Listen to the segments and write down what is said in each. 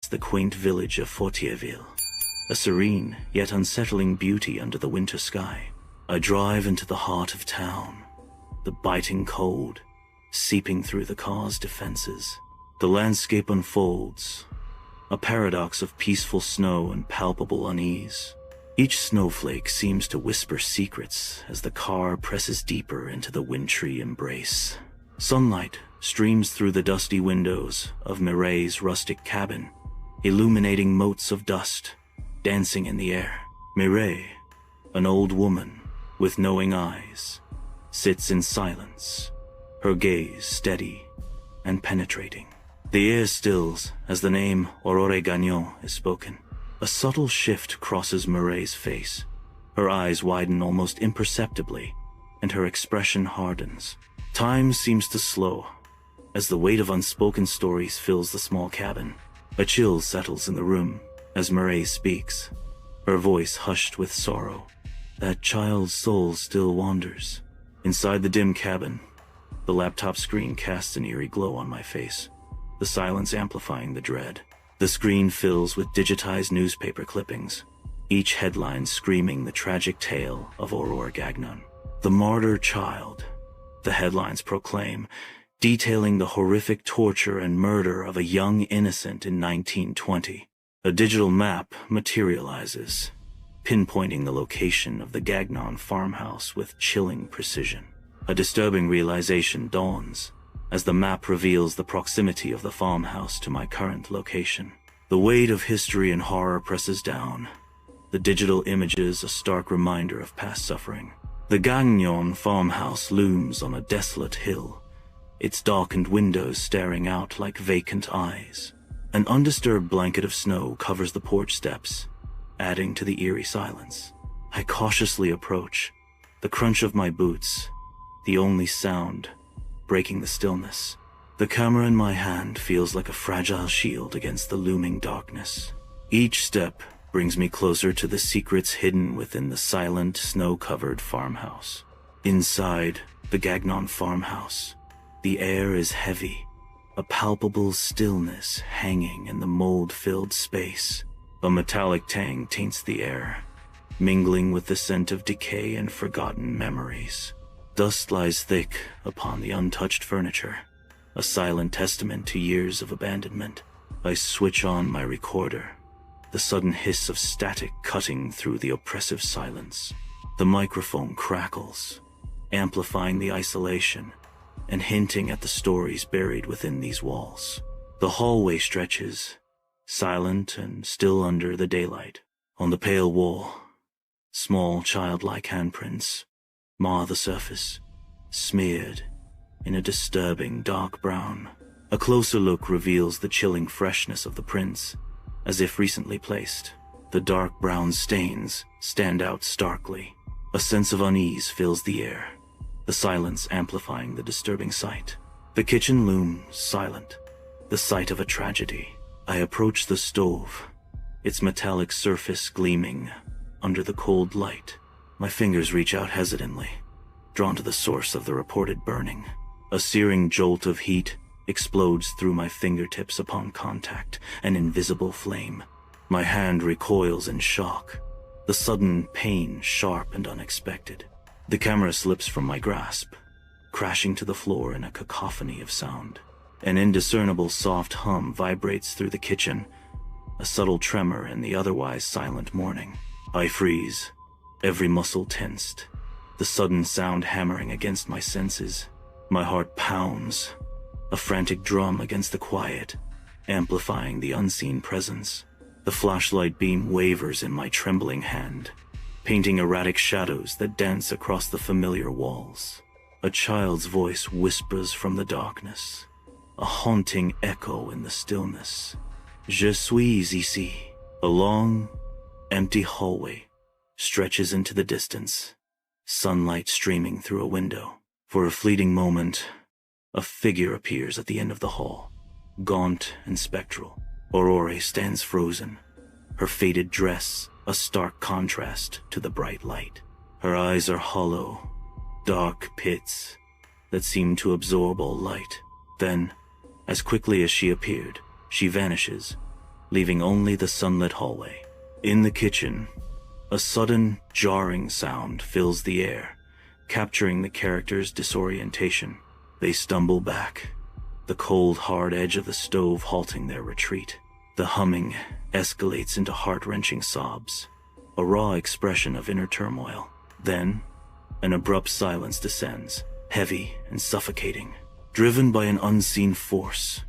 the quaint village of Fortierville, a serene yet unsettling beauty under the winter sky. I drive into the heart of town, the biting cold seeping through the car's defenses. The landscape unfolds, a paradox of peaceful snow and palpable unease. Each snowflake seems to whisper secrets as the car presses deeper into the wintry embrace. Sunlight streams through the dusty windows of Mireille's rustic cabin, illuminating motes of dust dancing in the air. Mireille, an old woman with knowing eyes, sits in silence, her gaze steady and penetrating. The air stills as the name Aurore Gagnon is spoken. A subtle shift crosses Mireille's face. Her eyes widen almost imperceptibly, and her expression hardens. Time seems to slow as the weight of unspoken stories fills the small cabin. A chill settles in the room as Mireille speaks, her voice hushed with sorrow. That child's soul still wanders. Inside the dim cabin, the laptop screen casts an eerie glow on my face, the silence amplifying the dread. The screen fills with digitized newspaper clippings, each headline screaming the tragic tale of Aurore Gagnon. The martyr child, the headlines proclaim, detailing the horrific torture and murder of a young innocent in 1920. A digital map materializes, pinpointing the location of the Gagnon farmhouse with chilling precision. A disturbing realization dawns as the map reveals the proximity of the farmhouse to my current location. The weight of history and horror presses down, the digital images a stark reminder of past suffering. The Gagnon farmhouse looms on a desolate hill, its darkened windows staring out like vacant eyes. An undisturbed blanket of snow covers the porch steps, adding to the eerie silence. I cautiously approach, the crunch of my boots, the only sound breaking the stillness. The camera in my hand feels like a fragile shield against the looming darkness. Each step brings me closer to the secrets hidden within the silent, snow-covered farmhouse. Inside the Gagnon farmhouse, the air is heavy, a palpable stillness hanging in the mold-filled space. A metallic tang taints the air, mingling with the scent of decay and forgotten memories. Dust lies thick upon the untouched furniture, a silent testament to years of abandonment. I switch on my recorder, the sudden hiss of static cutting through the oppressive silence. The microphone crackles, amplifying the isolation and hinting at the stories buried within these walls. The hallway stretches, silent and still under the daylight. On the pale wall, small childlike handprints mar the surface, smeared in a disturbing dark brown. A closer look reveals the chilling freshness of the prints, as if recently placed. The dark brown stains stand out starkly. A sense of unease fills the air, the silence amplifying the disturbing sight. The kitchen looms silent, the site of a tragedy. I approach the stove, its metallic surface gleaming under the cold light. My fingers reach out hesitantly, drawn to the source of the reported burning. A searing jolt of heat explodes through my fingertips upon contact, an invisible flame. My hand recoils in shock, the sudden pain sharp and unexpected. The camera slips from my grasp, crashing to the floor in a cacophony of sound. An indiscernible soft hum vibrates through the kitchen, a subtle tremor in the otherwise silent morning. I freeze, every muscle tensed, the sudden sound hammering against my senses. My heart pounds, a frantic drum against the quiet, amplifying the unseen presence. The flashlight beam wavers in my trembling hand, painting erratic shadows that dance across the familiar walls. A child's voice whispers from the darkness, a haunting echo in the stillness. Je suis ici. A long, empty hallway stretches into the distance, sunlight streaming through a window. For a fleeting moment, a figure appears at the end of the hall, gaunt and spectral. Aurore stands frozen, her faded dress a stark contrast to the bright light. Her eyes are hollow, dark pits that seem to absorb all light. Then, as quickly as she appeared, she vanishes, leaving only the sunlit hallway. In the kitchen, a sudden, jarring sound fills the air, capturing the characters' disorientation. They stumble back, the cold, hard edge of the stove halting their retreat. The humming escalates into heart-wrenching sobs, a raw expression of inner turmoil. Then, an abrupt silence descends, heavy and suffocating. Driven by an unseen force,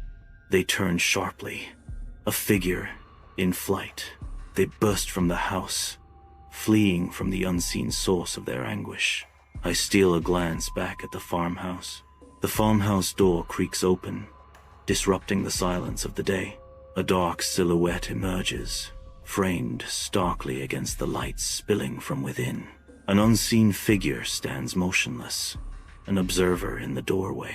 they turn sharply, a figure in flight. They burst from the house, fleeing from the unseen source of their anguish. I steal a glance back at the farmhouse. The farmhouse door creaks open, disrupting the silence of the day. A dark silhouette emerges, framed starkly against the light spilling from within. An unseen figure stands motionless, an observer in the doorway.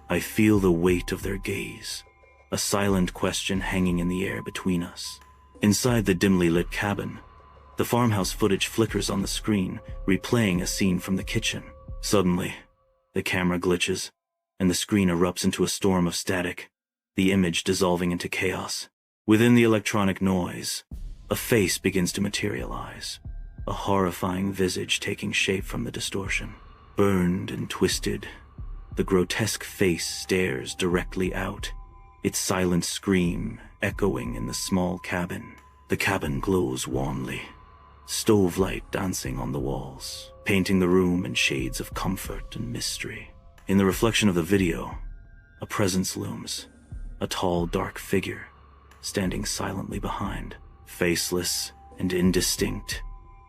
I feel the weight of their gaze, a silent question hanging in the air between us. Inside the dimly lit cabin, the farmhouse footage flickers on the screen, replaying a scene from the kitchen. Suddenly, the camera glitches, and the screen erupts into a storm of static, the image dissolving into chaos. Within the electronic noise, a face begins to materialize, a horrifying visage taking shape from the distortion. Burned and twisted, the grotesque face stares directly out, its silent scream echoing in the small cabin. The cabin glows warmly, stove light dancing on the walls, painting the room in shades of comfort and mystery. In the reflection of the video, a presence looms, a tall, dark figure, standing silently behind. Faceless and indistinct,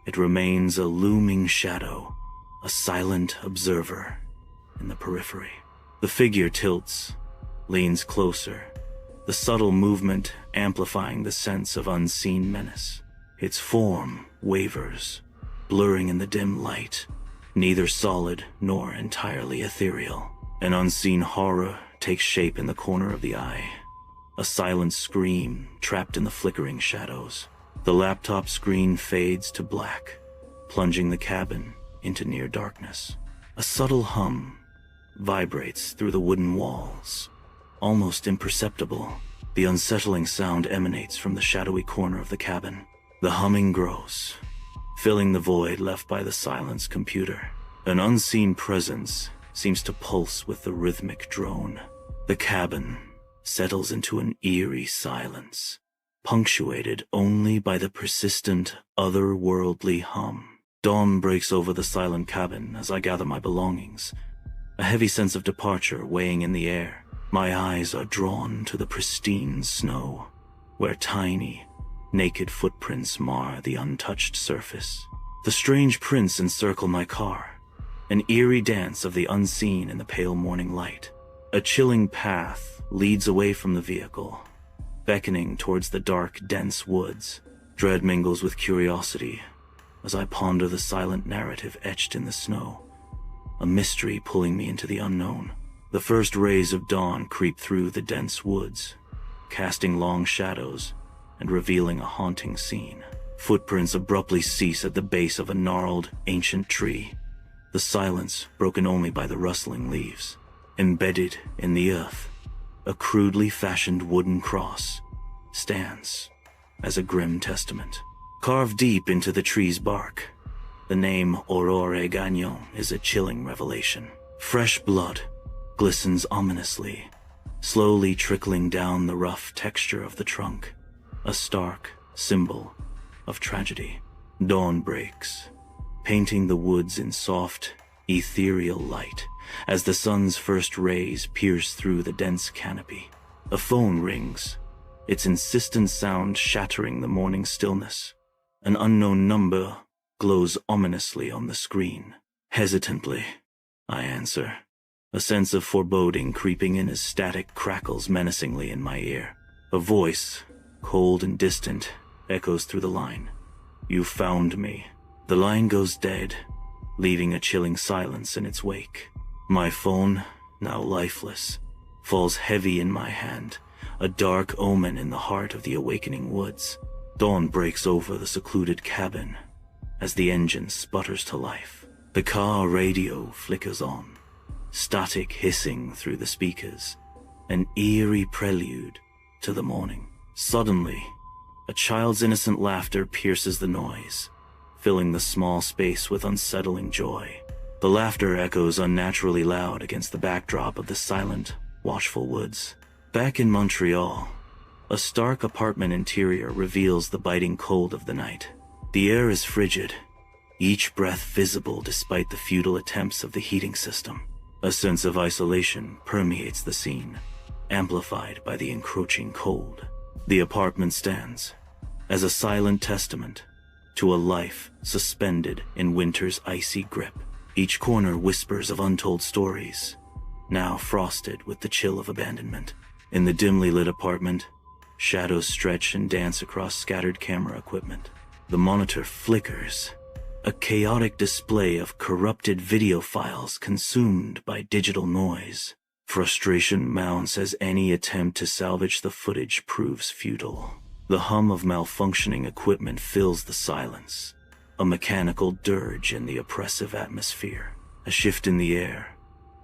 it remains a looming shadow, a silent observer in the periphery. The figure tilts, leans closer, the subtle movement amplifying the sense of unseen menace. Its form wavers, blurring in the dim light, neither solid nor entirely ethereal. An unseen horror takes shape in the corner of the eye, a silent scream trapped in the flickering shadows. The laptop screen fades to black, plunging the cabin into near darkness. A subtle hum vibrates through the wooden walls, almost imperceptible. The unsettling sound emanates from the shadowy corner of the cabin. The humming grows, filling the void left by the silenced computer. An unseen presence seems to pulse with the rhythmic drone. The cabin settles into an eerie silence, punctuated only by the persistent, otherworldly hum. Dawn breaks over the silent cabin as I gather my belongings, a heavy sense of departure weighing in the air. My eyes are drawn to the pristine snow, where tiny, naked footprints mar the untouched surface. The strange prints encircle my car, an eerie dance of the unseen in the pale morning light. A chilling path leads away from the vehicle, beckoning towards the dark, dense woods. Dread mingles with curiosity as I ponder the silent narrative etched in the snow, a mystery pulling me into the unknown. The first rays of dawn creep through the dense woods, casting long shadows and revealing a haunting scene. Footprints abruptly cease at the base of a gnarled, ancient tree, the silence broken only by the rustling leaves. Embedded in the earth, a crudely fashioned wooden cross stands as a grim testament. Carved deep into the tree's bark, the name Aurore Gagnon is a chilling revelation. Fresh blood glistens ominously, slowly trickling down the rough texture of the trunk, a stark symbol of tragedy. Dawn breaks, painting the woods in soft, ethereal light as the sun's first rays pierce through the dense canopy. A phone rings, its insistent sound shattering the morning stillness. An unknown number glows ominously on the screen. Hesitantly, I answer, a sense of foreboding creeping in as static crackles menacingly in my ear. A voice, cold and distant, echoes through the line. "You found me." The line goes dead, leaving a chilling silence in its wake. My phone, now lifeless, falls heavy in my hand, a dark omen in the heart of the awakening woods. Dawn breaks over the secluded cabin as the engine sputters to life. The car radio flickers on, static hissing through the speakers, an eerie prelude to the morning. Suddenly, A child's innocent laughter pierces the noise, filling the small space with unsettling joy. The laughter echoes unnaturally loud against the backdrop of the silent, watchful woods. Back in Montreal, a stark apartment interior reveals the biting cold of the night. The air is frigid, each breath visible despite the futile attempts of the heating system. A sense of isolation permeates the scene, amplified by the encroaching cold. The apartment stands as a silent testament to a life suspended in winter's icy grip. Each corner whispers of untold stories, now frosted with the chill of abandonment. In the dimly lit apartment, shadows stretch and dance across scattered camera equipment. The monitor flickers, a chaotic display of corrupted video files consumed by digital noise. Frustration mounts as any attempt to salvage the footage proves futile. The hum of malfunctioning equipment fills the silence, a mechanical dirge in the oppressive atmosphere. A shift in the air,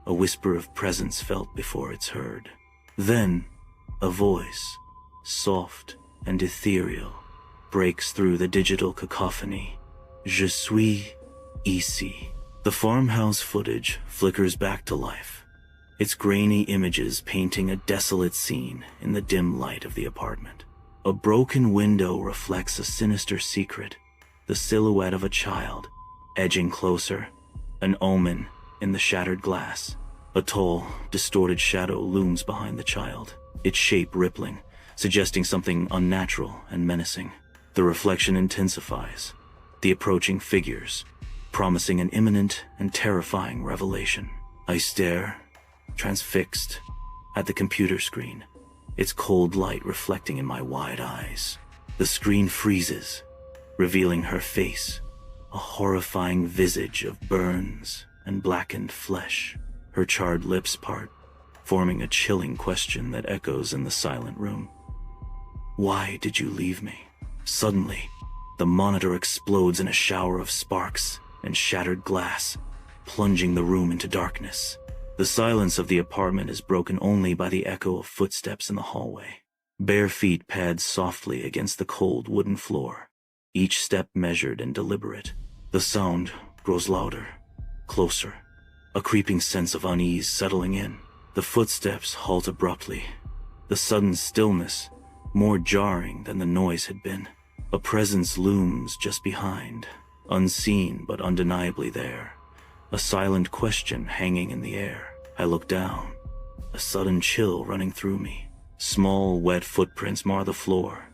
a whisper of presence felt before it's heard. Then, a voice, soft and ethereal, breaks through the digital cacophony. Je suis ici. The farmhouse footage flickers back to life, its grainy images painting a desolate scene in the dim light of the apartment. A broken window reflects a sinister secret, the silhouette of a child, edging closer, an omen in the shattered glass. A tall, distorted shadow looms behind the child, its shape rippling, suggesting something unnatural and menacing. The reflection intensifies, the approaching figures, promising an imminent and terrifying revelation. I stare, transfixed, at the computer screen, its cold light reflecting in my wide eyes. The screen freezes, revealing her face, a horrifying visage of burns and blackened flesh. Her charred lips part, forming a chilling question that echoes in the silent room. Why did you leave me? Suddenly, the monitor explodes in a shower of sparks and shattered glass, plunging the room into darkness. The silence of the apartment is broken only by the echo of footsteps in the hallway. Bare feet pad softly against the cold wooden floor, each step measured and deliberate. The sound grows louder, closer, a creeping sense of unease settling in. The footsteps halt abruptly, the sudden stillness more jarring than the noise had been. A presence looms just behind, unseen but undeniably there, a silent question hanging in the air. I look down, a sudden chill running through me. Small, wet footprints mar the floor,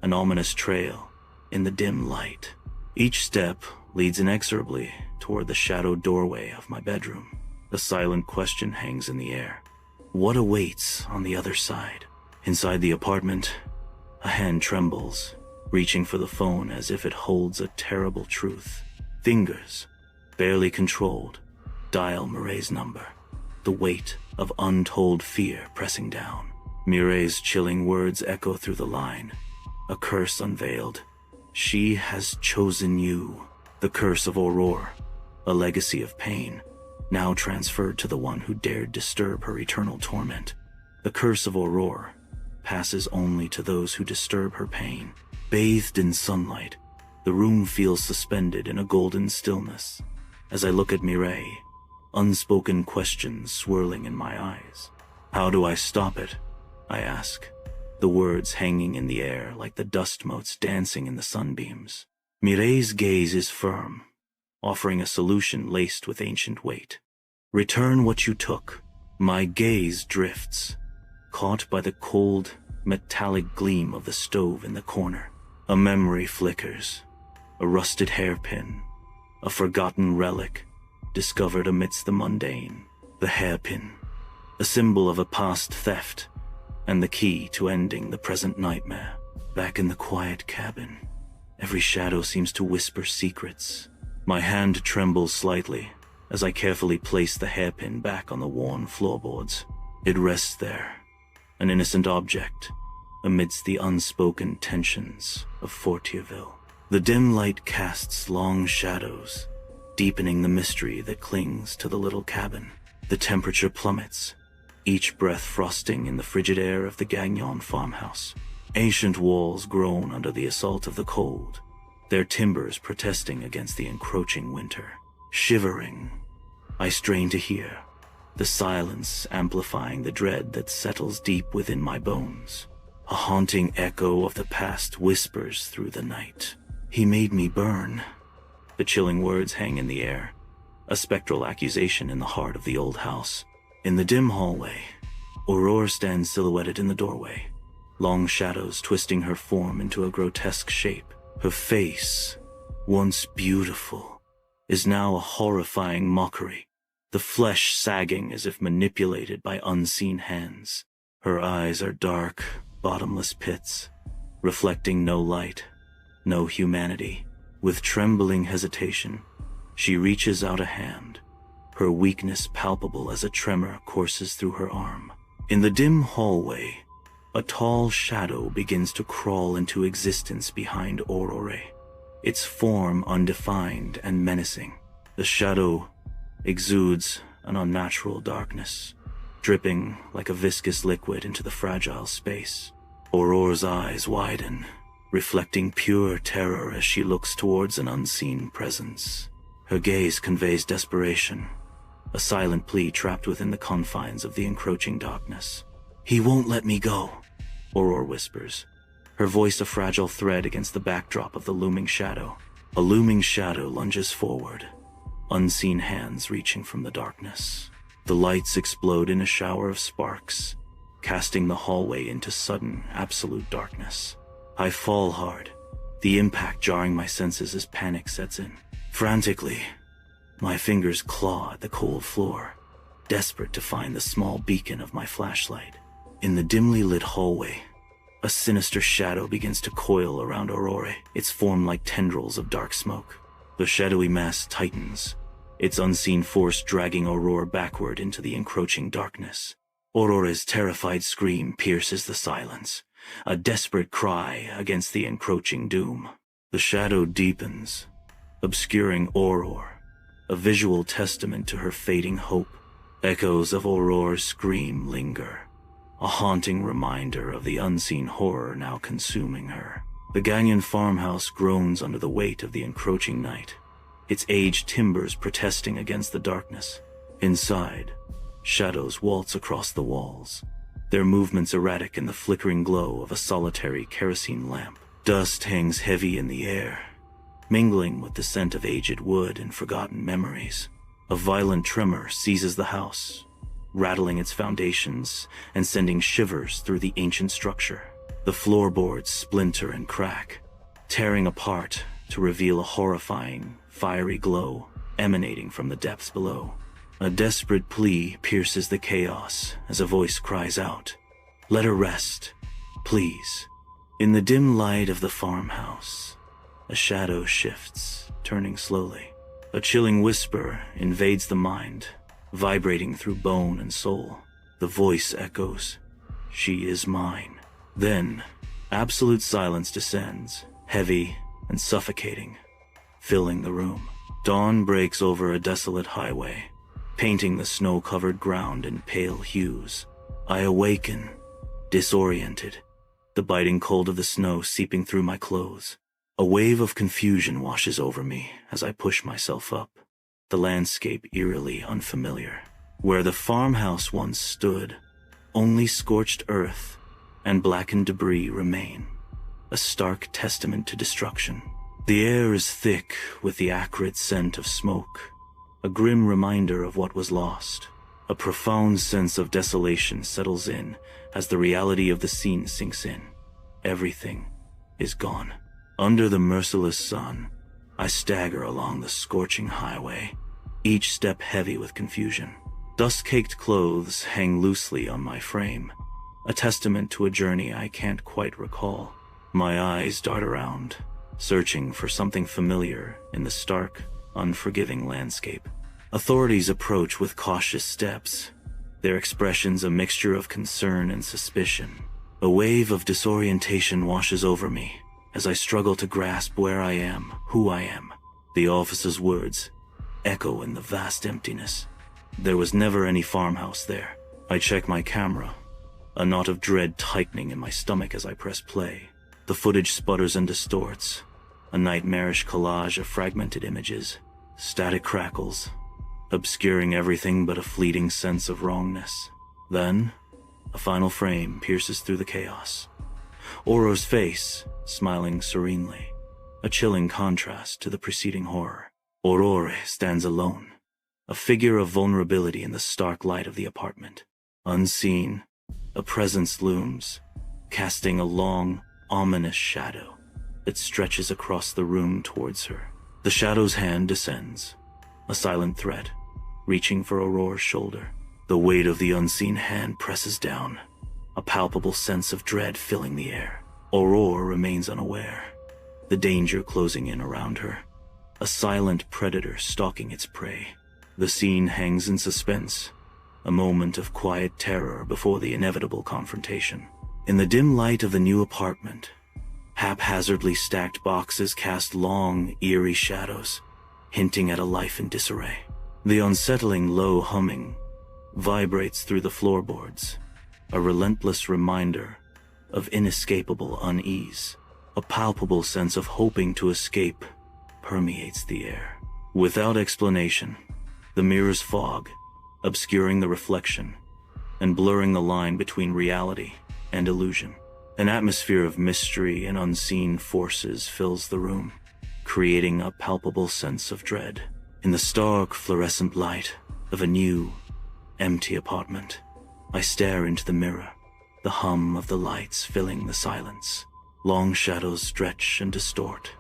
an ominous trail in the dim light. Each step leads inexorably toward the shadowed doorway of my bedroom. The silent question hangs in the air. What awaits on the other side? Inside the apartment, a hand trembles, reaching for the phone as if it holds a terrible truth. Fingers, barely controlled, dial Mireille's number, the weight of untold fear pressing down. Mireille's chilling words echo through the line, a curse unveiled. She has chosen you. The curse of Aurore, a legacy of pain, now transferred to the one who dared disturb her eternal torment. The curse of Aurore passes only to those who disturb her pain. Bathed in sunlight, the room feels suspended in a golden stillness. As I look at Mireille, unspoken questions swirling in my eyes. How do I stop it? I ask, the words hanging in the air like the dust motes dancing in the sunbeams. Mireille's gaze is firm, offering a solution laced with ancient weight. Return what you took. My gaze drifts, caught by the cold, metallic gleam of the stove in the corner. A memory flickers, a rusted hairpin, a forgotten relic discovered amidst the mundane. The hairpin, a symbol of a past theft, and the key to ending the present nightmare. Back in the quiet cabin, every shadow seems to whisper secrets. My hand trembles slightly as I carefully place the hairpin back on the worn floorboards. It rests there, an innocent object, amidst the unspoken tensions of Fortierville. The dim light casts long shadows, deepening the mystery that clings to the little cabin. The temperature plummets, each breath frosting in the frigid air of the Gagnon farmhouse. Ancient walls groan under the assault of the cold, their timbers protesting against the encroaching winter. Shivering, I strain to hear, the silence amplifying the dread that settles deep within my bones. A haunting echo of the past whispers through the night. He made me burn. The chilling words hang in the air, a spectral accusation in the heart of the old house. In the dim hallway, Aurora stands silhouetted in the doorway, long shadows twisting her form into a grotesque shape. Her face, once beautiful, is now a horrifying mockery, the flesh sagging as if manipulated by unseen hands. Her eyes are dark, bottomless pits, reflecting no light, no humanity. With trembling hesitation, she reaches out a hand, her weakness palpable as a tremor courses through her arm. In the dim hallway, a tall shadow begins to crawl into existence behind Aurora, its form undefined and menacing. The shadow exudes an unnatural darkness, dripping like a viscous liquid into the fragile space. Aurora's eyes widen, reflecting pure terror as she looks towards an unseen presence. Her gaze conveys desperation, a silent plea trapped within the confines of the encroaching darkness. "He won't let me go," Aurora whispers, her voice a fragile thread against the backdrop of the looming shadow. A looming shadow lunges forward, unseen hands reaching from the darkness. The lights explode in a shower of sparks, casting the hallway into sudden, absolute darkness. I fall hard, the impact jarring my senses as panic sets in. Frantically, my fingers claw at the cold floor, desperate to find the small beacon of my flashlight. In the dimly lit hallway, a sinister shadow begins to coil around Aurora, its form like tendrils of dark smoke. The shadowy mass tightens, its unseen force dragging Aurora backward into the encroaching darkness. Aurora's terrified scream pierces the silence, a desperate cry against the encroaching doom. The shadow deepens, obscuring Aurora, a visual testament to her fading hope. Echoes of Aurora's scream linger, a haunting reminder of the unseen horror now consuming her. The Ganyan farmhouse groans under the weight of the encroaching night, its aged timbers protesting against the darkness. Inside, shadows waltz across the walls, their movements erratic in the flickering glow of a solitary kerosene lamp. Dust hangs heavy in the air, mingling with the scent of aged wood and forgotten memories. A violent tremor seizes the house, rattling its foundations and sending shivers through the ancient structure. The floorboards splinter and crack, tearing apart to reveal a horrifying, fiery glow emanating from the depths below. A desperate plea pierces the chaos as a voice cries out, "Let her rest, please." In the dim light of the farmhouse, a shadow shifts, turning slowly. A chilling whisper invades the mind, vibrating through bone and soul. The voice echoes, "She is mine." Then, absolute silence descends, heavy and suffocating, filling the room. Dawn breaks over a desolate highway, painting the snow-covered ground in pale hues. I awaken, disoriented, the biting cold of the snow seeping through my clothes. A wave of confusion washes over me as I push myself up, the landscape eerily unfamiliar. Where the farmhouse once stood, only scorched earth and blackened debris remain, a stark testament to destruction. The air is thick with the acrid scent of smoke, a grim reminder of what was lost. A profound sense of desolation settles in as the reality of the scene sinks in. Everything is gone. Under the merciless sun, I stagger along the scorching highway, each step heavy with confusion. Dust-caked clothes hang loosely on my frame, a testament to a journey I can't quite recall. My eyes dart around, searching for something familiar in the stark, unforgiving landscape. Authorities approach with cautious steps, their expressions a mixture of concern and suspicion. A wave of disorientation washes over me as I struggle to grasp where I am, who I am. The officer's words echo in the vast emptiness. There was never any farmhouse there. I check my camera, a knot of dread tightening in my stomach as I press play. The footage sputters and distorts, a nightmarish collage of fragmented images, static crackles, obscuring everything but a fleeting sense of wrongness. Then, a final frame pierces through the chaos. Oro's face, smiling serenely, a chilling contrast to the preceding horror. Aurore stands alone, a figure of vulnerability in the stark light of the apartment. Unseen, a presence looms, casting a long, ominous shadow that stretches across the room towards her. The shadow's hand descends, a silent threat, reaching for Aurore's shoulder. The weight of the unseen hand presses down, a palpable sense of dread filling the air. Aurore remains unaware, the danger closing in around her, a silent predator stalking its prey. The scene hangs in suspense, a moment of quiet terror before the inevitable confrontation. In the dim light of the new apartment, haphazardly stacked boxes cast long, eerie shadows, hinting at a life in disarray. The unsettling low humming vibrates through the floorboards, a relentless reminder of inescapable unease. A palpable sense of hoping to escape permeates the air. Without explanation, the mirror's fog, obscuring the reflection and blurring the line between reality and illusion. An atmosphere of mystery and unseen forces fills the room, creating a palpable sense of dread. In the stark, fluorescent light of a new, empty apartment, I stare into the mirror, the hum of the lights filling the silence. Long shadows stretch and distort,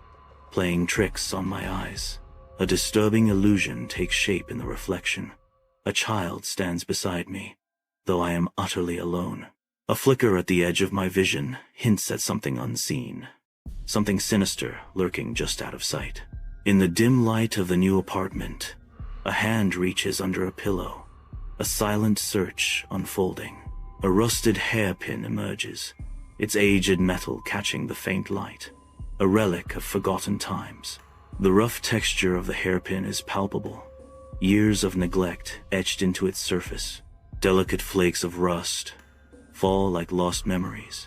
playing tricks on my eyes. A disturbing illusion takes shape in the reflection. A child stands beside me, though I am utterly alone. A flicker at the edge of my vision hints at something unseen, something sinister lurking just out of sight. In the dim light of the new apartment, a hand reaches under a pillow, a silent search unfolding. A rusted hairpin emerges, its aged metal catching the faint light, a relic of forgotten times. The rough texture of the hairpin is palpable, years of neglect etched into its surface. Delicate flakes of rust fall like lost memories,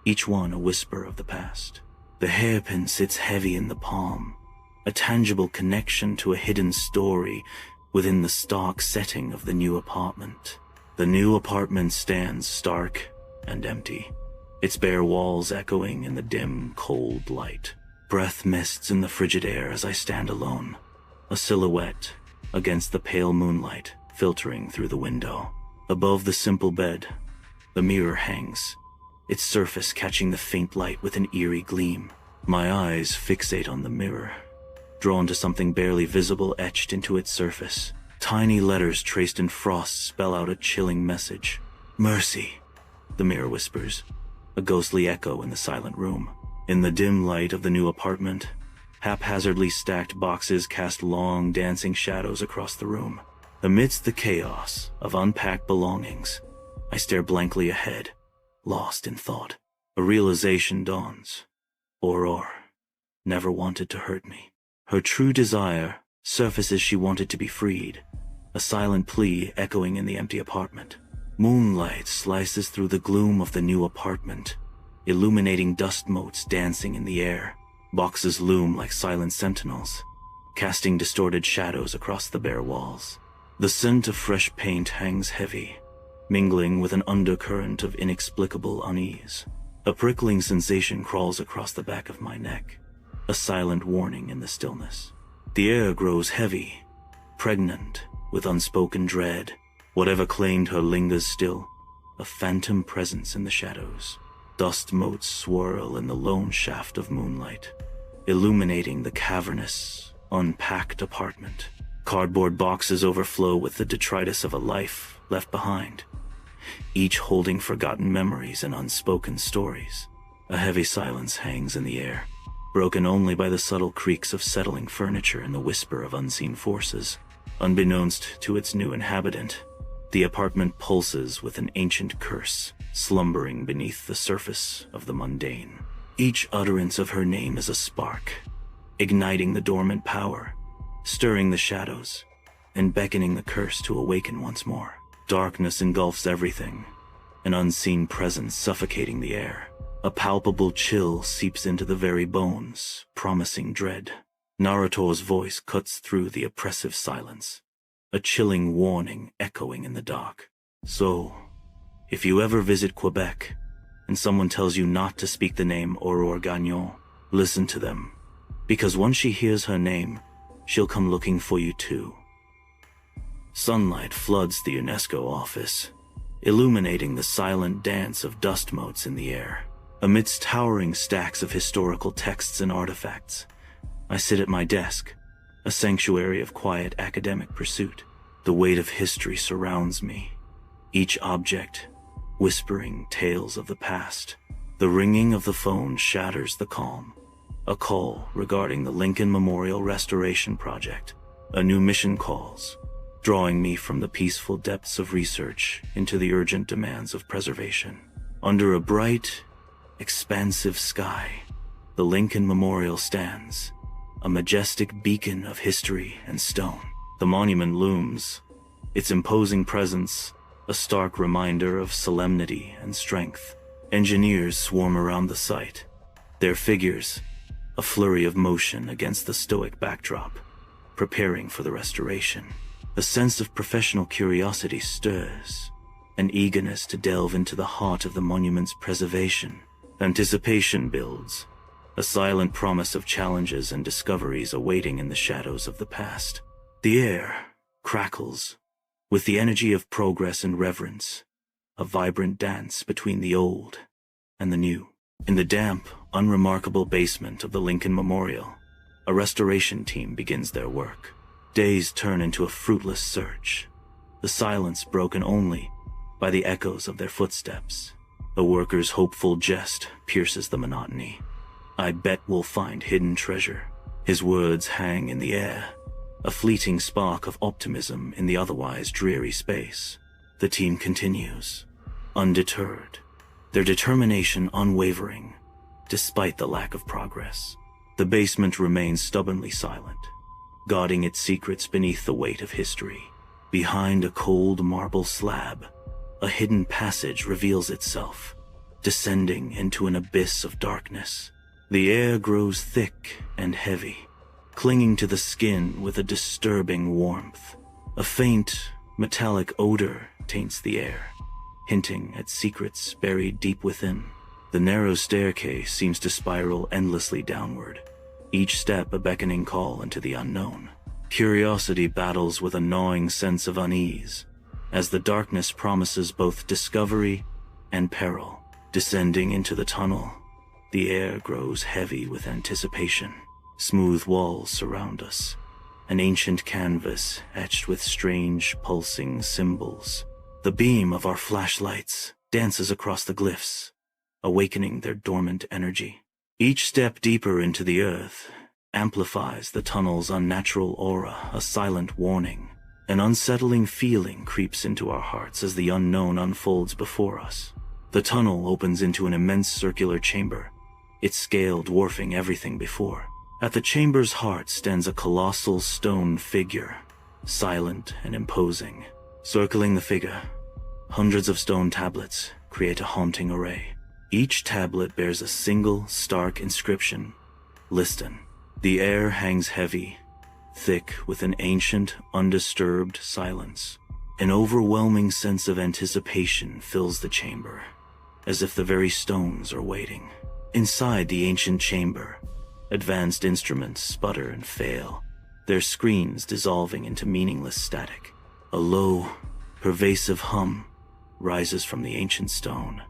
each one a whisper of the past. The hairpin sits heavy in the palm, a tangible connection to a hidden story within the stark setting of the new apartment. The new apartment stands stark and empty, its bare walls echoing in the dim, cold light. Breath mists in the frigid air as I stand alone, a silhouette against the pale moonlight filtering through the window. Above the simple bed, the mirror hangs, its surface catching the faint light with an eerie gleam. My eyes fixate on the mirror, drawn to something barely visible etched into its surface. Tiny letters traced in frost spell out a chilling message. "Mercy," the mirror whispers, a ghostly echo in the silent room. In the dim light of the new apartment, haphazardly stacked boxes cast long, dancing shadows across the room. Amidst the chaos of unpacked belongings, I stare blankly ahead, lost in thought. A realization dawns. Aurore never wanted to hurt me. Her true desire surfaces. She wanted to be freed, a silent plea echoing in the empty apartment. Moonlight slices through the gloom of the new apartment, illuminating dust motes dancing in the air. Boxes loom like silent sentinels, casting distorted shadows across the bare walls. The scent of fresh paint hangs heavy, mingling with an undercurrent of inexplicable unease. A prickling sensation crawls across the back of my neck, a silent warning in the stillness. The air grows heavy, pregnant with unspoken dread. Whatever claimed her lingers still, a phantom presence in the shadows. Dust motes swirl in the lone shaft of moonlight, illuminating the cavernous, unpacked apartment. Cardboard boxes overflow with the detritus of a life left behind, each holding forgotten memories and unspoken stories. A heavy silence hangs in the air, broken only by the subtle creaks of settling furniture and the whisper of unseen forces. Unbeknownst to its new inhabitant, the apartment pulses with an ancient curse, slumbering beneath the surface of the mundane. Each utterance of her name is a spark, igniting the dormant power, stirring the shadows, and beckoning the curse to awaken once more. Darkness engulfs everything, an unseen presence suffocating the air. A palpable chill seeps into the very bones, promising dread. Naruto's voice cuts through the oppressive silence, a chilling warning echoing in the dark. So, if you ever visit Quebec, and someone tells you not to speak the name Aurore Gagnon, listen to them, because once she hears her name, she'll come looking for you too. Sunlight floods the UNESCO office, illuminating the silent dance of dust motes in the air. Amidst towering stacks of historical texts and artifacts, I sit at my desk, a sanctuary of quiet academic pursuit. The weight of history surrounds me, each object whispering tales of the past. The ringing of the phone shatters the calm. A call regarding the Lincoln Memorial Restoration Project. A new mission calls, drawing me from the peaceful depths of research into the urgent demands of preservation. Under a bright, expansive sky, the Lincoln Memorial stands, a majestic beacon of history and stone. The monument looms, its imposing presence a stark reminder of solemnity and strength. Engineers swarm around the site, their figures a flurry of motion against the stoic backdrop, preparing for the restoration. A sense of professional curiosity stirs, an eagerness to delve into the heart of the monument's preservation. Anticipation builds, a silent promise of challenges and discoveries awaiting in the shadows of the past. The air crackles with the energy of progress and reverence, a vibrant dance between the old and the new. In the damp, unremarkable basement of the Lincoln Memorial, a restoration team begins their work. Days turn into a fruitless search, the silence broken only by the echoes of their footsteps. A worker's hopeful jest pierces the monotony. "I bet we'll find hidden treasure." His words hang in the air, a fleeting spark of optimism in the otherwise dreary space. The team continues, undeterred, their determination unwavering, despite the lack of progress. The basement remains stubbornly silent, guarding its secrets beneath the weight of history. Behind a cold marble slab, a hidden passage reveals itself, descending into an abyss of darkness. The air grows thick and heavy, clinging to the skin with a disturbing warmth. A faint, metallic odor taints the air, hinting at secrets buried deep within. The narrow staircase seems to spiral endlessly downward, each step a beckoning call into the unknown. Curiosity battles with a gnawing sense of unease, as the darkness promises both discovery and peril. Descending into the tunnel, the air grows heavy with anticipation. Smooth walls surround us, an ancient canvas etched with strange, pulsing symbols. The beam of our flashlights dances across the glyphs, awakening their dormant energy. Each step deeper into the earth amplifies the tunnel's unnatural aura, a silent warning. An unsettling feeling creeps into our hearts as the unknown unfolds before us. The tunnel opens into an immense circular chamber, its scale dwarfing everything before. At the chamber's heart stands a colossal stone figure, silent and imposing. Circling the figure, hundreds of stone tablets create a haunting array. Each tablet bears a single, stark inscription, "Listen." The air hangs heavy, thick with an ancient, undisturbed silence. An overwhelming sense of anticipation fills the chamber, as if the very stones are waiting. Inside the ancient chamber, advanced instruments sputter and fail, their screens dissolving into meaningless static. A low, pervasive hum rises from the ancient stone,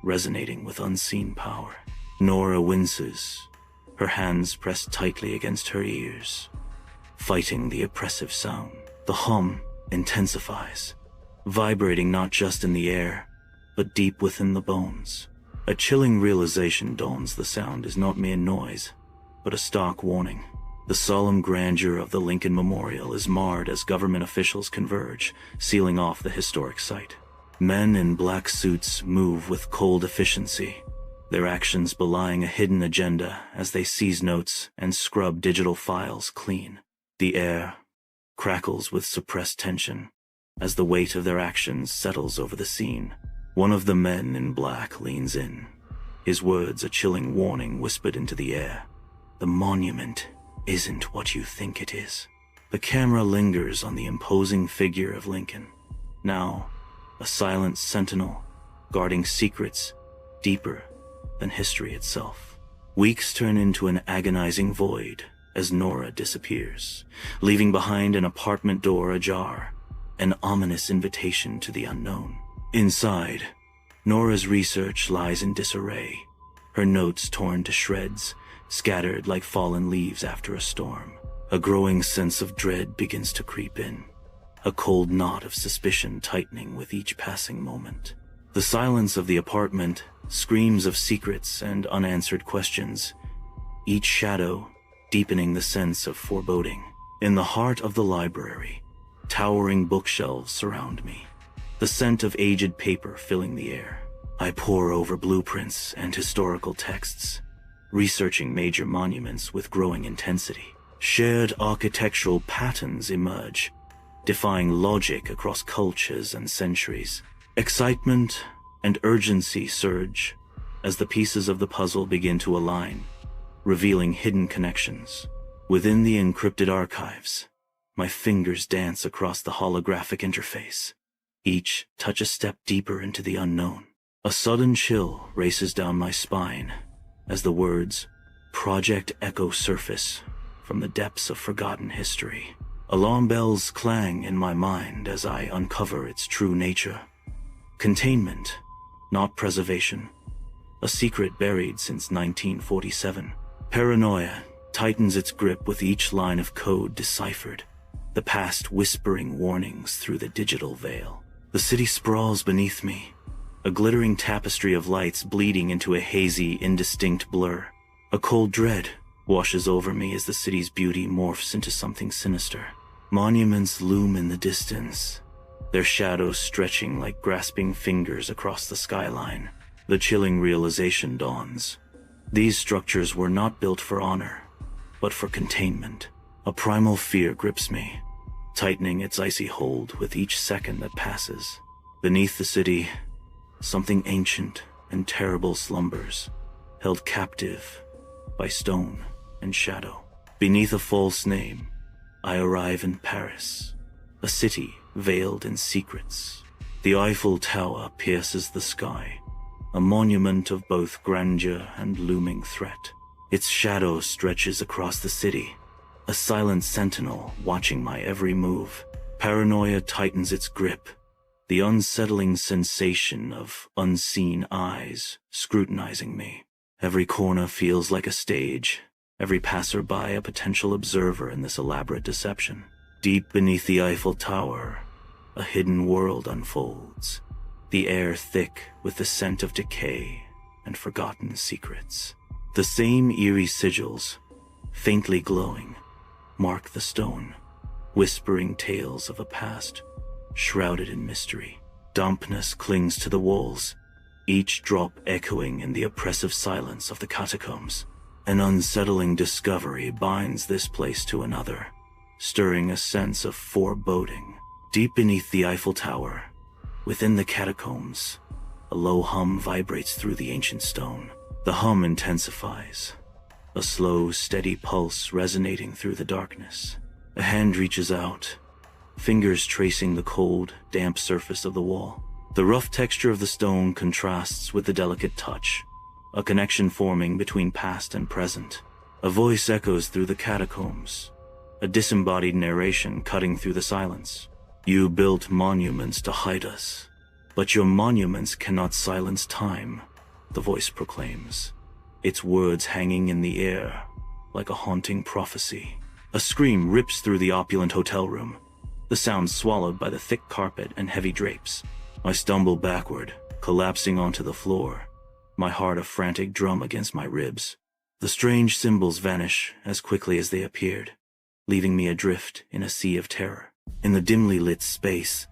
resonating with unseen power. Nora winces, her hands pressed tightly against her ears, fighting the oppressive sound. The hum intensifies, vibrating not just in the air, but deep within the bones. A chilling realization dawns: the sound is not mere noise, but a stark warning. The solemn grandeur of the Lincoln Memorial is marred as government officials converge, sealing off the historic site. Men in black suits move with cold efficiency, their actions belying a hidden agenda as they seize notes and scrub digital files clean. The air crackles with suppressed tension as the weight of their actions settles over the scene. One of the men in black leans in, his words a chilling warning whispered into the air. The monument isn't what you think it is. The camera lingers on the imposing figure of Lincoln, now a silent sentinel guarding secrets deeper than history itself. Weeks turn into an agonizing void as Nora disappears, leaving behind an apartment door ajar, an ominous invitation to the unknown. Inside, Nora's research lies in disarray, her notes torn to shreds, scattered like fallen leaves after a storm. A growing sense of dread begins to creep in, a cold knot of suspicion tightening with each passing moment. The silence of the apartment screams of secrets and unanswered questions, each shadow deepening the sense of foreboding. In the heart of the library, towering bookshelves surround me, the scent of aged paper filling the air. I pore over blueprints and historical texts, researching major monuments with growing intensity. Shared architectural patterns emerge, defying logic across cultures and centuries. Excitement and urgency surge as the pieces of the puzzle begin to align, revealing hidden connections. Within the encrypted archives, my fingers dance across the holographic interface, each touch a step deeper into the unknown. A sudden chill races down my spine as the words Project Echo surface from the depths of forgotten history. Alarm bells clang in my mind as I uncover its true nature. Containment, not preservation. A secret buried since 1947. Paranoia tightens its grip with each line of code deciphered, the past whispering warnings through the digital veil. The city sprawls beneath me, a glittering tapestry of lights bleeding into a hazy, indistinct blur. A cold dread washes over me as the city's beauty morphs into something sinister. Monuments loom in the distance, their shadows stretching like grasping fingers across the skyline. The chilling realization dawns. These structures were not built for honor, but for containment. A primal fear grips me, tightening its icy hold with each second that passes. Beneath the city, something ancient and terrible slumbers, held captive by stone and shadow. Beneath a false name, I arrive in Paris, a city veiled in secrets. The Eiffel Tower pierces the sky, a monument of both grandeur and looming threat. Its shadow stretches across the city, a silent sentinel watching my every move. Paranoia tightens its grip, the unsettling sensation of unseen eyes scrutinizing me. Every corner feels like a stage, every passerby a potential observer in this elaborate deception. Deep beneath the Eiffel Tower, a hidden world unfolds, the air thick with the scent of decay and forgotten secrets. The same eerie sigils, faintly glowing, mark the stone, whispering tales of a past shrouded in mystery. Dampness clings to the walls, each drop echoing in the oppressive silence of the catacombs. An unsettling discovery binds this place to another, stirring a sense of foreboding. Deep beneath the Eiffel Tower, within the catacombs, a low hum vibrates through the ancient stone. The hum intensifies, a slow, steady pulse resonating through the darkness. A hand reaches out, fingers tracing the cold, damp surface of the wall. The rough texture of the stone contrasts with the delicate touch, a connection forming between past and present. A voice echoes through the catacombs, a disembodied narration cutting through the silence. You built monuments to hide us, but your monuments cannot silence time, the voice proclaims, its words hanging in the air like a haunting prophecy. A scream rips through the opulent hotel room, the sound swallowed by the thick carpet and heavy drapes. I stumble backward, collapsing onto the floor, my heart a frantic drum against my ribs. The strange symbols vanish as quickly as they appeared, leaving me adrift in a sea of terror. In the dimly lit space,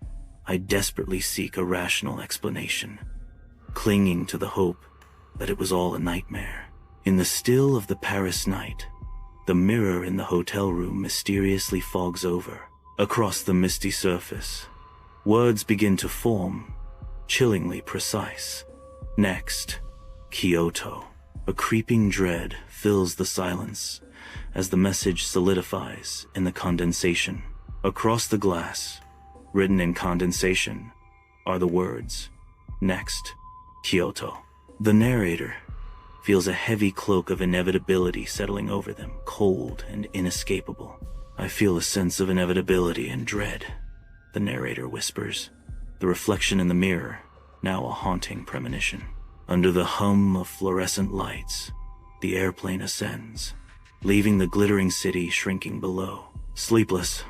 I desperately seek a rational explanation, clinging to the hope that it was all a nightmare. In the still of the Paris night, the mirror in the hotel room mysteriously fogs over. Across the misty surface, words begin to form, chillingly precise. Next, Kyoto. A creeping dread fills the silence as the message solidifies in the condensation. Across the glass, written in condensation, are the words, "Next, Kyoto." The narrator feels a heavy cloak of inevitability settling over them, cold and inescapable. "I feel a sense of inevitability and dread," the narrator whispers, the reflection in the mirror now a haunting premonition. Under the hum of fluorescent lights, the airplane ascends, leaving the glittering city shrinking below. Sleepless,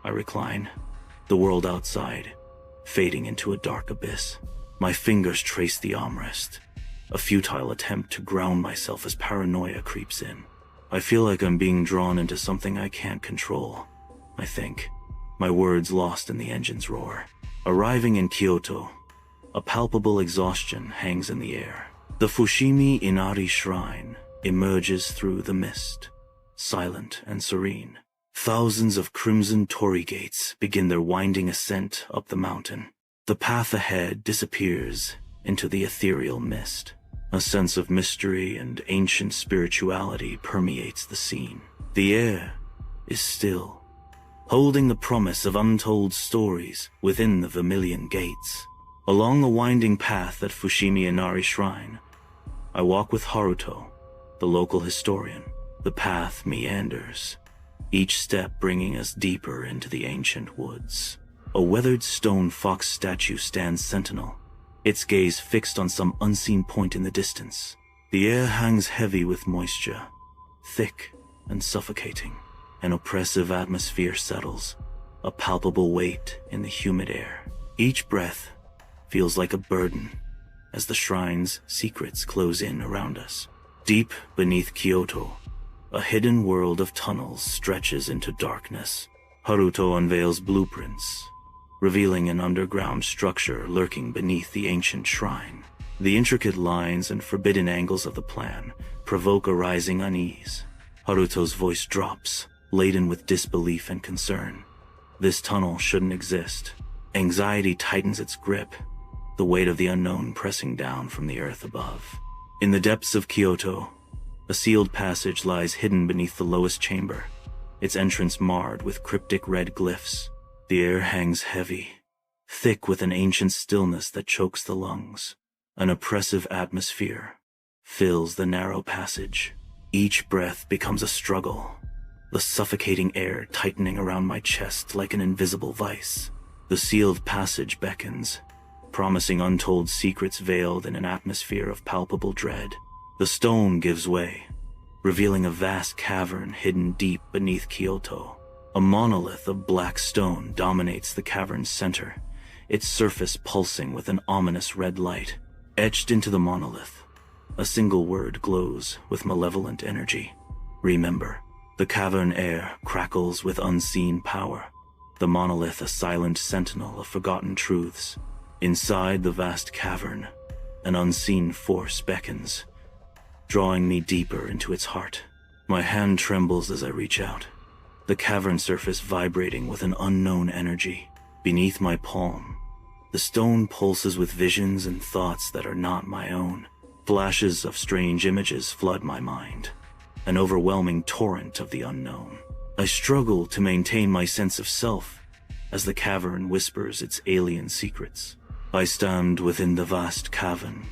I recline, the world outside fading into a dark abyss. My fingers trace the armrest, a futile attempt to ground myself as paranoia creeps in. I feel like I'm being drawn into something I can't control, I think, my words lost in the engine's roar. Arriving in Kyoto, a palpable exhaustion hangs in the air. The Fushimi Inari Shrine emerges through the mist, silent and serene. Thousands of crimson torii gates begin their winding ascent up the mountain. The path ahead disappears into the ethereal mist. A sense of mystery and ancient spirituality permeates the scene. The air is still, holding the promise of untold stories within the vermilion gates. Along the winding path at Fushimi Inari Shrine, I walk with Haruto, the local historian. The path meanders, each step bringing us deeper into the ancient woods. A weathered stone fox statue stands sentinel, its gaze fixed on some unseen point in the distance. The air hangs heavy with moisture, thick and suffocating. An oppressive atmosphere settles, a palpable weight in the humid air. Each breath feels like a burden as the shrine's secrets close in around us. Deep beneath Kyoto, a hidden world of tunnels stretches into darkness. Haruto unveils blueprints, revealing an underground structure lurking beneath the ancient shrine. The intricate lines and forbidden angles of the plan provoke a rising unease. Haruto's voice drops, laden with disbelief and concern. This tunnel shouldn't exist. Anxiety tightens its grip, the weight of the unknown pressing down from the earth above. In the depths of Kyoto, a sealed passage lies hidden beneath the lowest chamber, its entrance marred with cryptic red glyphs. The air hangs heavy, thick with an ancient stillness that chokes the lungs. An oppressive atmosphere fills the narrow passage. Each breath becomes a struggle, the suffocating air tightening around my chest like an invisible vice. The sealed passage beckons, promising untold secrets veiled in an atmosphere of palpable dread. The stone gives way, revealing a vast cavern hidden deep beneath Kyoto. A monolith of black stone dominates the cavern's center, its surface pulsing with an ominous red light. Etched into the monolith, a single word glows with malevolent energy: remember. The cavern air crackles with unseen power, the monolith a silent sentinel of forgotten truths. Inside the vast cavern, an unseen force beckons, drawing me deeper into its heart. My hand trembles as I reach out, the cavern surface vibrating with an unknown energy. Beneath my palm, the stone pulses with visions and thoughts that are not my own. Flashes of strange images flood my mind, an overwhelming torrent of the unknown. I struggle to maintain my sense of self as the cavern whispers its alien secrets. I stand within the vast cavern,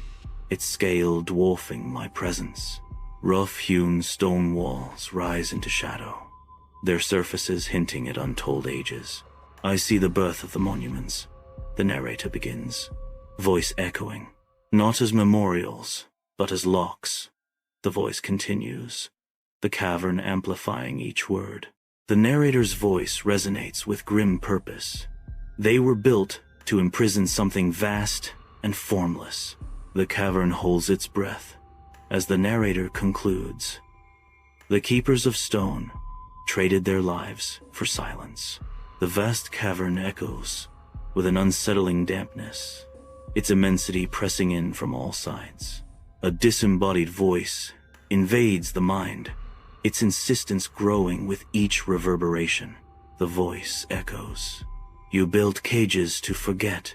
its scale dwarfing my presence. Rough-hewn stone walls rise into shadow, their surfaces hinting at untold ages. I see the birth of the monuments, the narrator begins, voice echoing. Not as memorials, but as locks. The voice continues, the cavern amplifying each word. The narrator's voice resonates with grim purpose. They were built to imprison something vast and formless. The cavern holds its breath as the narrator concludes. The keepers of stone traded their lives for silence. The vast cavern echoes with an unsettling dampness, its immensity pressing in from all sides. A disembodied voice invades the mind, its insistence growing with each reverberation. The voice echoes. You built cages to forget.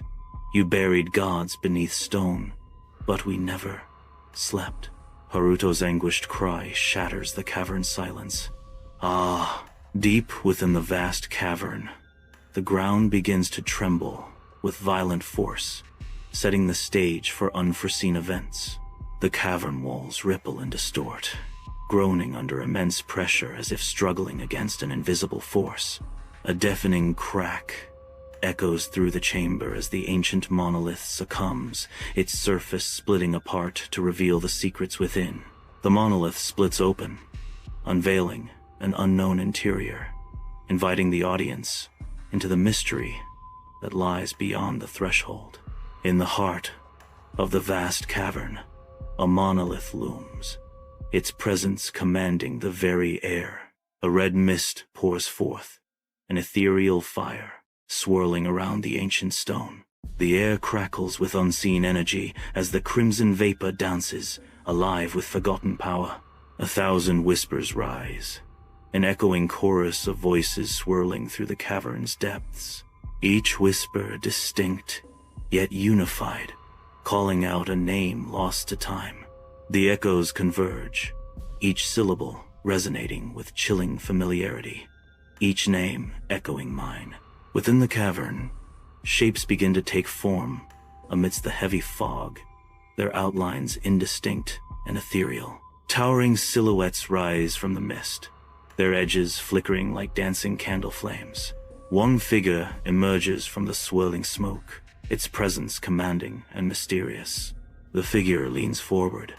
You buried gods beneath stone, but we never slept. Haruto's anguished cry shatters the cavern silence. Ah, deep within the vast cavern, the ground begins to tremble with violent force, setting the stage for unforeseen events. The cavern walls ripple and distort, groaning under immense pressure as if struggling against an invisible force. A deafening crack echoes through the chamber as the ancient monolith succumbs, its surface splitting apart to reveal the secrets within. The monolith splits open, unveiling an unknown interior, inviting the audience into the mystery that lies beyond the threshold. In the heart of the vast cavern, a monolith looms, its presence commanding the very air. A red mist pours forth, an ethereal fire swirling around the ancient stone. The air crackles with unseen energy as the crimson vapor dances, alive with forgotten power. 1,000 whispers rise, an echoing chorus of voices swirling through the cavern's depths. Each whisper distinct, yet unified, calling out a name lost to time. The echoes converge, each syllable resonating with chilling familiarity, each name echoing mine. Within the cavern, shapes begin to take form amidst the heavy fog, their outlines indistinct and ethereal. Towering silhouettes rise from the mist, their edges flickering like dancing candle flames. One figure emerges from the swirling smoke, its presence commanding and mysterious. The figure leans forward,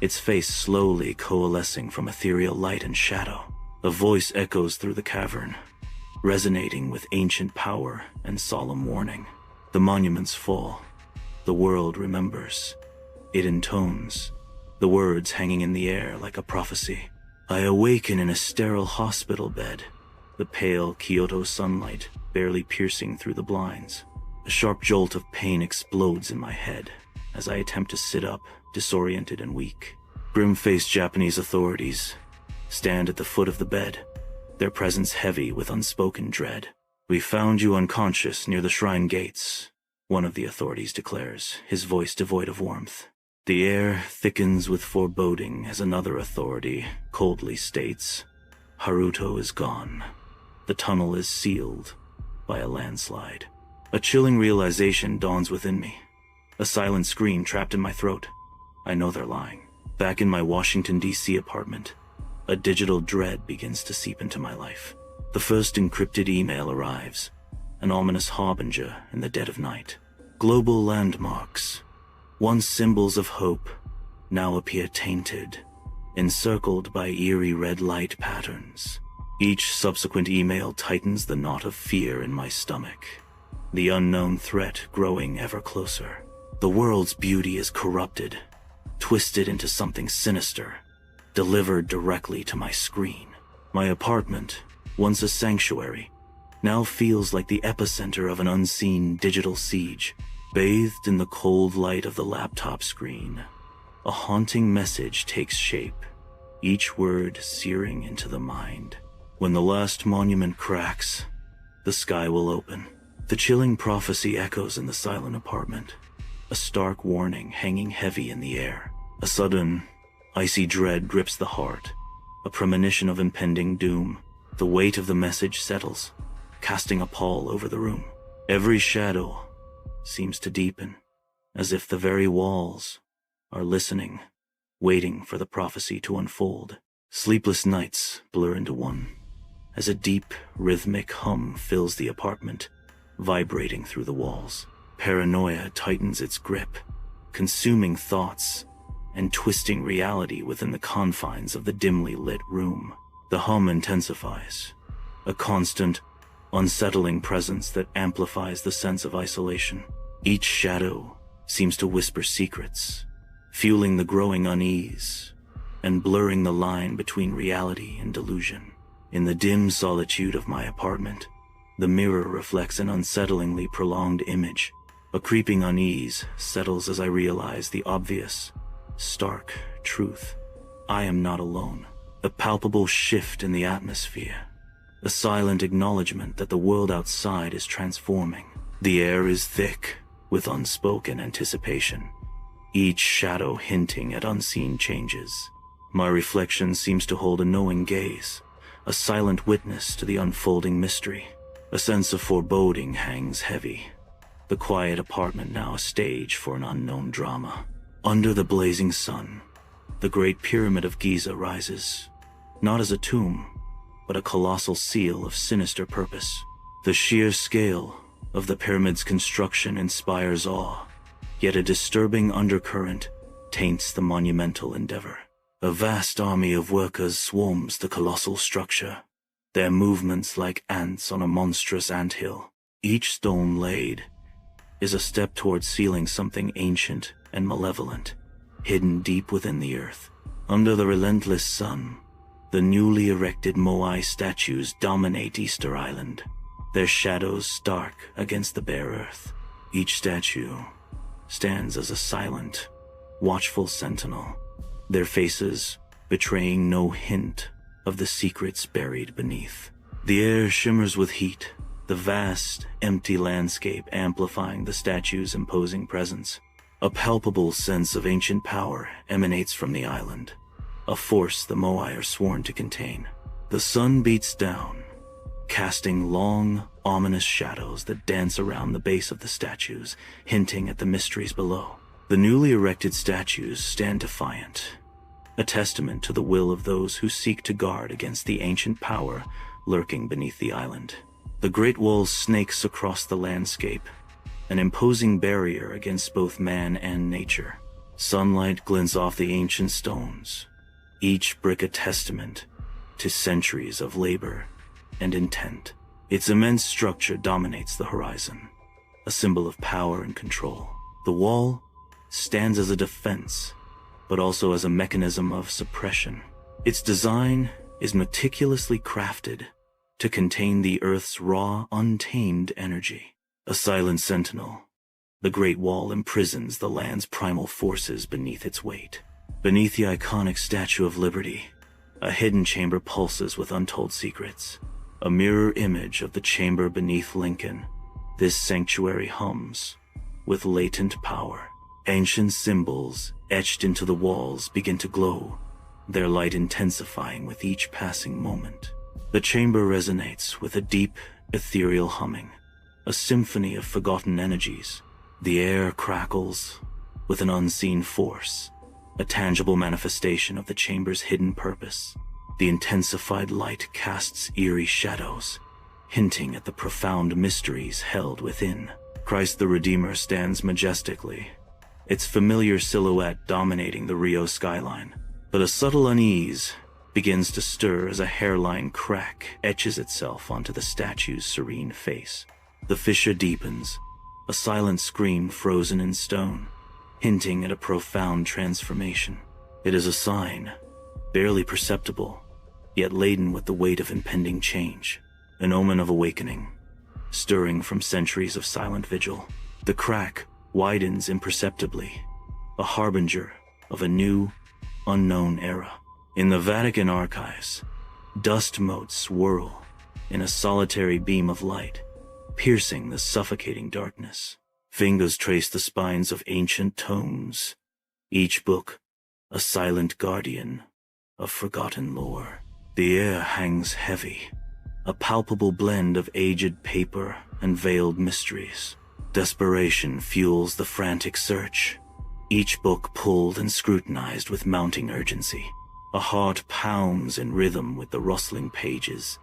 its face slowly coalescing from ethereal light and shadow. A voice echoes through the cavern, resonating with ancient power and solemn warning. The monuments fall. The world remembers. It intones, the words hanging in the air like a prophecy. I awaken in a sterile hospital bed, the pale Kyoto sunlight barely piercing through the blinds. A sharp jolt of pain explodes in my head as I attempt to sit up, disoriented and weak. Grim-faced Japanese authorities stand at the foot of the bed, their presence heavy with unspoken dread. We found you unconscious near the shrine gates, one of the authorities declares, his voice devoid of warmth. The air thickens with foreboding as another authority coldly states, Haruto is gone. The tunnel is sealed by a landslide. A chilling realization dawns within me. A silent scream trapped in my throat. I know they're lying. Back in my Washington, D.C. apartment, a digital dread begins to seep into my life. The first encrypted email arrives, an ominous harbinger in the dead of night. Global landmarks, once symbols of hope, now appear tainted, encircled by eerie red light patterns. Each subsequent email tightens the knot of fear in my stomach, the unknown threat growing ever closer. The world's beauty is corrupted, twisted into something sinister, delivered directly to my screen. My apartment, once a sanctuary, now feels like the epicenter of an unseen digital siege. Bathed in the cold light of the laptop screen, a haunting message takes shape, each word searing into the mind. When the last monument cracks, the sky will open. The chilling prophecy echoes in the silent apartment, a stark warning hanging heavy in the air. A sudden, icy dread grips the heart, a premonition of impending doom. The weight of the message settles, casting a pall over the room. Every shadow seems to deepen, as if the very walls are listening, waiting for the prophecy to unfold. Sleepless nights blur into one, as a deep, rhythmic hum fills the apartment, vibrating through the walls. Paranoia tightens its grip, consuming thoughts and twisting reality within the confines of the dimly lit room. The hum intensifies, a constant, unsettling presence that amplifies the sense of isolation. Each shadow seems to whisper secrets, fueling the growing unease and blurring the line between reality and delusion. In the dim solitude of my apartment, the mirror reflects an unsettlingly prolonged image. A creeping unease settles as I realize the obvious, stark truth. I am not alone. A palpable shift in the atmosphere, a silent acknowledgement that the world outside is transforming. The air is thick with unspoken anticipation, each shadow hinting at unseen changes. My reflection seems to hold a knowing gaze, a silent witness to the unfolding mystery. A sense of foreboding hangs heavy. The quiet apartment now a stage for an unknown drama. Under the blazing sun, the Great Pyramid of Giza rises, not as a tomb, but a colossal seal of sinister purpose. The sheer scale of the pyramid's construction inspires awe, yet a disturbing undercurrent taints the monumental endeavor. A vast army of workers swarms the colossal structure, their movements like ants on a monstrous anthill. Each stone laid is a step towards sealing something ancient and malevolent, hidden deep within the earth. Under the relentless sun, the newly erected Moai statues dominate Easter Island, their shadows stark against the bare earth. Each statue stands as a silent, watchful sentinel, their faces betraying no hint of the secrets buried beneath. The air shimmers with heat, the vast, empty landscape amplifying the statue's imposing presence. A palpable sense of ancient power emanates from the island, a force the Moai are sworn to contain. The sun beats down, casting long, ominous shadows that dance around the base of the statues, hinting at the mysteries below. The newly erected statues stand defiant, a testament to the will of those who seek to guard against the ancient power lurking beneath the island. The Great Wall snakes across the landscape, an imposing barrier against both man and nature. Sunlight glints off the ancient stones, each brick a testament to centuries of labor and intent. Its immense structure dominates the horizon, a symbol of power and control. The wall stands as a defense, but also as a mechanism of suppression. Its design is meticulously crafted to contain the Earth's raw, untamed energy. A silent sentinel, the Great Wall imprisons the land's primal forces beneath its weight. Beneath the iconic Statue of Liberty, a hidden chamber pulses with untold secrets. A mirror image of the chamber beneath Lincoln, this sanctuary hums with latent power. Ancient symbols etched into the walls begin to glow, their light intensifying with each passing moment. The chamber resonates with a deep, ethereal humming, a symphony of forgotten energies. The air crackles with an unseen force, a tangible manifestation of the chamber's hidden purpose. The intensified light casts eerie shadows, hinting at the profound mysteries held within. Christ the Redeemer stands majestically, its familiar silhouette dominating the Rio skyline. But a subtle unease begins to stir as a hairline crack etches itself onto the statue's serene face. The fissure deepens, a silent scream frozen in stone, hinting at a profound transformation. It is a sign, barely perceptible, yet laden with the weight of impending change, an omen of awakening, stirring from centuries of silent vigil. The crack widens imperceptibly, a harbinger of a new, unknown era. In the Vatican archives, dust motes swirl in a solitary beam of light, piercing the suffocating darkness. Fingers trace the spines of ancient tomes, each book a silent guardian of forgotten lore. The air hangs heavy, a palpable blend of aged paper and veiled mysteries. Desperation fuels the frantic search, each book pulled and scrutinized with mounting urgency. A heart pounds in rhythm with the rustling pages,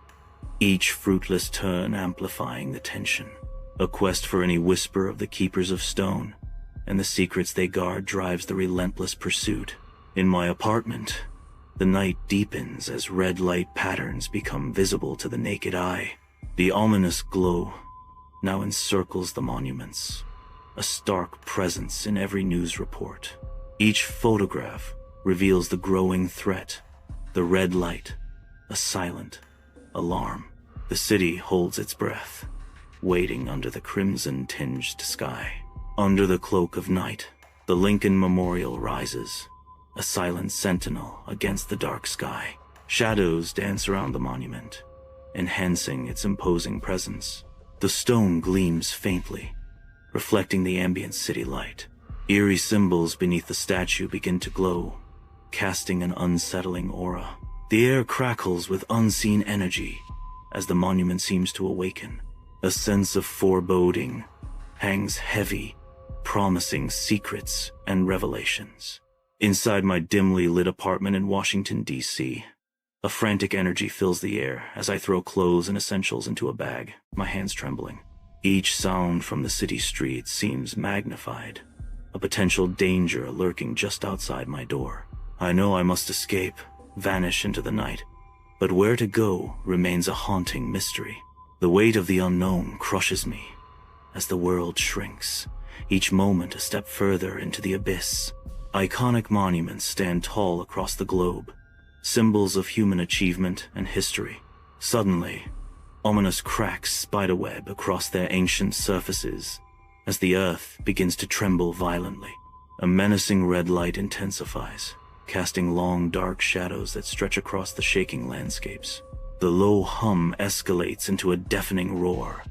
each fruitless turn amplifying the tension. A quest for any whisper of the Keepers of Stone and the secrets they guard drives the relentless pursuit. In my apartment, the night deepens as red light patterns become visible to the naked eye. The ominous glow now encircles the monuments, a stark presence in every news report. Each photograph reveals the growing threat, the red light, a silent alarm. The city holds its breath, waiting under the crimson-tinged sky. Under the cloak of night, the Lincoln Memorial rises, a silent sentinel against the dark sky. Shadows dance around the monument, enhancing its imposing presence. The stone gleams faintly, reflecting the ambient city light. Eerie symbols beneath the statue begin to glow, casting an unsettling aura. The air crackles with unseen energy as the monument seems to awaken. A sense of foreboding hangs heavy, promising secrets and revelations. Inside my dimly lit apartment in Washington, D.C., a frantic energy fills the air as I throw clothes and essentials into a bag, my hands trembling. Each sound from the city streets seems magnified, a potential danger lurking just outside my door. I know I must escape, vanish into the night, but where to go remains a haunting mystery. The weight of the unknown crushes me as the world shrinks, each moment a step further into the abyss. Iconic monuments stand tall across the globe, symbols of human achievement and history. Suddenly, ominous cracks spiderweb across their ancient surfaces as the earth begins to tremble violently. A menacing red light intensifies, casting long dark shadows that stretch across the shaking landscapes. The low hum escalates into a deafening roar,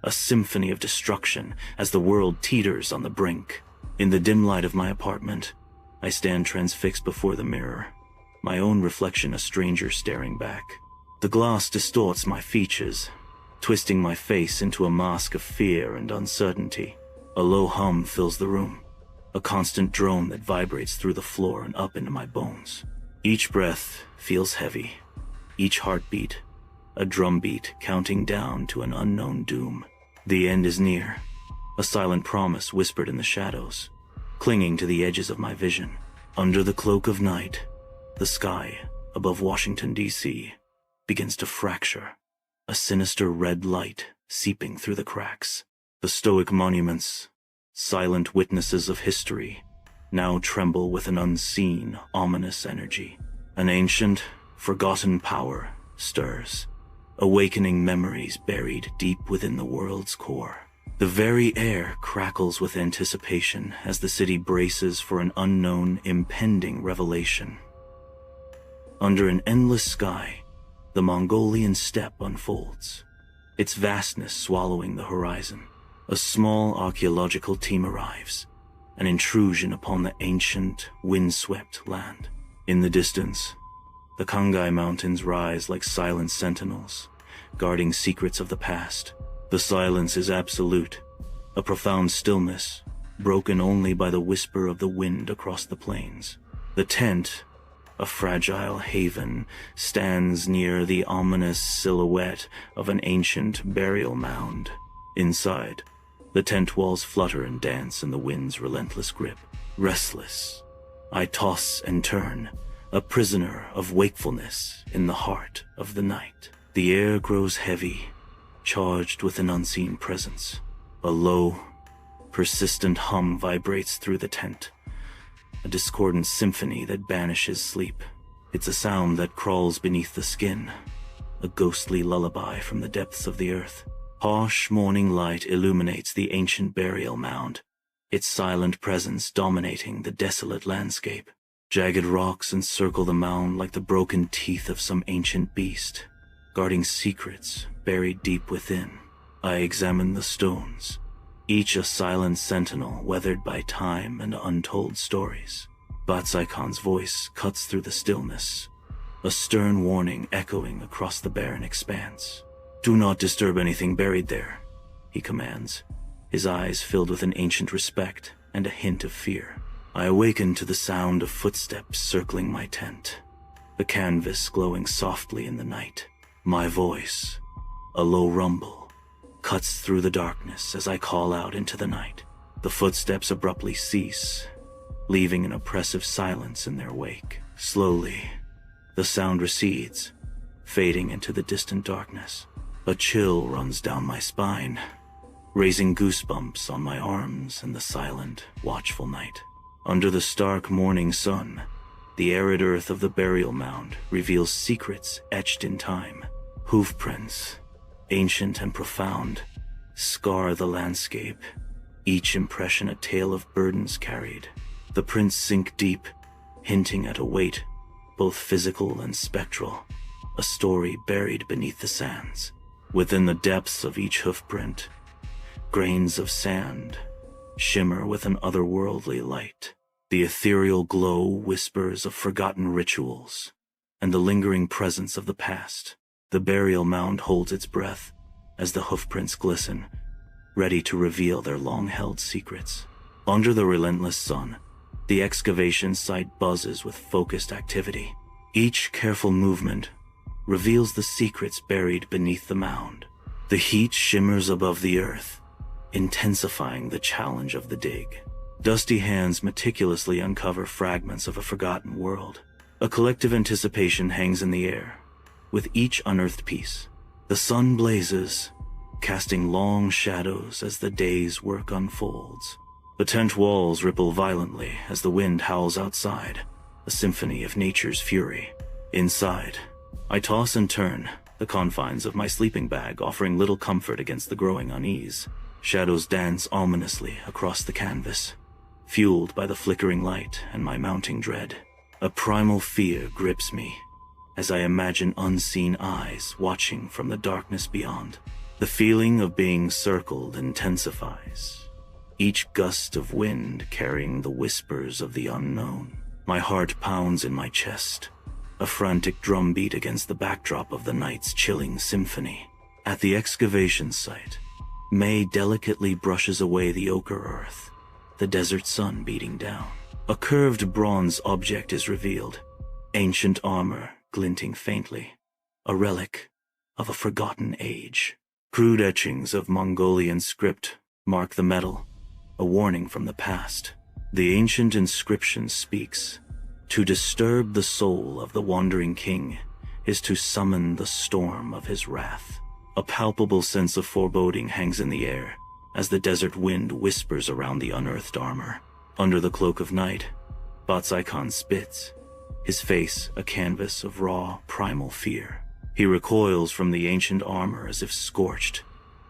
a symphony of destruction as the world teeters on the brink. In the dim light of my apartment, I stand transfixed before the mirror, my own reflection a stranger staring back. The glass distorts my features, twisting my face into a mask of fear and uncertainty. A low hum fills the room, a constant drone that vibrates through the floor and up into my bones. Each breath feels heavy, each heartbeat a drumbeat counting down to an unknown doom. The end is near, a silent promise whispered in the shadows, clinging to the edges of my vision. Under the cloak of night, the sky above Washington, D.C., begins to fracture, a sinister red light seeping through the cracks. The stoic monuments, silent witnesses of history, now tremble with an unseen, ominous energy. An ancient, forgotten power stirs, awakening memories buried deep within the world's core. The very air crackles with anticipation as the city braces for an unknown, impending revelation. Under an endless sky, the Mongolian steppe unfolds, its vastness swallowing the horizon. A small archaeological team arrives, an intrusion upon the ancient, windswept land. In the distance, the Khangai Mountains rise like silent sentinels, guarding secrets of the past. The silence is absolute, a profound stillness, broken only by the whisper of the wind across the plains. The tent, a fragile haven, stands near the ominous silhouette of an ancient burial mound. Inside, the tent walls flutter and dance in the wind's relentless grip. Restless, I toss and turn, a prisoner of wakefulness in the heart of the night. The air grows heavy, charged with an unseen presence. A low, persistent hum vibrates through the tent, a discordant symphony that banishes sleep. It's a sound that crawls beneath the skin, a ghostly lullaby from the depths of the earth. Harsh morning light illuminates the ancient burial mound, its silent presence dominating the desolate landscape. Jagged rocks encircle the mound like the broken teeth of some ancient beast, guarding secrets buried deep within. I examine the stones, each a silent sentinel weathered by time and untold stories. Batsaikon's voice cuts through the stillness, a stern warning echoing across the barren expanse. "Do not disturb anything buried there," he commands, his eyes filled with an ancient respect and a hint of fear. I awaken to the sound of footsteps circling my tent, the canvas glowing softly in the night. My voice, a low rumble, cuts through the darkness as I call out into the night. The footsteps abruptly cease, leaving an oppressive silence in their wake. Slowly, the sound recedes, fading into the distant darkness. A chill runs down my spine, raising goosebumps on my arms in the silent, watchful night. Under the stark morning sun, the arid earth of the burial mound reveals secrets etched in time. Hoofprints, ancient and profound, scar the landscape, each impression a tale of burdens carried. The prints sink deep, hinting at a weight, both physical and spectral, a story buried beneath the sands. Within the depths of each hoofprint, grains of sand shimmer with an otherworldly light. The ethereal glow whispers of forgotten rituals and the lingering presence of the past. The burial mound holds its breath as the hoofprints glisten, ready to reveal their long-held secrets. Under the relentless sun, the excavation site buzzes with focused activity. Each careful movement reveals the secrets buried beneath the mound. The heat shimmers above the earth, intensifying the challenge of the dig. Dusty hands meticulously uncover fragments of a forgotten world. A collective anticipation hangs in the air. With each unearthed piece, the sun blazes, casting long shadows as the day's work unfolds. The tent walls ripple violently as the wind howls outside, a symphony of nature's fury. Inside, I toss and turn, the confines of my sleeping bag offering little comfort against the growing unease. Shadows dance ominously across the canvas, fueled by the flickering light and my mounting dread. A primal fear grips me as I imagine unseen eyes watching from the darkness beyond. The feeling of being circled intensifies, each gust of wind carrying the whispers of the unknown. My heart pounds in my chest, a frantic drumbeat against the backdrop of the night's chilling symphony. At the excavation site, May delicately brushes away the ochre earth, the desert sun beating down. A curved bronze object is revealed, ancient armor glinting faintly, a relic of a forgotten age. Crude etchings of Mongolian script mark the metal, a warning from the past. The ancient inscription speaks, "To disturb the soul of the wandering king is to summon the storm of his wrath." A palpable sense of foreboding hangs in the air as the desert wind whispers around the unearthed armor. Under the cloak of night, Batsai-Khan spits, his face a canvas of raw, primal fear. He recoils from the ancient armor as if scorched,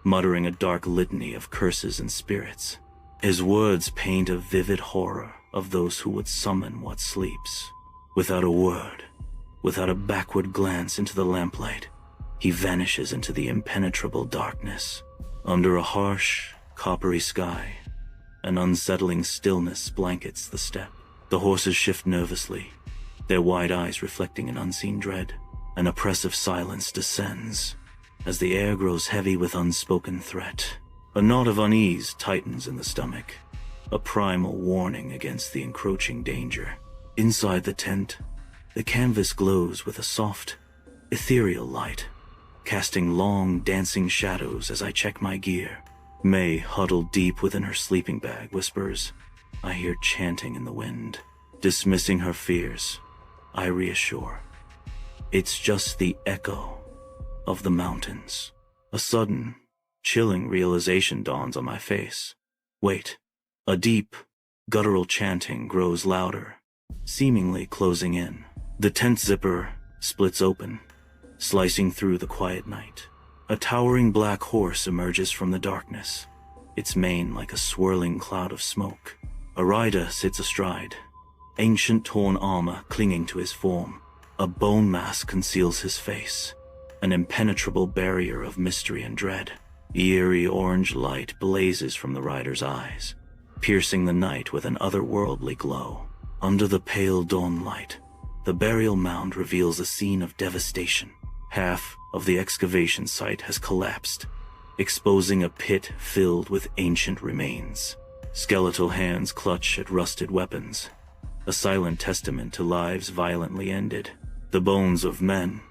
muttering a dark litany of curses and spirits. His words paint a vivid horror of those who would summon what sleeps. Without a word, without a backward glance into the lamplight, he vanishes into the impenetrable darkness. Under a harsh, coppery sky, an unsettling stillness blankets the steppe. The horses shift nervously, their wide eyes reflecting an unseen dread. An oppressive silence descends as the air grows heavy with unspoken threat. A knot of unease tightens in the stomach, a primal warning against the encroaching danger. Inside the tent, the canvas glows with a soft, ethereal light, casting long, dancing shadows as I check my gear. May, huddled deep within her sleeping bag, whispers, I hear chanting in the wind. Dismissing her fears, I reassure. It's just the echo of the mountains. A sudden, chilling realization dawns on my face. Wait, a deep, guttural chanting grows louder, seemingly closing in. The tent zipper splits open, slicing through the quiet night. A towering black horse emerges from the darkness, its mane like a swirling cloud of smoke. A rider sits astride, ancient torn armor clinging to his form. A bone mask conceals his face, an impenetrable barrier of mystery and dread. Eerie orange light blazes from the rider's eyes, piercing the night with an otherworldly glow. Under the pale dawn light, the burial mound reveals a scene of devastation. Half of the excavation site has collapsed, exposing a pit filled with ancient remains. Skeletal hands clutch at rusted weapons, a silent testament to lives violently ended. The bones of men,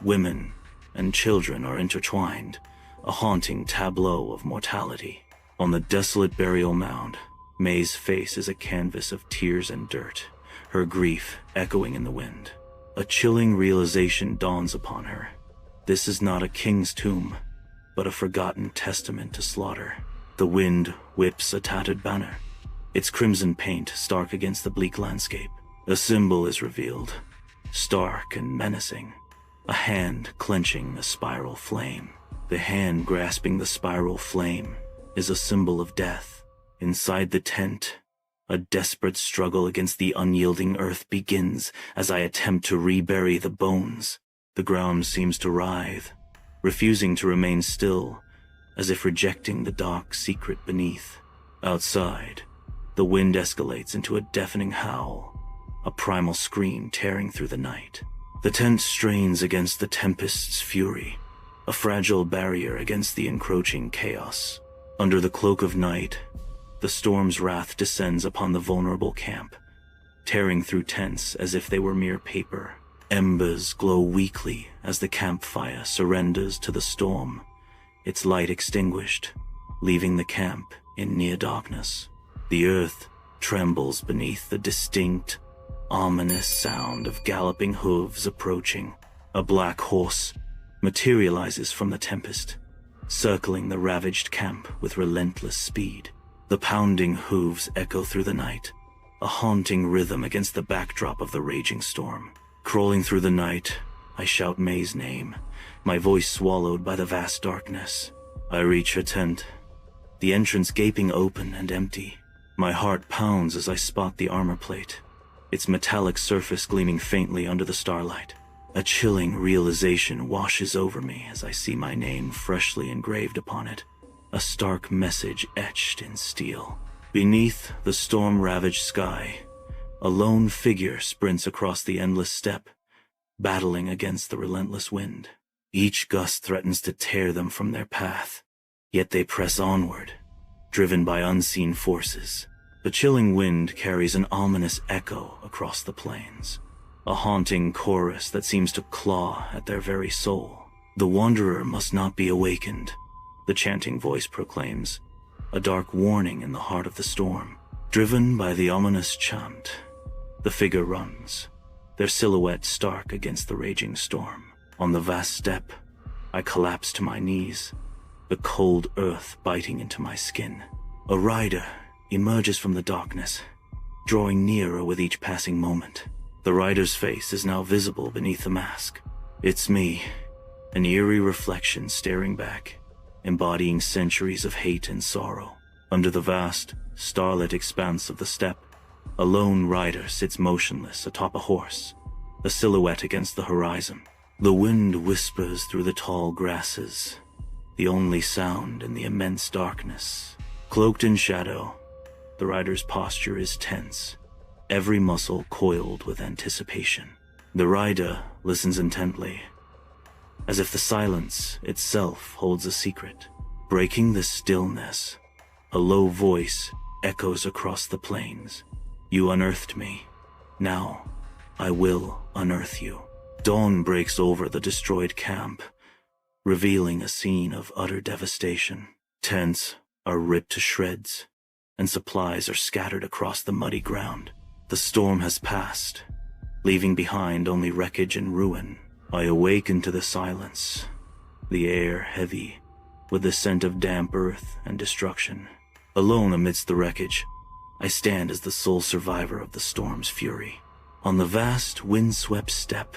women, and children are intertwined, a haunting tableau of mortality. On the desolate burial mound, May's face is a canvas of tears and dirt, her grief echoing in the wind. A chilling realization dawns upon her. This is not a king's tomb, but a forgotten testament to slaughter. The wind whips a tattered banner, its crimson paint stark against the bleak landscape. A symbol is revealed, stark and menacing, a hand clenching a spiral flame. The hand grasping the spiral flame is a symbol of death. Inside the tent, a desperate struggle against the unyielding earth begins as I attempt to rebury the bones. The ground seems to writhe, refusing to remain still, as if rejecting the dark secret beneath. Outside, the wind escalates into a deafening howl, a primal scream tearing through the night. The tent strains against the tempest's fury, a fragile barrier against the encroaching chaos. Under the cloak of night, the storm's wrath descends upon the vulnerable camp, tearing through tents as if they were mere paper. Embers glow weakly as the campfire surrenders to the storm, its light extinguished, leaving the camp in near darkness. The earth trembles beneath the distinct, ominous sound of galloping hooves approaching. A black horse materializes from the tempest, circling the ravaged camp with relentless speed. The pounding hooves echo through the night, a haunting rhythm against the backdrop of the raging storm. Crawling through the night, I shout May's name, my voice swallowed by the vast darkness. I reach her tent, the entrance gaping open and empty. My heart pounds as I spot the armor plate, its metallic surface gleaming faintly under the starlight. A chilling realization washes over me as I see my name freshly engraved upon it, a stark message etched in steel. Beneath the storm-ravaged sky, a lone figure sprints across the endless steppe, battling against the relentless wind. Each gust threatens to tear them from their path, yet they press onward, driven by unseen forces. The chilling wind carries an ominous echo across the plains, a haunting chorus that seems to claw at their very soul. The wanderer must not be awakened, the chanting voice proclaims, a dark warning in the heart of the storm. Driven by the ominous chant, the figure runs, their silhouette stark against the raging storm. On the vast steppe, I collapse to my knees, the cold earth biting into my skin. A rider emerges from the darkness, drawing nearer with each passing moment. The rider's face is now visible beneath the mask. It's me, an eerie reflection staring back, embodying centuries of hate and sorrow. Under the vast, starlit expanse of the steppe, a lone rider sits motionless atop a horse, a silhouette against the horizon. The wind whispers through the tall grasses, the only sound in the immense darkness. Cloaked in shadow, the rider's posture is tense, every muscle coiled with anticipation. The rider listens intently, as if the silence itself holds a secret. Breaking the stillness, a low voice echoes across the plains. You unearthed me. Now, I will unearth you. Dawn breaks over the destroyed camp, revealing a scene of utter devastation. Tents are ripped to shreds, and supplies are scattered across the muddy ground. The storm has passed, leaving behind only wreckage and ruin. I awaken to the silence, the air heavy with the scent of damp earth and destruction. Alone amidst the wreckage, I stand as the sole survivor of the storm's fury. On the vast, wind-swept steppe,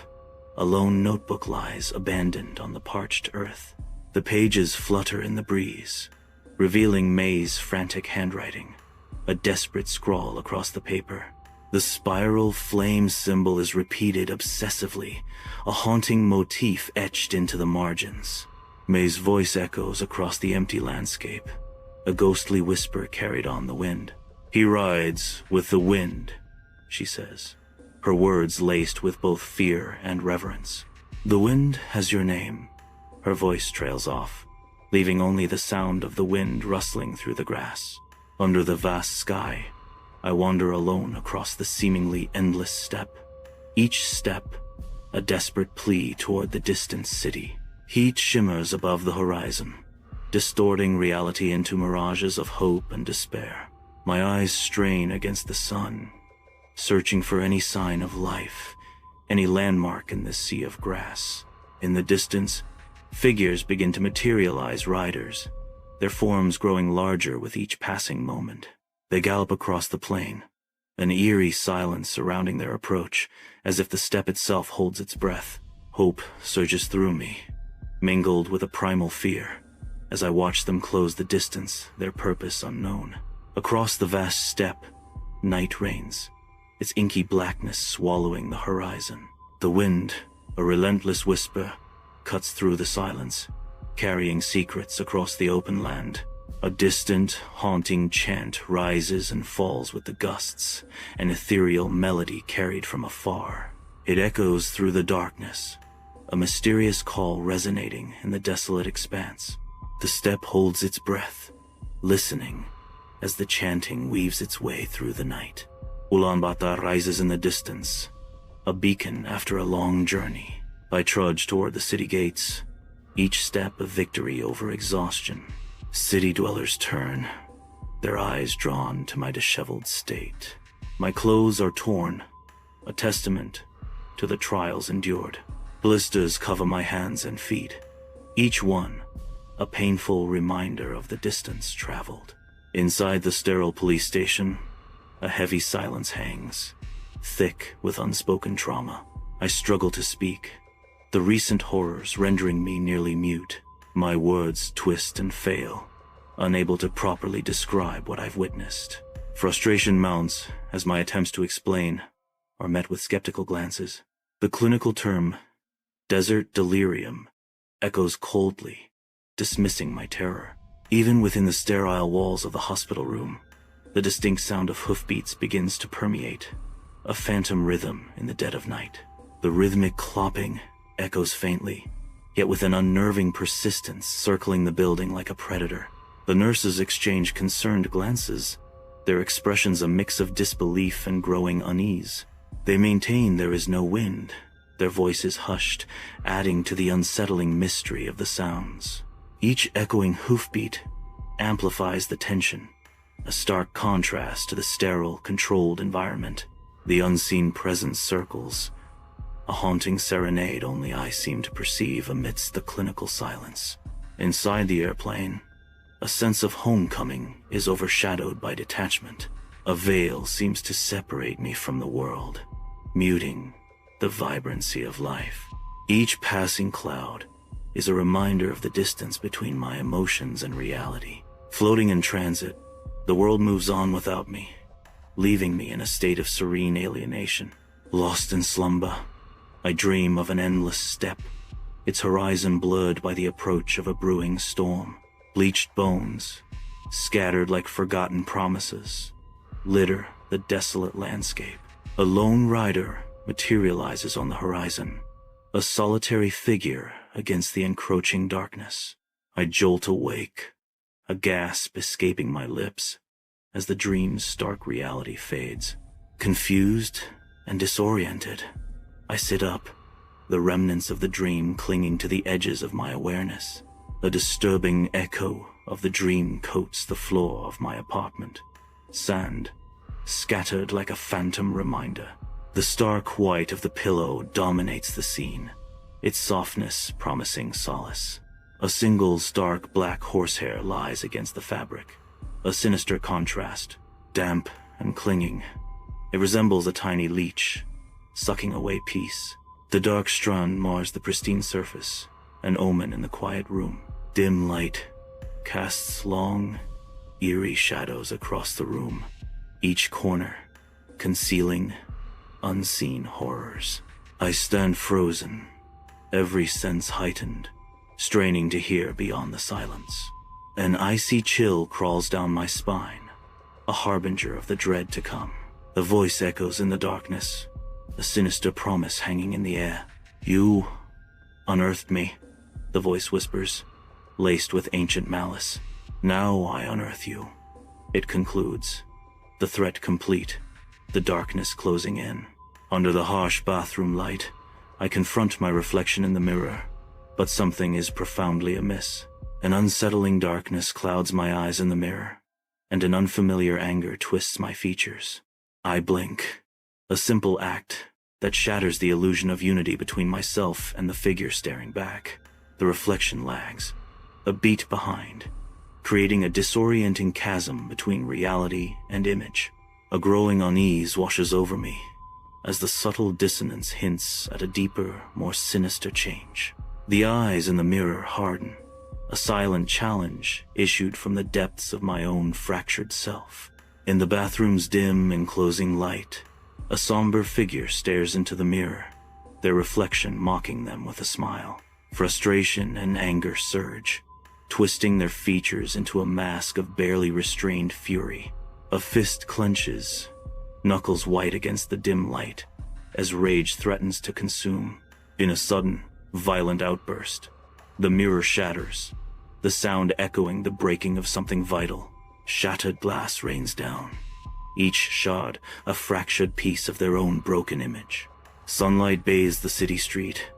a lone notebook lies abandoned on the parched earth. The pages flutter in the breeze, revealing May's frantic handwriting, a desperate scrawl across the paper. The spiral flame symbol is repeated obsessively, a haunting motif etched into the margins. May's voice echoes across the empty landscape, a ghostly whisper carried on the wind. He rides with the wind, she says, her words laced with both fear and reverence. The wind has your name. Her voice trails off, leaving only the sound of the wind rustling through the grass. Under the vast sky, I wander alone across the seemingly endless steppe. Each step, a desperate plea toward the distant city. Heat shimmers above the horizon, distorting reality into mirages of hope and despair. My eyes strain against the sun, searching for any sign of life, any landmark in this sea of grass. In the distance, figures begin to materialize riders, their forms growing larger with each passing moment. They gallop across the plain, an eerie silence surrounding their approach, as if the steppe itself holds its breath. Hope surges through me, mingled with a primal fear, as I watch them close the distance, their purpose unknown. Across the vast steppe, night reigns, its inky blackness swallowing the horizon. The wind, a relentless whisper, cuts through the silence, carrying secrets across the open land. A distant, haunting chant rises and falls with the gusts, an ethereal melody carried from afar. It echoes through the darkness, a mysterious call resonating in the desolate expanse. The steppe holds its breath, listening as the chanting weaves its way through the night. Ulaanbaatar rises in the distance, a beacon after a long journey. I trudge toward the city gates, each step a victory over exhaustion. City dwellers turn, their eyes drawn to my disheveled state. My clothes are torn, a testament to the trials endured. Blisters cover my hands and feet, each one a painful reminder of the distance traveled. Inside the sterile police station, a heavy silence hangs, thick with unspoken trauma. I struggle to speak, the recent horrors rendering me nearly mute. My words twist and fail, unable to properly describe what I've witnessed. Frustration mounts as my attempts to explain are met with skeptical glances. The clinical term, desert delirium, echoes coldly, dismissing my terror. Even within the sterile walls of the hospital room, the distinct sound of hoofbeats begins to permeate, a phantom rhythm in the dead of night. The rhythmic clopping echoes faintly, yet with an unnerving persistence circling the building like a predator. The nurses exchange concerned glances, their expressions a mix of disbelief and growing unease. They maintain there is no wind, their voices hushed, adding to the unsettling mystery of the sounds. Each echoing hoofbeat amplifies the tension, a stark contrast to the sterile, controlled environment. The unseen presence circles, a haunting serenade only I seem to perceive amidst the clinical silence. Inside the airplane, a sense of homecoming is overshadowed by detachment. A veil seems to separate me from the world, muting the vibrancy of life. Each passing cloud is a reminder of the distance between my emotions and reality. Floating in transit, the world moves on without me, leaving me in a state of serene alienation. Lost in slumber, I dream of an endless steppe, its horizon blurred by the approach of a brewing storm. Bleached bones, scattered like forgotten promises, litter the desolate landscape. A lone rider materializes on the horizon, a solitary figure against the encroaching darkness. I jolt awake, a gasp escaping my lips as the dream's stark reality fades. Confused and disoriented, I sit up, the remnants of the dream clinging to the edges of my awareness. A disturbing echo of the dream coats the floor of my apartment. Sand, scattered like a phantom reminder. The stark white of the pillow dominates the scene, its softness promising solace. A single stark black horsehair lies against the fabric, a sinister contrast, damp and clinging. It resembles a tiny leech, sucking away peace. The dark strand mars the pristine surface, an omen in the quiet room. Dim light casts long, eerie shadows across the room, each corner concealing unseen horrors. I stand frozen, every sense heightened, straining to hear beyond the silence. An icy chill crawls down my spine, a harbinger of the dread to come. The voice echoes in the darkness, a sinister promise hanging in the air. You unearthed me, the voice whispers, laced with ancient malice. Now I unearth you. It concludes, the threat complete, the darkness closing in. Under the harsh bathroom light, I confront my reflection in the mirror, but something is profoundly amiss. An unsettling darkness clouds my eyes in the mirror, and an unfamiliar anger twists my features. I blink, a simple act that shatters the illusion of unity between myself and the figure staring back. The reflection lags, a beat behind, creating a disorienting chasm between reality and image. A growing unease washes over me, as the subtle dissonance hints at a deeper, more sinister change. The eyes in the mirror harden, a silent challenge issued from the depths of my own fractured self. In the bathroom's dim, enclosing light, a somber figure stares into the mirror, their reflection mocking them with a smile. Frustration and anger surge, twisting their features into a mask of barely restrained fury. A fist clenches, knuckles white against the dim light, as rage threatens to consume. In a sudden, violent outburst, the mirror shatters, the sound echoing the breaking of something vital. Shattered glass rains down, each shard a fractured piece of their own broken image. Sunlight bathes the city street,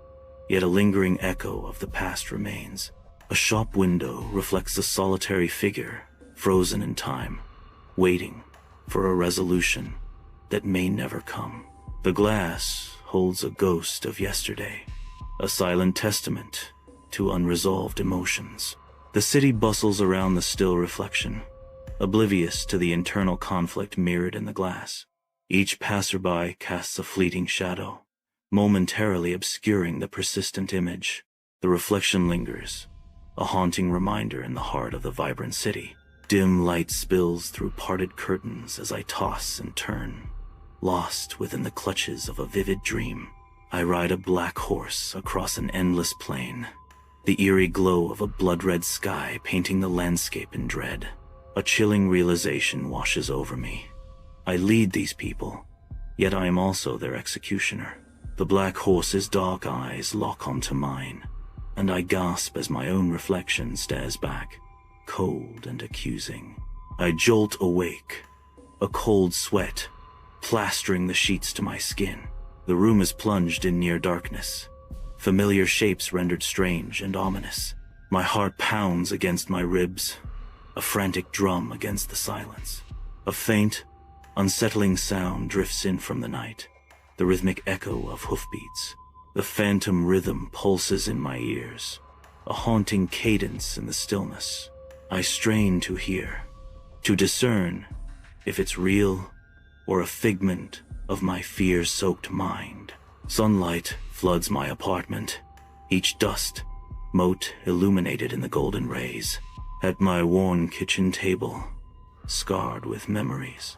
yet a lingering echo of the past remains. A shop window reflects a solitary figure, frozen in time, waiting for a resolution that may never come. The glass holds a ghost of yesterday, a silent testament to unresolved emotions. The city bustles around the still reflection, oblivious to the internal conflict mirrored in the glass. Each passerby casts a fleeting shadow, momentarily obscuring the persistent image. The reflection lingers, a haunting reminder in the heart of the vibrant city. Dim light spills through parted curtains as I toss and turn, lost within the clutches of a vivid dream. I ride a black horse across an endless plain, the eerie glow of a blood-red sky painting the landscape in dread. A chilling realization washes over me. I lead these people, yet I am also their executioner. The black horse's dark eyes lock onto mine, and I gasp as my own reflection stares back, cold and accusing. I jolt awake, a cold sweat plastering the sheets to my skin. The room is plunged in near darkness, familiar shapes rendered strange and ominous. My heart pounds against my ribs, a frantic drum against the silence. A faint, unsettling sound drifts in from the night, the rhythmic echo of hoofbeats. The phantom rhythm pulses in my ears, a haunting cadence in the stillness. I strain to hear, to discern if it's real or a figment of my fear-soaked mind. Sunlight floods my apartment, each dust mote illuminated in the golden rays. At my worn kitchen table, scarred with memories,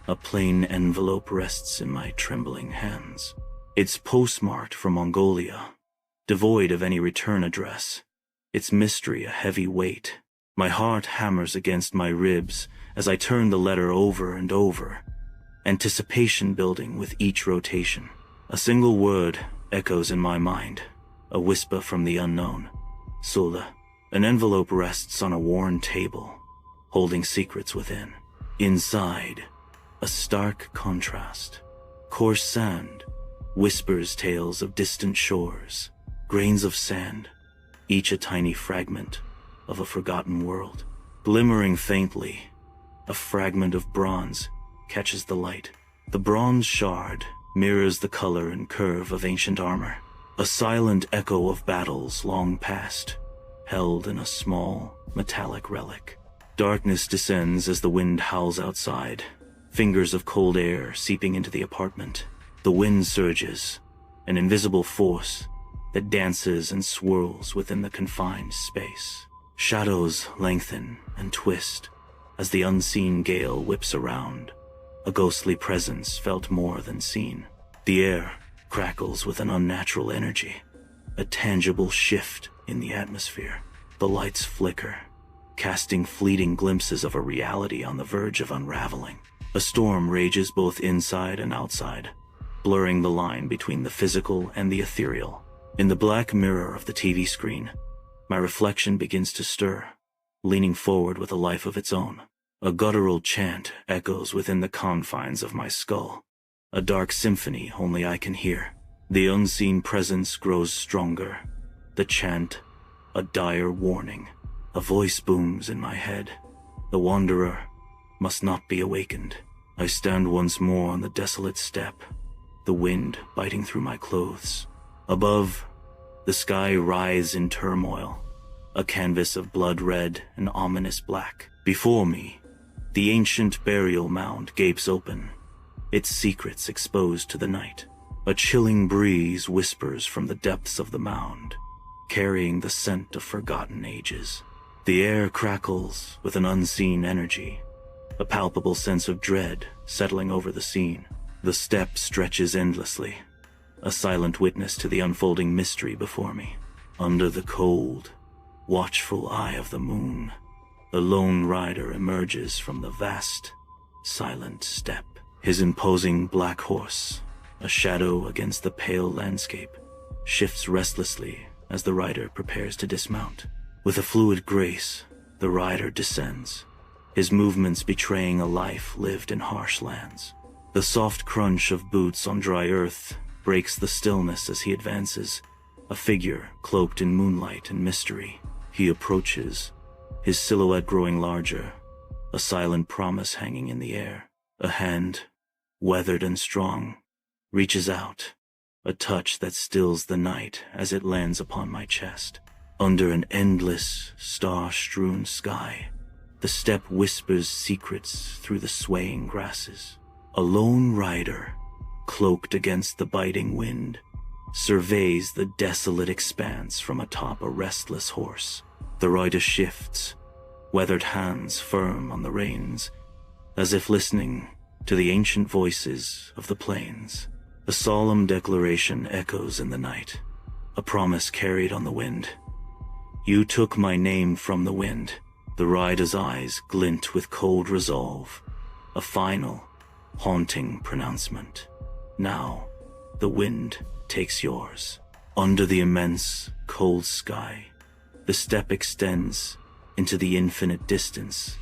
a plain envelope rests in my trembling hands. It's postmarked from Mongolia, devoid of any return address, its mystery a heavy weight. My heart hammers against my ribs as I turn the letter over and over, anticipation building with each rotation. A single word echoes in my mind, a whisper from the unknown. Sula. An envelope rests on a worn table, holding secrets within. Inside, a stark contrast. Coarse sand whispers tales of distant shores, grains of sand, each a tiny fragment of a forgotten world. Glimmering faintly, a fragment of bronze catches the light. The bronze shard mirrors the color and curve of ancient armor, a silent echo of battles long past, held in a small, metallic relic. Darkness descends as the wind howls outside, fingers of cold air seeping into the apartment. The wind surges, an invisible force that dances and swirls within the confined space. Shadows lengthen and twist as the unseen gale whips around, a ghostly presence felt more than seen. The air crackles with an unnatural energy, a tangible shift in the atmosphere. The lights flicker, casting fleeting glimpses of a reality on the verge of unraveling. A storm rages both inside and outside, blurring the line between the physical and the ethereal. In the black mirror of the TV screen, my reflection begins to stir, leaning forward with a life of its own. A guttural chant echoes within the confines of my skull, a dark symphony only I can hear. The unseen presence grows stronger, the chant a dire warning. A voice booms in my head. The wanderer must not be awakened. I stand once more on the desolate steppe, the wind biting through my clothes. Above, the sky writhes in turmoil, a canvas of blood-red and ominous black. Before me, the ancient burial mound gapes open, its secrets exposed to the night. A chilling breeze whispers from the depths of the mound, carrying the scent of forgotten ages. The air crackles with an unseen energy, a palpable sense of dread settling over the scene. The steppe stretches endlessly, a silent witness to the unfolding mystery before me. Under the cold, watchful eye of the moon, the lone rider emerges from the vast, silent steppe. His imposing black horse, a shadow against the pale landscape, shifts restlessly as the rider prepares to dismount. With a fluid grace, the rider descends, his movements betraying a life lived in harsh lands. The soft crunch of boots on dry earth breaks the stillness as he advances, a figure cloaked in moonlight and mystery. He approaches, his silhouette growing larger, a silent promise hanging in the air. A hand, weathered and strong, reaches out, a touch that stills the night as it lands upon my chest. Under an endless, star-strewn sky, the steppe whispers secrets through the swaying grasses. A lone rider, cloaked against the biting wind, surveys the desolate expanse from atop a restless horse. The rider shifts, weathered hands firm on the reins, as if listening to the ancient voices of the plains. A solemn declaration echoes in the night, a promise carried on the wind. You took my name from the wind. The rider's eyes glint with cold resolve, a final, haunting pronouncement. Now, the wind takes yours. Under the immense, cold sky, the steppe extends into the infinite distance,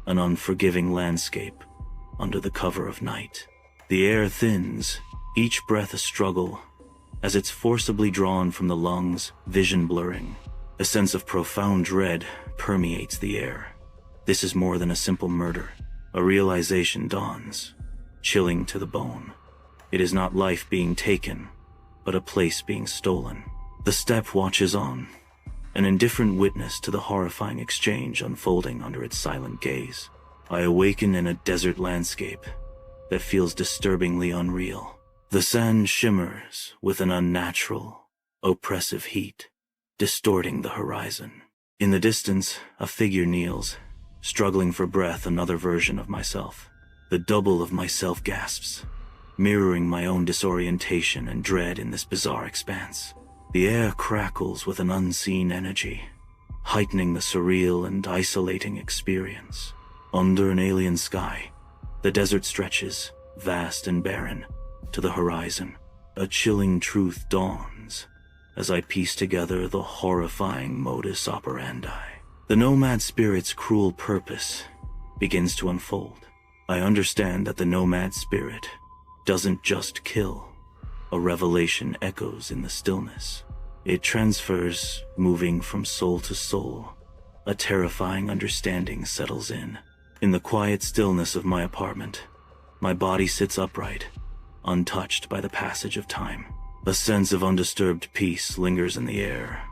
an unforgiving landscape under the cover of night. The air thins, each breath a struggle, as it's forcibly drawn from the lungs, vision blurring. A sense of profound dread permeates the air. This is more than a simple murder. A realization dawns, chilling to the bone. It is not life being taken, but a place being stolen. The steppe watches on, an indifferent witness to the horrifying exchange unfolding under its silent gaze. I awaken in a desert landscape that feels disturbingly unreal. The sand shimmers with an unnatural, oppressive heat, distorting the horizon. In the distance, a figure kneels, struggling for breath, another version of myself. The double of myself gasps, mirroring my own disorientation and dread in this bizarre expanse. The air crackles with an unseen energy, heightening the surreal and isolating experience. Under an alien sky, the desert stretches, vast and barren, to the horizon. A chilling truth dawns as I piece together the horrifying modus operandi. The nomad spirit's cruel purpose begins to unfold. I understand that the nomad spirit doesn't just kill. A revelation echoes in the stillness. It transfers, moving from soul to soul. A terrifying understanding settles in. In the quiet stillness of my apartment, my body sits upright, untouched by the passage of time. A sense of undisturbed peace lingers in the air,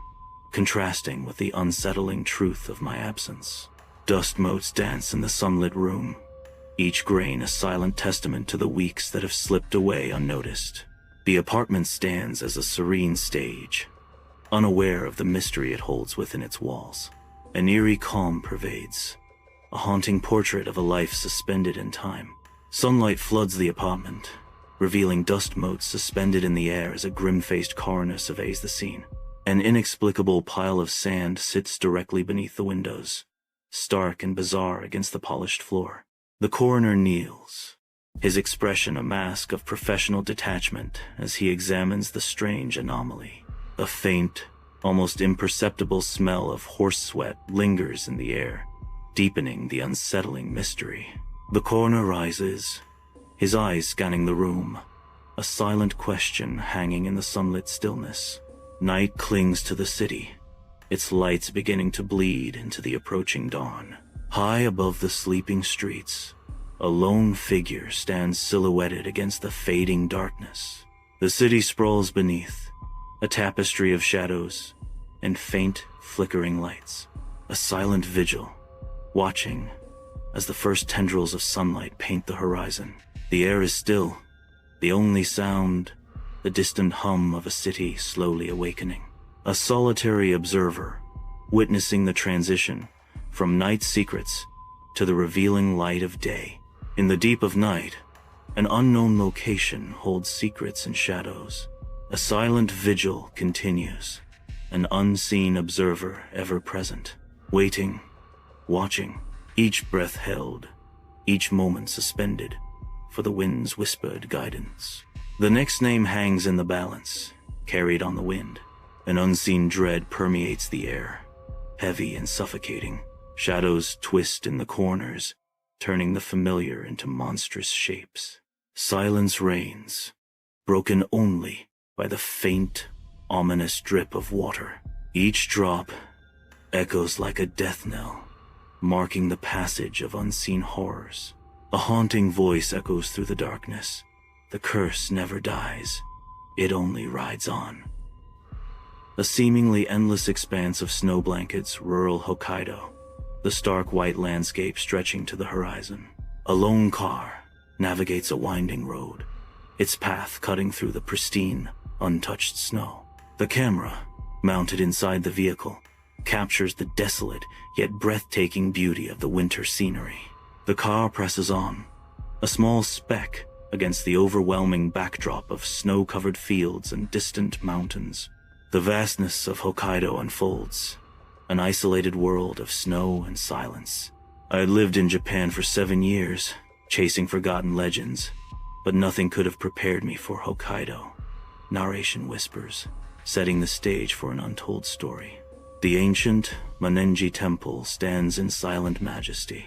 contrasting with the unsettling truth of my absence. Dust motes dance in the sunlit room, each grain a silent testament to the weeks that have slipped away unnoticed. The apartment stands as a serene stage, unaware of the mystery it holds within its walls. An eerie calm pervades, a haunting portrait of a life suspended in time. Sunlight floods the apartment, revealing dust motes suspended in the air as a grim-faced coroner surveys the scene. An inexplicable pile of sand sits directly beneath the windows, stark and bizarre against the polished floor. The coroner kneels, his expression a mask of professional detachment as he examines the strange anomaly. A faint, almost imperceptible smell of horse sweat lingers in the air, deepening the unsettling mystery. The coroner rises, his eyes scanning the room, a silent question hanging in the sunlit stillness. Night clings to the city, its lights beginning to bleed into the approaching dawn. High above the sleeping streets, a lone figure stands silhouetted against the fading darkness. The city sprawls beneath, a tapestry of shadows and faint, flickering lights. A silent vigil, watching as the first tendrils of sunlight paint the horizon. The air is still, the only sound, the distant hum of a city slowly awakening. A solitary observer, witnessing the transition from night's secrets to the revealing light of day. In the deep of night, an unknown location holds secrets and shadows. A silent vigil continues an unseen observer ever present, waiting, watching, each breath held, each moment suspended, for the wind's whispered guidance. The next name hangs in the balance, carried on the wind. An unseen dread permeates the air, heavy and suffocating. Shadows twist in the corners, turning the familiar into monstrous shapes. Silence reigns, broken only by the faint, ominous drip of water. Each drop echoes like a death knell, marking the passage of unseen horrors. A haunting voice echoes through the darkness. The curse never dies, it only rides on. A seemingly endless expanse of snow blankets, rural Hokkaido, the stark white landscape stretching to the horizon. A lone car navigates a winding road, its path cutting through the pristine, untouched snow. The camera, mounted inside the vehicle, captures the desolate yet breathtaking beauty of the winter scenery. The car presses on, a small speck against the overwhelming backdrop of snow-covered fields and distant mountains. The vastness of Hokkaido unfolds, an isolated world of snow and silence. I had lived in Japan for 7 years, chasing forgotten legends, but nothing could have prepared me for Hokkaido. Narration whispers, setting the stage for an untold story. The ancient Monenji Temple stands in silent majesty,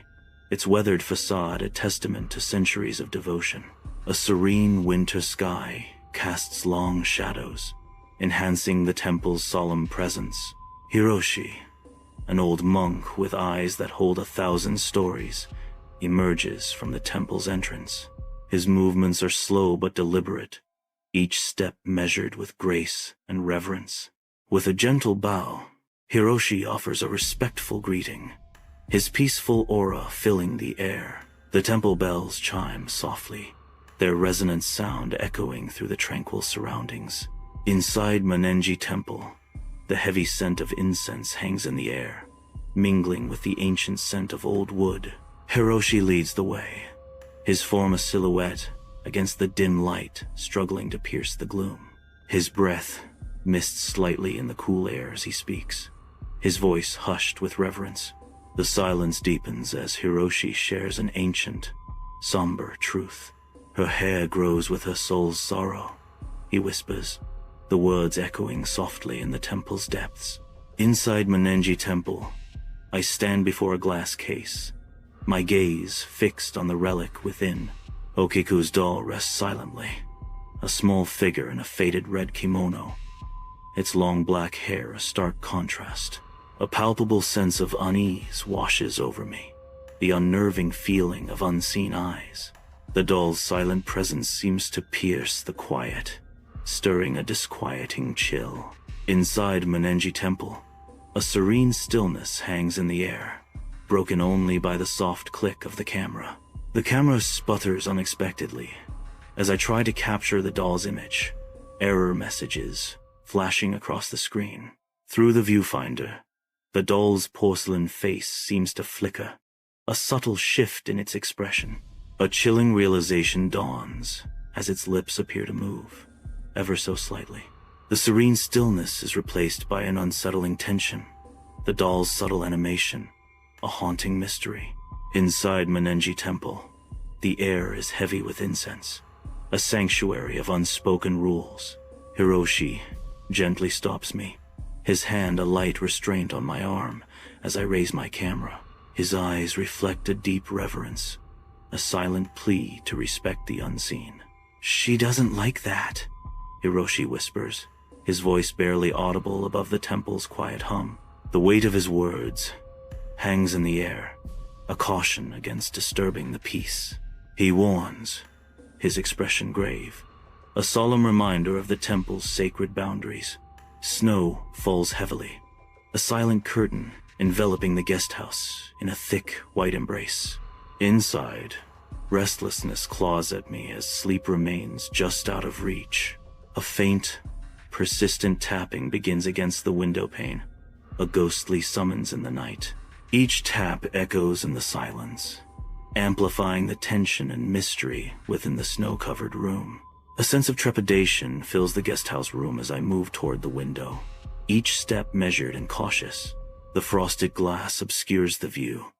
its weathered facade a testament to centuries of devotion. A serene winter sky casts long shadows, enhancing the temple's solemn presence. Hiroshi, an old monk with eyes that hold 1,000 stories, emerges from the temple's entrance. His movements are slow but deliberate, each step measured with grace and reverence. With a gentle bow, Hiroshi offers a respectful greeting, his peaceful aura filling the air. The temple bells chime softly, their resonant sound echoing through the tranquil surroundings. Inside Monenji Temple, the heavy scent of incense hangs in the air, mingling with the ancient scent of old wood. Hiroshi leads the way, his form a silhouette against the dim light struggling to pierce the gloom. His breath mists slightly in the cool air as he speaks, his voice hushed with reverence. The silence deepens as Hiroshi shares an ancient, somber truth. Her hair grows with her soul's sorrow, he whispers, the words echoing softly in the temple's depths. Inside Monenji Temple, I stand before a glass case, my gaze fixed on the relic within. Okiku's doll rests silently, a small figure in a faded red kimono, its long black hair a stark contrast. A palpable sense of unease washes over me, the unnerving feeling of unseen eyes. The doll's silent presence seems to pierce the quiet, stirring a disquieting chill. Inside Monenji Temple, a serene stillness hangs in the air, broken only by the soft click of the camera. The camera sputters unexpectedly as I try to capture the doll's image, error messages flashing across the screen. Through the viewfinder, the doll's porcelain face seems to flicker, a subtle shift in its expression. A chilling realization dawns as its lips appear to move, ever so slightly. The serene stillness is replaced by an unsettling tension, the doll's subtle animation, a haunting mystery. Inside Monenji Temple, the air is heavy with incense, a sanctuary of unspoken rules. Hiroshi gently stops me, his hand a light restraint on my arm as I raise my camera. His eyes reflect a deep reverence, a silent plea to respect the unseen. "She doesn't like that," Hiroshi whispers, his voice barely audible above the temple's quiet hum. The weight of his words hangs in the air, a caution against disturbing the peace. He warns, his expression grave, a solemn reminder of the temple's sacred boundaries. Snow falls heavily, a silent curtain enveloping the guest house in a thick white embrace. Inside, restlessness claws at me as sleep remains just out of reach. A faint, persistent tapping begins against the window pane, a ghostly summons in the night. Each tap echoes in the silence, amplifying the tension and mystery within the snow-covered room. A sense of trepidation fills the guesthouse room as I move toward the window. each step measured and cautious. The frosted glass obscures the view,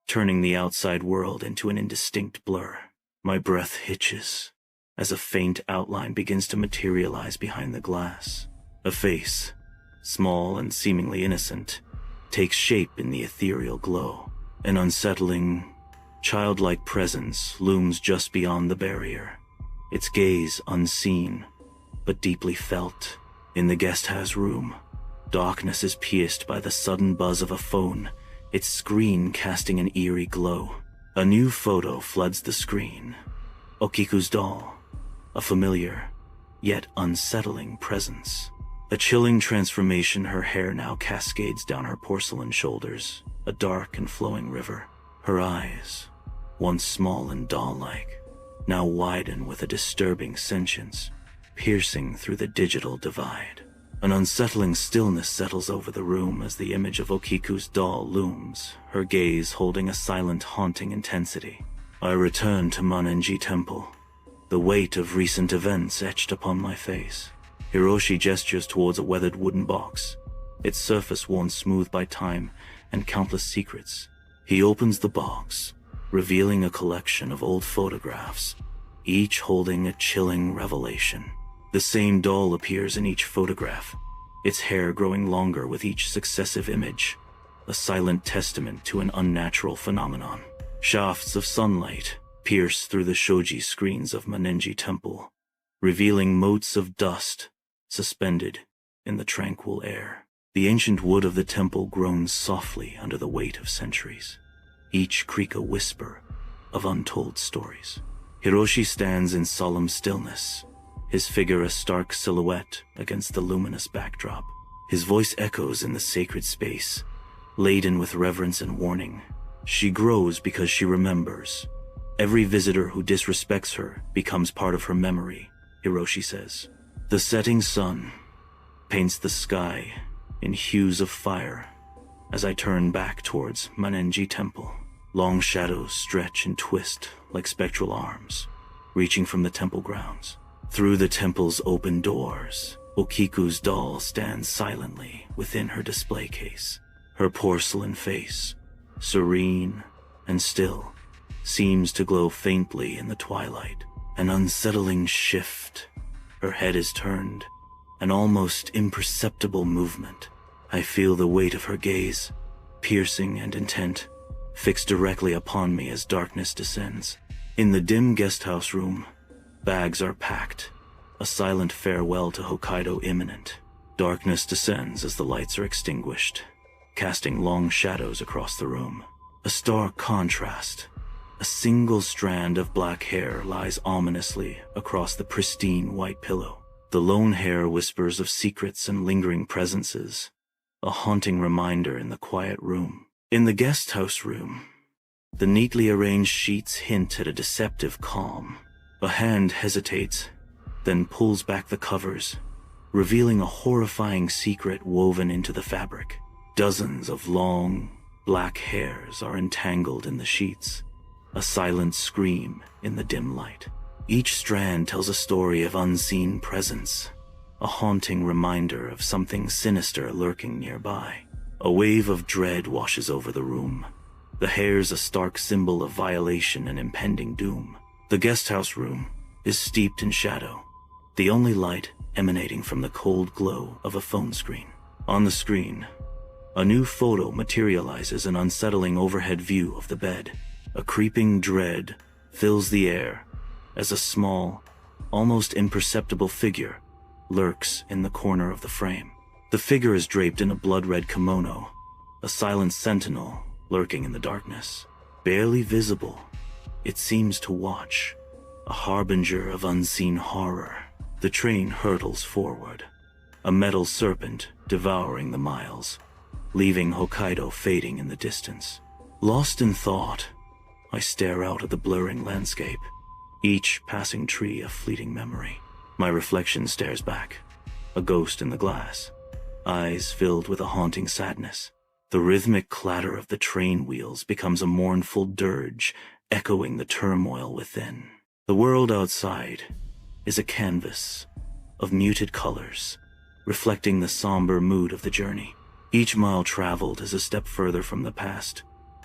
turning the outside world into an indistinct blur. My breath hitches as a faint outline begins to materialize behind the glass. A face, small and seemingly innocent, takes shape in the ethereal glow. An unsettling, childlike presence looms just beyond the barrier, its gaze unseen, but deeply felt. In the guesthouse room, darkness is pierced by the sudden buzz of a phone, its screen casting an eerie glow. A new photo floods the screen. Okiku's doll, a familiar, yet unsettling presence. A chilling transformation, her hair now cascades down her porcelain shoulders, a dark and flowing river. Her eyes, once small and doll-like, now widen with a disturbing sentience, piercing through the digital divide. An unsettling stillness settles over the room as the image of Okiku's doll looms, her gaze holding a silent, haunting intensity. I return to Monenji Temple, the weight of recent events etched upon my face. Hiroshi gestures towards a weathered wooden box, its surface worn smooth by time and countless secrets. He opens the box, revealing a collection of old photographs, each holding a chilling revelation. The same doll appears in each photograph, its hair growing longer with each successive image, a silent testament to an unnatural phenomenon. Shafts of sunlight pierce through the shoji screens of Monenji Temple, revealing motes of dust suspended in the tranquil air. The ancient wood of the temple groans softly under the weight of centuries, each creak a whisper of untold stories. Hiroshi stands in solemn stillness, his figure a stark silhouette against the luminous backdrop. His voice echoes in the sacred space, laden with reverence and warning. She grows because she remembers. Every visitor who disrespects her becomes part of her memory, Hiroshi says. The setting sun paints the sky in hues of fire as I turn back towards Monenji Temple. Long shadows stretch and twist like spectral arms, reaching from the temple grounds. Through the temple's open doors, Okiku's doll stands silently within her display case. Her porcelain face, serene and still, seems to glow faintly in the twilight. An unsettling shift. Her head is turned, an almost imperceptible movement. I feel the weight of her gaze, piercing and intent, fixed directly upon me as darkness descends. In the dim guesthouse room, bags are packed, a silent farewell to Hokkaido imminent. Darkness descends as the lights are extinguished, casting long shadows across the room. A stark contrast. A single strand of black hair lies ominously across the pristine white pillow. The lone hair whispers of secrets and lingering presences, a haunting reminder in the quiet room. In the guesthouse room, the neatly arranged sheets hint at a deceptive calm. A hand hesitates, then pulls back the covers, revealing a horrifying secret woven into the fabric. Dozens of long, black hairs are entangled in the sheets, a silent scream in the dim light. Each strand tells a story of unseen presence, a haunting reminder of something sinister lurking nearby. A wave of dread washes over the room, the hairs a stark symbol of violation and impending doom. The guesthouse room is steeped in shadow, the only light emanating from the cold glow of a phone screen. On the screen, a new photo materializes, an unsettling overhead view of the bed. A creeping dread fills the air as a small, almost imperceptible figure lurks in the corner of the frame. The figure is draped in a blood-red kimono, a silent sentinel lurking in the darkness. Barely visible, it seems to watch, a harbinger of unseen horror. The train hurtles forward, a metal serpent devouring the miles, leaving Hokkaido fading in the distance. Lost in thought, I stare out at the blurring landscape, each passing tree a fleeting memory. My reflection stares back, a ghost in the glass, eyes filled with a haunting sadness. The rhythmic clatter of the train wheels becomes a mournful dirge, echoing the turmoil within. The world outside is a canvas of muted colors, reflecting the somber mood of the journey. Each mile traveled is a step further from the past,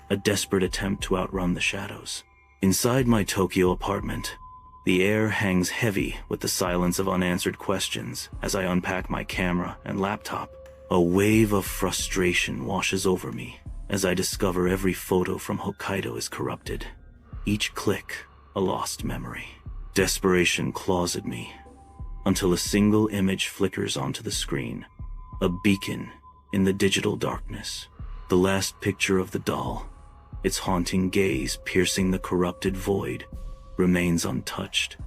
a desperate attempt to outrun the shadows. Inside my Tokyo apartment, the air hangs heavy with the silence of unanswered questions as I unpack my camera and laptop. A wave of frustration washes over me as I discover every photo from Hokkaido is corrupted. Each click, a lost memory. Desperation claws at me until a single image flickers onto the screen, a beacon in the digital darkness. The last picture of the doll, its haunting gaze piercing the corrupted void, remains untouched,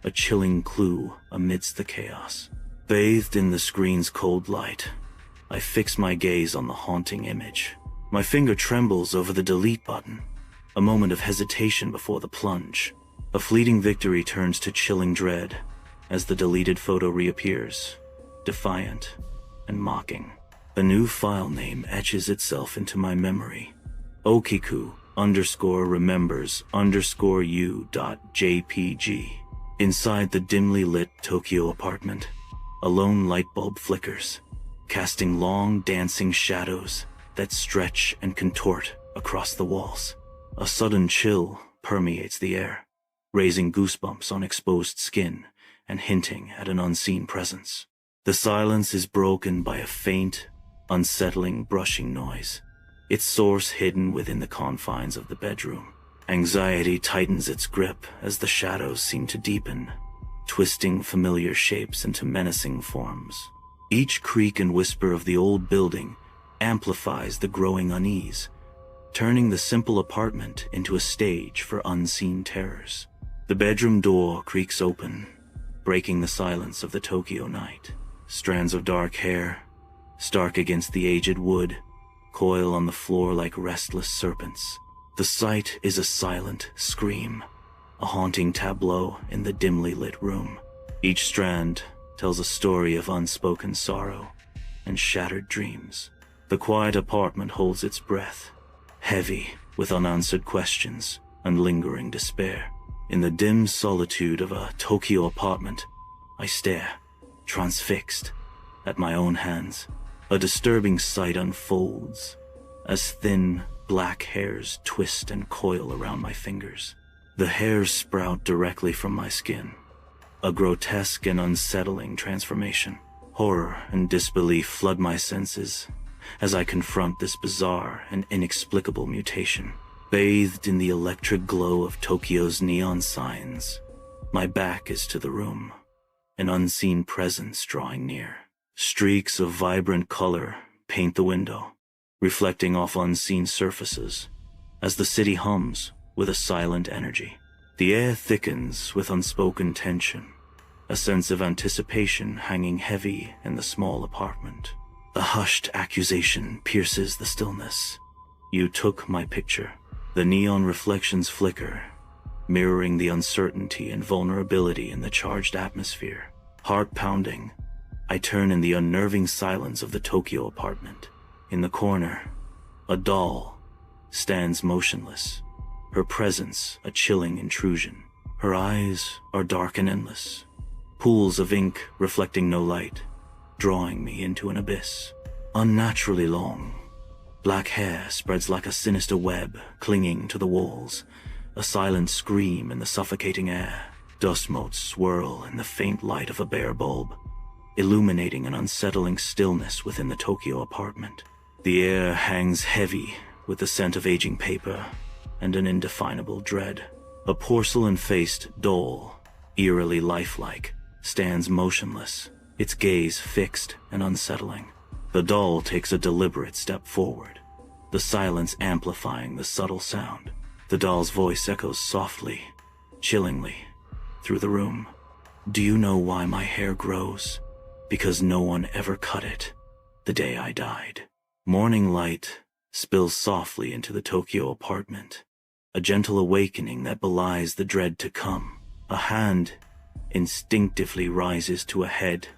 a chilling clue amidst the chaos. Bathed in the screen's cold light, I fix my gaze on the haunting image. My finger trembles over the delete button, a moment of hesitation before the plunge. A fleeting victory turns to chilling dread as the deleted photo reappears, defiant and mocking. A new file name etches itself into my memory. Okiku_remembers_u.jpg. Inside the dimly lit Tokyo apartment, a lone light bulb flickers, casting long dancing shadows that stretch and contort across the walls. A sudden chill permeates the air, raising goosebumps on exposed skin and hinting at an unseen presence. The silence is broken by a faint, unsettling brushing noise, its source hidden within the confines of the bedroom. Anxiety tightens its grip as the shadows seem to deepen, twisting familiar shapes into menacing forms. Each creak and whisper of the old building amplifies the growing unease, turning the simple apartment into a stage for unseen terrors. The bedroom door creaks open, breaking the silence of the Tokyo night. Strands of dark hair, stark against the aged wood, coil on the floor like restless serpents. The sight is a silent scream, a haunting tableau in the dimly lit room. Each strand tells a story of unspoken sorrow and shattered dreams. The quiet apartment holds its breath, heavy with unanswered questions and lingering despair. In the dim solitude of a Tokyo apartment, I stare, transfixed, at my own hands. A disturbing sight unfolds as thin, black hairs twist and coil around my fingers. The hairs sprout directly from my skin, a grotesque and unsettling transformation. Horror and disbelief flood my senses as I confront this bizarre and inexplicable mutation. Bathed in the electric glow of Tokyo's neon signs, my back is to the room, an unseen presence drawing near. Streaks of vibrant color paint the window, reflecting off unseen surfaces as the city hums with a silent energy. The air thickens with unspoken tension, a sense of anticipation hanging heavy in the small apartment. A hushed accusation pierces the stillness. You took my picture. The neon reflections flicker, mirroring the uncertainty and vulnerability in the charged atmosphere. Heart pounding, I turn in the unnerving silence of the Tokyo apartment. In the corner, a doll stands motionless, her presence a chilling intrusion. Her eyes are dark and endless, pools of ink reflecting no light, drawing me into an abyss. Unnaturally long, black hair spreads like a sinister web clinging to the walls, a silent scream in the suffocating air. Dust motes swirl in the faint light of a bare bulb, illuminating an unsettling stillness within the Tokyo apartment. The air hangs heavy with the scent of aging paper and an indefinable dread. A porcelain-faced doll, eerily lifelike, stands motionless, its gaze fixed and unsettling. The doll takes a deliberate step forward, the silence amplifying the subtle sound. The doll's voice echoes softly, chillingly, through the room. Do you know why my hair grows? Because no one ever cut it the day I died. Morning light spills softly into the Tokyo apartment, a gentle awakening that belies the dread to come. A hand instinctively rises to a head,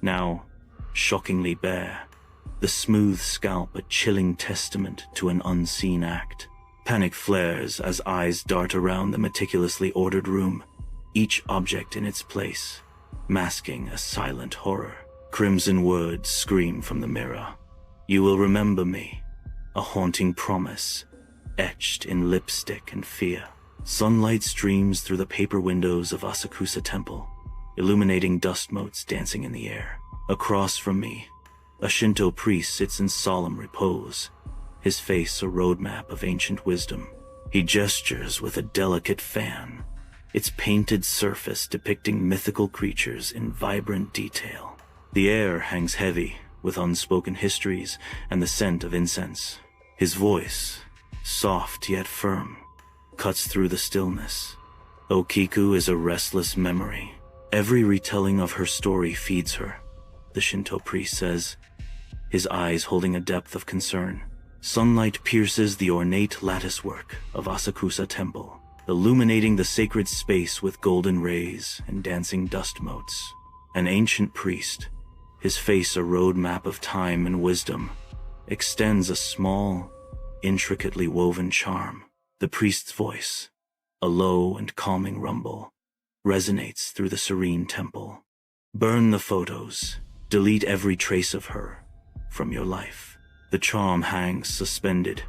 now shockingly bare, the smooth scalp a chilling testament to an unseen act. Panic flares as eyes dart around the meticulously ordered room, each object in its place, masking a silent horror. Crimson words scream from the mirror. You will remember me, a haunting promise, etched in lipstick and fear. Sunlight streams through the paper windows of Asakusa Temple, illuminating dust motes dancing in the air. Across from me, a Shinto priest sits in solemn repose, his face a roadmap of ancient wisdom. He gestures with a delicate fan, its painted surface depicting mythical creatures in vibrant detail. The air hangs heavy with unspoken histories and the scent of incense. His voice, soft yet firm, cuts through the stillness. Okiku is a restless memory. Every retelling of her story feeds her, the Shinto priest says, his eyes holding a depth of concern. Sunlight pierces the ornate latticework of Asakusa Temple, illuminating the sacred space with golden rays and dancing dust motes. An ancient priest, his face a roadmap of time and wisdom, extends a small, intricately woven charm. The priest's voice, a low and calming rumble, resonates through the serene temple. Burn the photos, delete every trace of her from your life. The charm hangs suspended,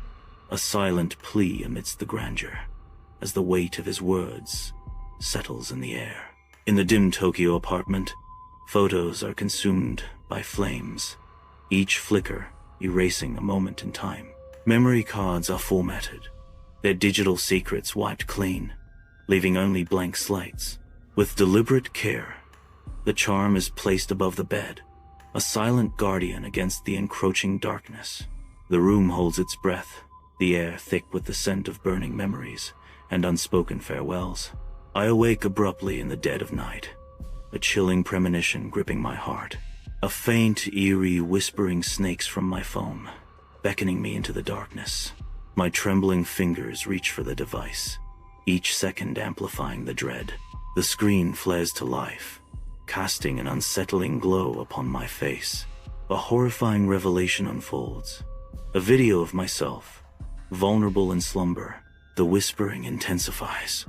a silent plea amidst the grandeur, as the weight of his words settles in the air. In the dim Tokyo apartment, photos are consumed by flames, each flicker erasing a moment in time. Memory cards are formatted, their digital secrets wiped clean, leaving only blank slates. With deliberate care, the charm is placed above the bed, a silent guardian against the encroaching darkness. The room holds its breath, the air thick with the scent of burning memories and unspoken farewells. I awake abruptly in the dead of night, a chilling premonition gripping my heart. A faint, eerie whispering snakes from my phone, beckoning me into the darkness. My trembling fingers reach for the device, each second amplifying the dread. The screen flares to life, casting an unsettling glow upon my face. A horrifying revelation unfolds. A video of myself, vulnerable in slumber. The whispering intensifies,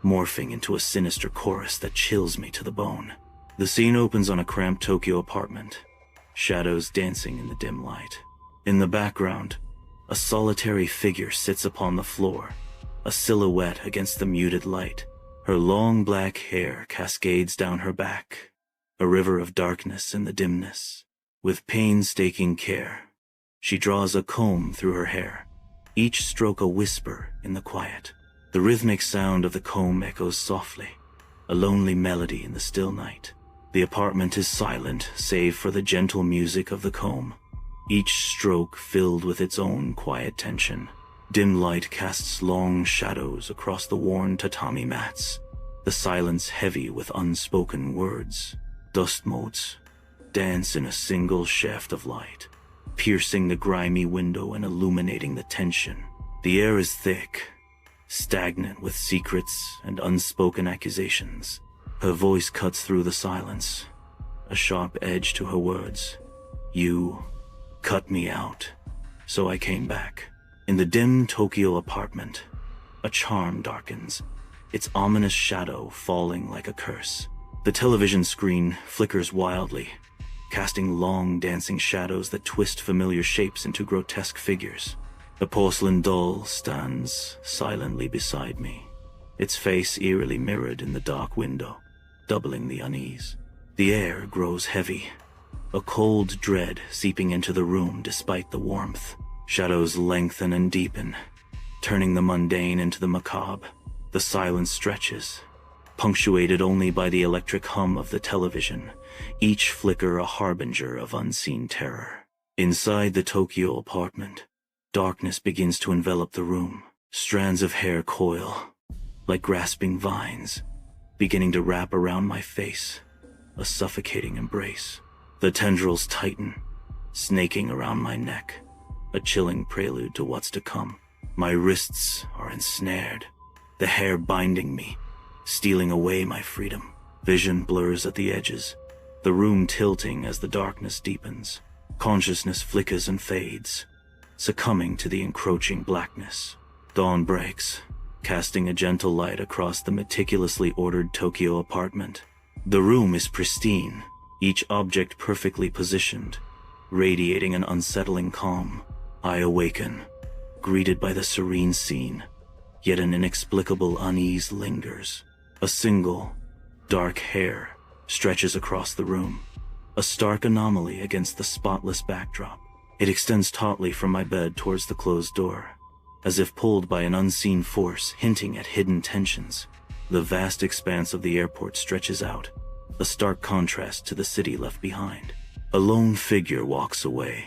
morphing into a sinister chorus that chills me to the bone. The scene opens on a cramped Tokyo apartment, shadows dancing in the dim light. In the background, a solitary figure sits upon the floor, a silhouette against the muted light. Her long black hair cascades down her back, a river of darkness in the dimness. With painstaking care, she draws a comb through her hair, each stroke a whisper in the quiet. The rhythmic sound of the comb echoes softly, a lonely melody in the still night. The apartment is silent, save for the gentle music of the comb, each stroke filled with its own quiet tension. Dim light casts long shadows across the worn tatami mats, the silence heavy with unspoken words. Dust motes dance in a single shaft of light, piercing the grimy window and illuminating the tension. The air is thick, stagnant with secrets and unspoken accusations. Her voice cuts through the silence, a sharp edge to her words. You cut me out, so I came back. In the dim Tokyo apartment, a charm darkens, its ominous shadow falling like a curse. The television screen flickers wildly, casting long dancing shadows that twist familiar shapes into grotesque figures. A porcelain doll stands silently beside me, its face eerily mirrored in the dark window, doubling the unease. The air grows heavy, a cold dread seeping into the room despite the warmth. Shadows lengthen and deepen, turning the mundane into the macabre. The silence stretches, punctuated only by the electric hum of the television, each flicker a harbinger of unseen terror. Inside the Tokyo apartment, darkness begins to envelop the room. Strands of hair coil, like grasping vines, beginning to wrap around my face, a suffocating embrace. The tendrils tighten, snaking around my neck, a chilling prelude to what's to come. My wrists are ensnared, the hair binding me, stealing away my freedom. Vision blurs at the edges, the room tilting as the darkness deepens. Consciousness flickers and fades, succumbing to the encroaching blackness. Dawn breaks, casting a gentle light across the meticulously ordered Tokyo apartment. The room is pristine, each object perfectly positioned, radiating an unsettling calm. I awaken, greeted by the serene scene, yet an inexplicable unease lingers. A single, dark hair stretches across the room, a stark anomaly against the spotless backdrop. It extends tautly from my bed towards the closed door, as if pulled by an unseen force hinting at hidden tensions. The vast expanse of the airport stretches out, a stark contrast to the city left behind. A lone figure walks away,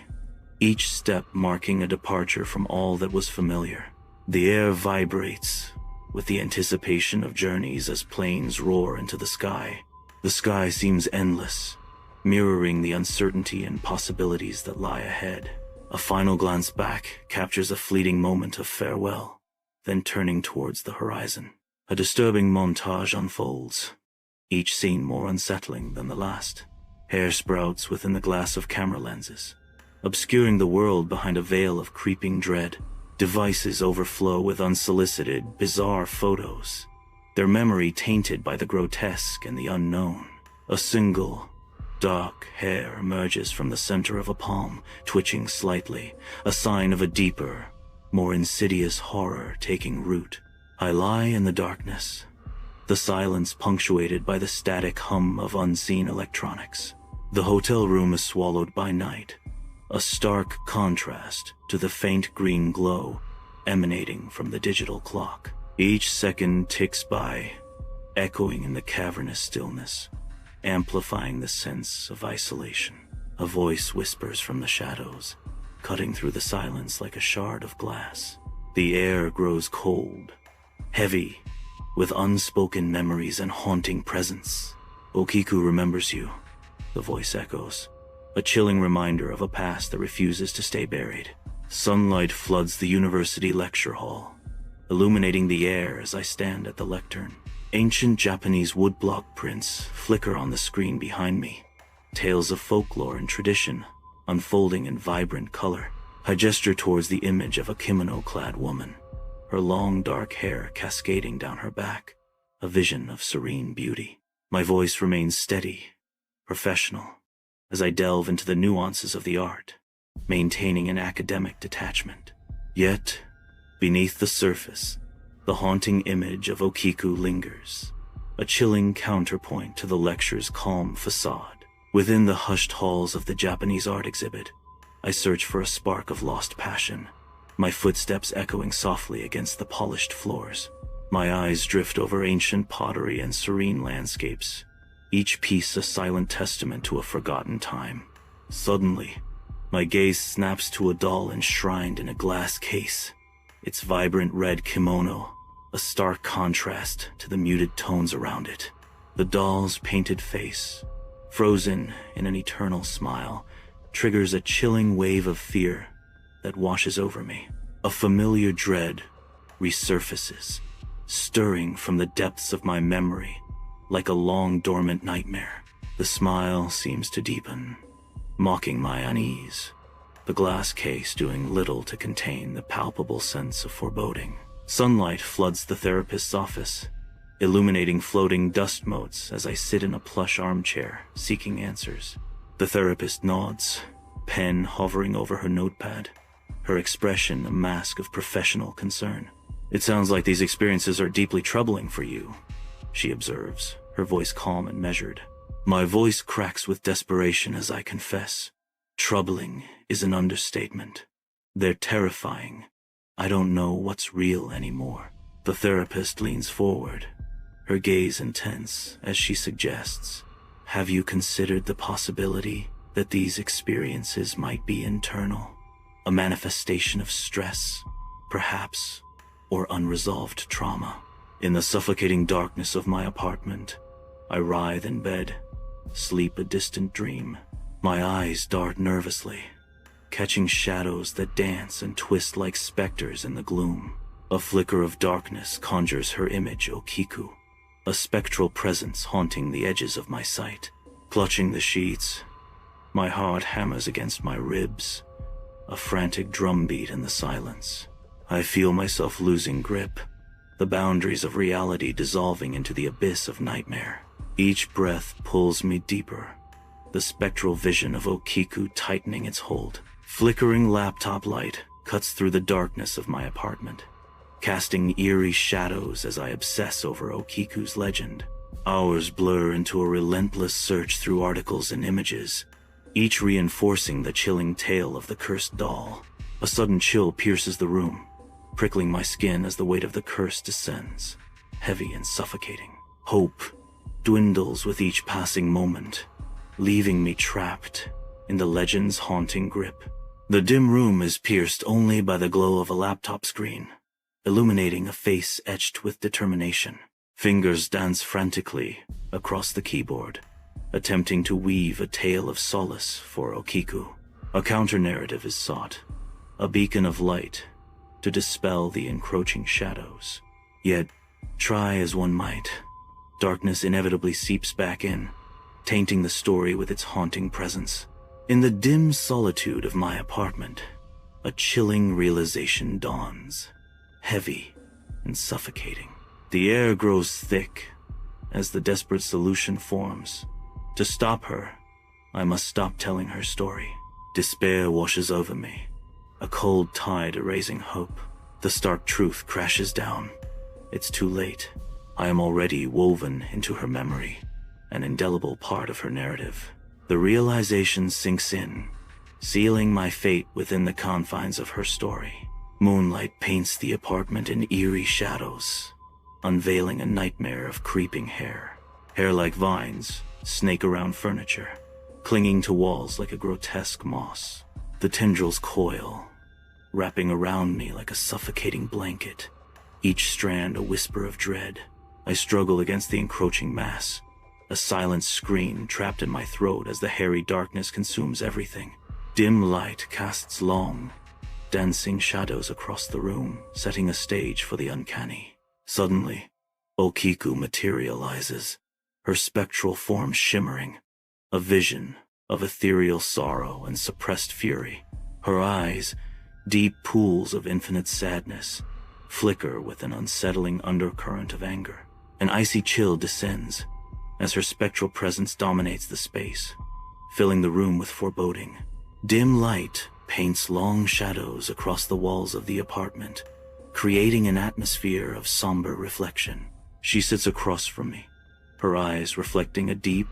each step marking a departure from all that was familiar. The air vibrates with the anticipation of journeys as planes roar into the sky. The sky seems endless, mirroring the uncertainty and possibilities that lie ahead. A final glance back captures a fleeting moment of farewell, then turning towards the horizon. A disturbing montage unfolds, each scene more unsettling than the last. Hair sprouts within the glass of camera lenses, obscuring the world behind a veil of creeping dread. Devices overflow with unsolicited, bizarre photos, their memory tainted by the grotesque and the unknown. A single, dark hair emerges from the center of a palm, twitching slightly, a sign of a deeper, more insidious horror taking root. I lie in the darkness, the silence punctuated by the static hum of unseen electronics. The hotel room is swallowed by night, a stark contrast to the faint green glow emanating from the digital clock. Each second ticks by, echoing in the cavernous stillness, amplifying the sense of isolation. A voice whispers from the shadows, cutting through the silence like a shard of glass. The air grows cold, heavy, with unspoken memories and haunting presence. "Okiku remembers you," the voice echoes, a chilling reminder of a past that refuses to stay buried. Sunlight floods the university lecture hall, illuminating the air as I stand at the lectern. Ancient Japanese woodblock prints flicker on the screen behind me, tales of folklore and tradition unfolding in vibrant color. I gesture towards the image of a kimono-clad woman, her long dark hair cascading down her back, a vision of serene beauty. My voice remains steady, professional, as I delve into the nuances of the art, maintaining an academic detachment. Yet, beneath the surface, the haunting image of Okiku lingers, a chilling counterpoint to the lecture's calm facade. Within the hushed halls of the Japanese art exhibit, I search for a spark of lost passion, my footsteps echoing softly against the polished floors. My eyes drift over ancient pottery and serene landscapes, each piece a silent testament to a forgotten time. Suddenly, my gaze snaps to a doll enshrined in a glass case, its vibrant red kimono a stark contrast to the muted tones around it. The doll's painted face, frozen in an eternal smile, triggers a chilling wave of fear that washes over me. A familiar dread resurfaces, stirring from the depths of my memory like a long dormant nightmare. The smile seems to deepen, mocking my unease, the glass case doing little to contain the palpable sense of foreboding. Sunlight floods the therapist's office, illuminating floating dust motes as I sit in a plush armchair, seeking answers. The therapist nods, pen hovering over her notepad, her expression a mask of professional concern. "It sounds like these experiences are deeply troubling for you," she observes, her voice calm and measured. My voice cracks with desperation as I confess. Troubling is an understatement. They're terrifying. I don't know what's real anymore. The therapist leans forward, her gaze intense as she suggests, "Have you considered the possibility that these experiences might be internal? A manifestation of stress, perhaps, or unresolved trauma?" In the suffocating darkness of my apartment, I writhe in bed, sleep a distant dream. My eyes dart nervously, catching shadows that dance and twist like specters in the gloom. A flicker of darkness conjures her image, Okiku, a spectral presence haunting the edges of my sight. Clutching the sheets, my heart hammers against my ribs, a frantic drumbeat in the silence. I feel myself losing grip, the boundaries of reality dissolving into the abyss of nightmare. Each breath pulls me deeper, the spectral vision of Okiku tightening its hold. Flickering laptop light cuts through the darkness of my apartment, casting eerie shadows as I obsess over Okiku's legend. Hours blur into a relentless search through articles and images, each reinforcing the chilling tale of the cursed doll. A sudden chill pierces the room, prickling my skin as the weight of the curse descends, heavy and suffocating. Hope dwindles with each passing moment, leaving me trapped in the legend's haunting grip. The dim room is pierced only by the glow of a laptop screen, illuminating a face etched with determination. Fingers dance frantically across the keyboard, attempting to weave a tale of solace for Okiku. A counter-narrative is sought, a beacon of light to dispel the encroaching shadows. Yet, try as one might, darkness inevitably seeps back in, tainting the story with its haunting presence. In the dim solitude of my apartment, a chilling realization dawns, heavy and suffocating. The air grows thick as the desperate solution forms. To stop her, I must stop telling her story. Despair washes over me, a cold tide erasing hope. The stark truth crashes down. It's too late. I am already woven into her memory, an indelible part of her narrative. The realization sinks in, sealing my fate within the confines of her story. Moonlight paints the apartment in eerie shadows, unveiling a nightmare of creeping hair. Hair like vines snake around furniture, clinging to walls like a grotesque moss. The tendrils coil, wrapping around me like a suffocating blanket, each strand a whisper of dread. I struggle against the encroaching mass, a silent scream trapped in my throat as the hairy darkness consumes everything. Dim light casts long, dancing shadows across the room, setting a stage for the uncanny. Suddenly, Okiku materializes, her spectral form shimmering, a vision of ethereal sorrow and suppressed fury. Her eyes, deep pools of infinite sadness, flicker with an unsettling undercurrent of anger. An icy chill descends as her spectral presence dominates the space, filling the room with foreboding. Dim light paints long shadows across the walls of the apartment, creating an atmosphere of somber reflection. She sits across from me, her eyes reflecting a deep,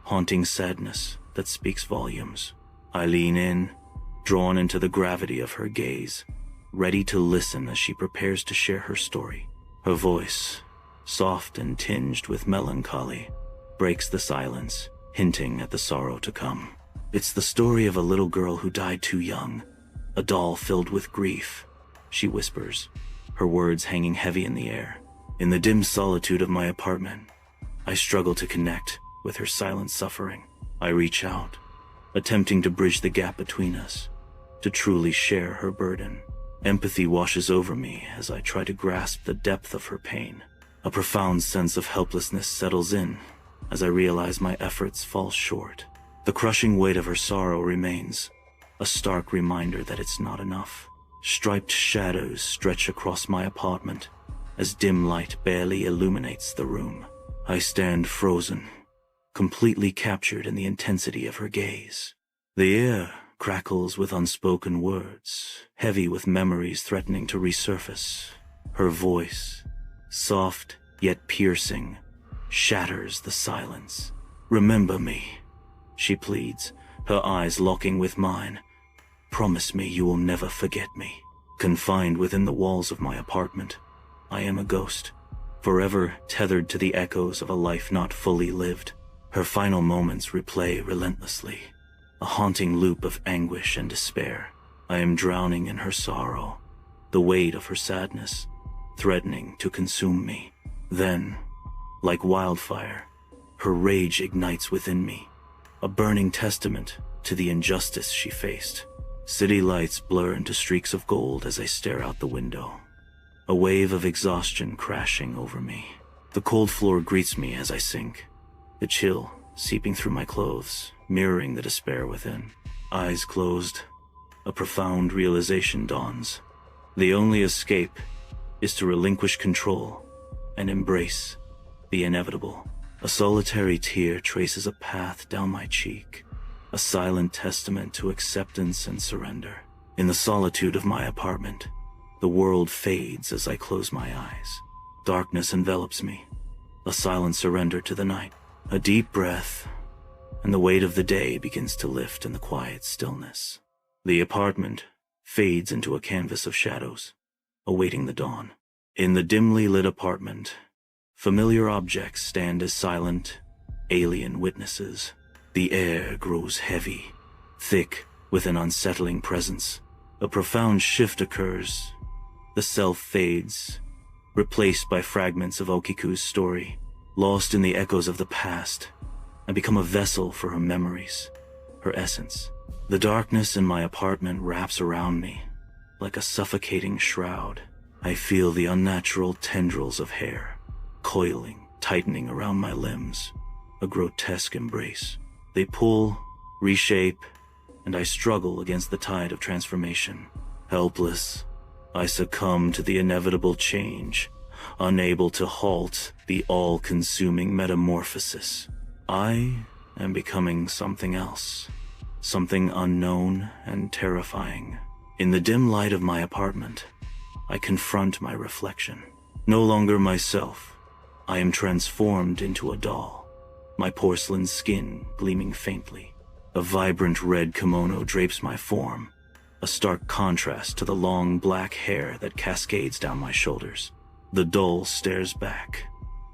haunting sadness that speaks volumes. I lean in, drawn into the gravity of her gaze, ready to listen as she prepares to share her story. Her voice, soft and tinged with melancholy, breaks the silence, hinting at the sorrow to come. It's the story of a little girl who died too young, a doll filled with grief, she whispers, her words hanging heavy in the air. In the dim solitude of my apartment, I struggle to connect with her silent suffering. I reach out, attempting to bridge the gap between us, to truly share her burden. Empathy washes over me as I try to grasp the depth of her pain. A profound sense of helplessness settles in as I realize my efforts fall short. The crushing weight of her sorrow remains, a stark reminder that it's not enough. Striped shadows stretch across my apartment as dim light barely illuminates the room. I stand frozen, completely captured in the intensity of her gaze. The air crackles with unspoken words, heavy with memories threatening to resurface. Her voice, soft yet piercing, shatters the silence. Remember me, she pleads, her eyes locking with mine. Promise me you will never forget me. Confined within the walls of my apartment, I am a ghost, forever tethered to the echoes of a life not fully lived. Her final moments replay relentlessly, a haunting loop of anguish and despair. I am drowning in her sorrow, the weight of her sadness threatening to consume me. Then, like wildfire, her rage ignites within me, a burning testament to the injustice she faced. City lights blur into streaks of gold as I stare out the window, a wave of exhaustion crashing over me. The cold floor greets me as I sink, the chill seeping through my clothes, mirroring the despair within. Eyes closed, a profound realization dawns. The only escape is to relinquish control and embrace the inevitable. A solitary tear traces a path down my cheek, a silent testament to acceptance and surrender. In the solitude of my apartment, the world fades as I close my eyes. Darkness envelops me, a silent surrender to the night. A deep breath, and the weight of the day begins to lift in the quiet stillness. The apartment fades into a canvas of shadows, awaiting the dawn. In the dimly lit apartment, familiar objects stand as silent, alien witnesses. The air grows heavy, thick with an unsettling presence. A profound shift occurs. The self fades, replaced by fragments of Okiku's story. Lost in the echoes of the past, I become a vessel for her memories, her essence. The darkness in my apartment wraps around me like a suffocating shroud. I feel the unnatural tendrils of hair, coiling, tightening around my limbs, a grotesque embrace. They pull, reshape, and I struggle against the tide of transformation. Helpless, I succumb to the inevitable change, unable to halt the all-consuming metamorphosis. I am becoming something else, something unknown and terrifying. In the dim light of my apartment, I confront my reflection. No longer myself, I am transformed into a doll, my porcelain skin gleaming faintly. A vibrant red kimono drapes my form, a stark contrast to the long black hair that cascades down my shoulders. The doll stares back,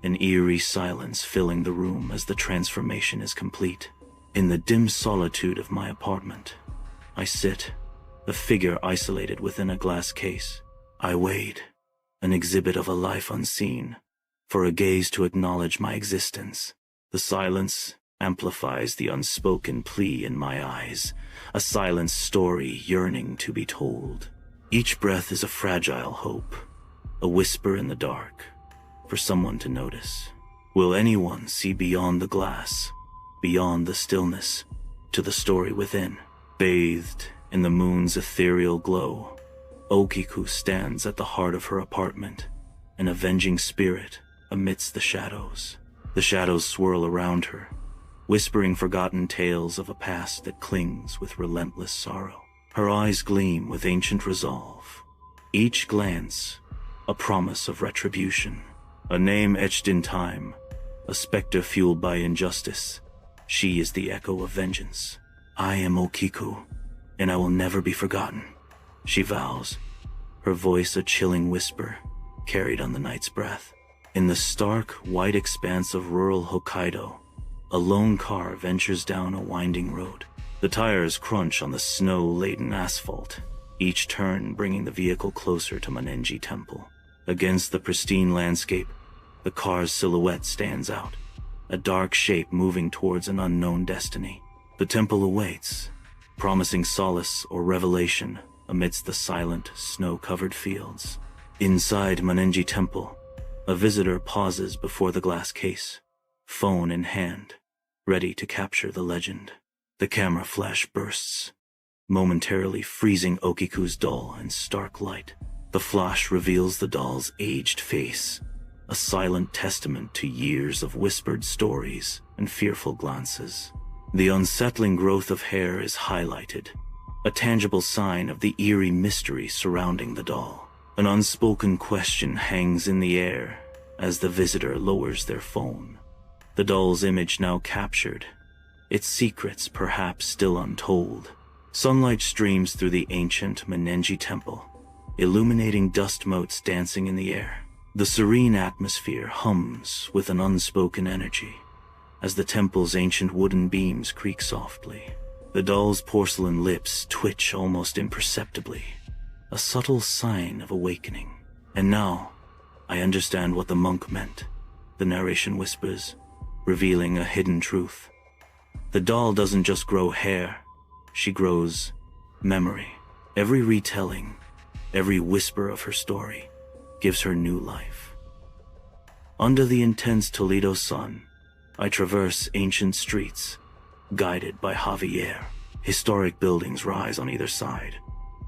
an eerie silence filling the room as the transformation is complete. In the dim solitude of my apartment, I sit, a figure isolated within a glass case. I wait, an exhibit of a life unseen, for a gaze to acknowledge my existence. The silence amplifies the unspoken plea in my eyes, a silent story yearning to be told. Each breath is a fragile hope, a whisper in the dark, for someone to notice. Will anyone see beyond the glass, beyond the stillness, to the story within? Bathed in the moon's ethereal glow, Okiku stands at the heart of her apartment, an avenging spirit amidst the shadows. The shadows swirl around her, whispering forgotten tales of a past that clings with relentless sorrow. Her eyes gleam with ancient resolve, each glance a promise of retribution. A name etched in time, a specter fueled by injustice. She is the echo of vengeance. I am Okiku, and I will never be forgotten, she vows, her voice a chilling whisper carried on the night's breath. In the stark, white expanse of rural Hokkaido, a lone car ventures down a winding road. The tires crunch on the snow-laden asphalt, each turn bringing the vehicle closer to Monenji Temple. Against the pristine landscape, the car's silhouette stands out, a dark shape moving towards an unknown destiny. The temple awaits, promising solace or revelation amidst the silent, snow-covered fields. Inside Monenji Temple, a visitor pauses before the glass case, phone in hand, ready to capture the legend. The camera flash bursts, momentarily freezing Okiku's doll in stark light. The flash reveals the doll's aged face, a silent testament to years of whispered stories and fearful glances. The unsettling growth of hair is highlighted, a tangible sign of the eerie mystery surrounding the doll. An unspoken question hangs in the air as the visitor lowers their phone. The doll's image now captured, its secrets perhaps still untold. Sunlight streams through the ancient Monenji Temple, illuminating dust motes dancing in the air. The serene atmosphere hums with an unspoken energy as the temple's ancient wooden beams creak softly. The doll's porcelain lips twitch almost imperceptibly, a subtle sign of awakening. And now, I understand what the monk meant, the narration whispers, revealing a hidden truth. The doll doesn't just grow hair, she grows memory. Every retelling, every whisper of her story gives her new life. Under the intense Toledo sun, I traverse ancient streets, guided by Javier. Historic buildings rise on either side,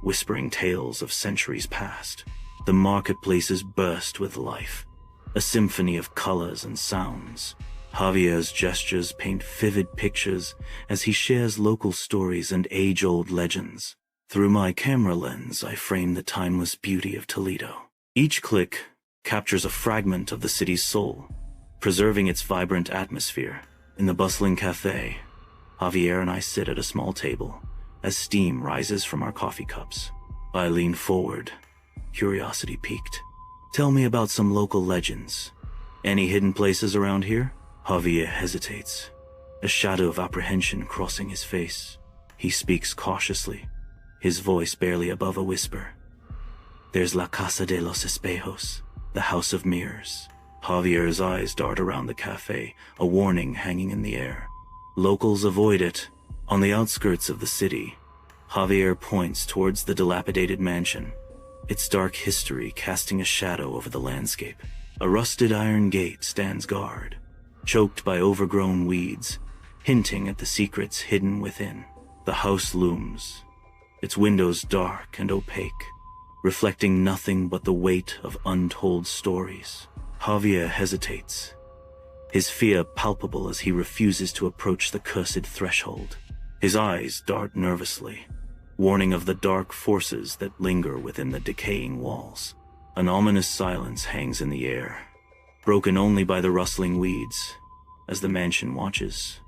whispering tales of centuries past. The marketplaces burst with life, a symphony of colors and sounds. Javier's gestures paint vivid pictures as he shares local stories and age-old legends. Through my camera lens, I frame the timeless beauty of Toledo. Each click captures a fragment of the city's soul, preserving its vibrant atmosphere. In the bustling cafe, Javier and I sit at a small table as steam rises from our coffee cups. I lean forward, curiosity piqued. "Tell me about some local legends. Any hidden places around here?" Javier hesitates, a shadow of apprehension crossing his face. He speaks cautiously, his voice barely above a whisper. "There's La Casa de los Espejos, the House of Mirrors." Javier's eyes dart around the cafe, a warning hanging in the air. "Locals avoid it." On the outskirts of the city, Javier points towards the dilapidated mansion, its dark history casting a shadow over the landscape. A rusted iron gate stands guard, choked by overgrown weeds, hinting at the secrets hidden within. The house looms, its windows dark and opaque, reflecting nothing but the weight of untold stories. Javier hesitates, his fear palpable as he refuses to approach the cursed threshold. His eyes dart nervously, warning of the dark forces that linger within the decaying walls. An ominous silence hangs in the air, broken only by the rustling weeds, as the mansion watches,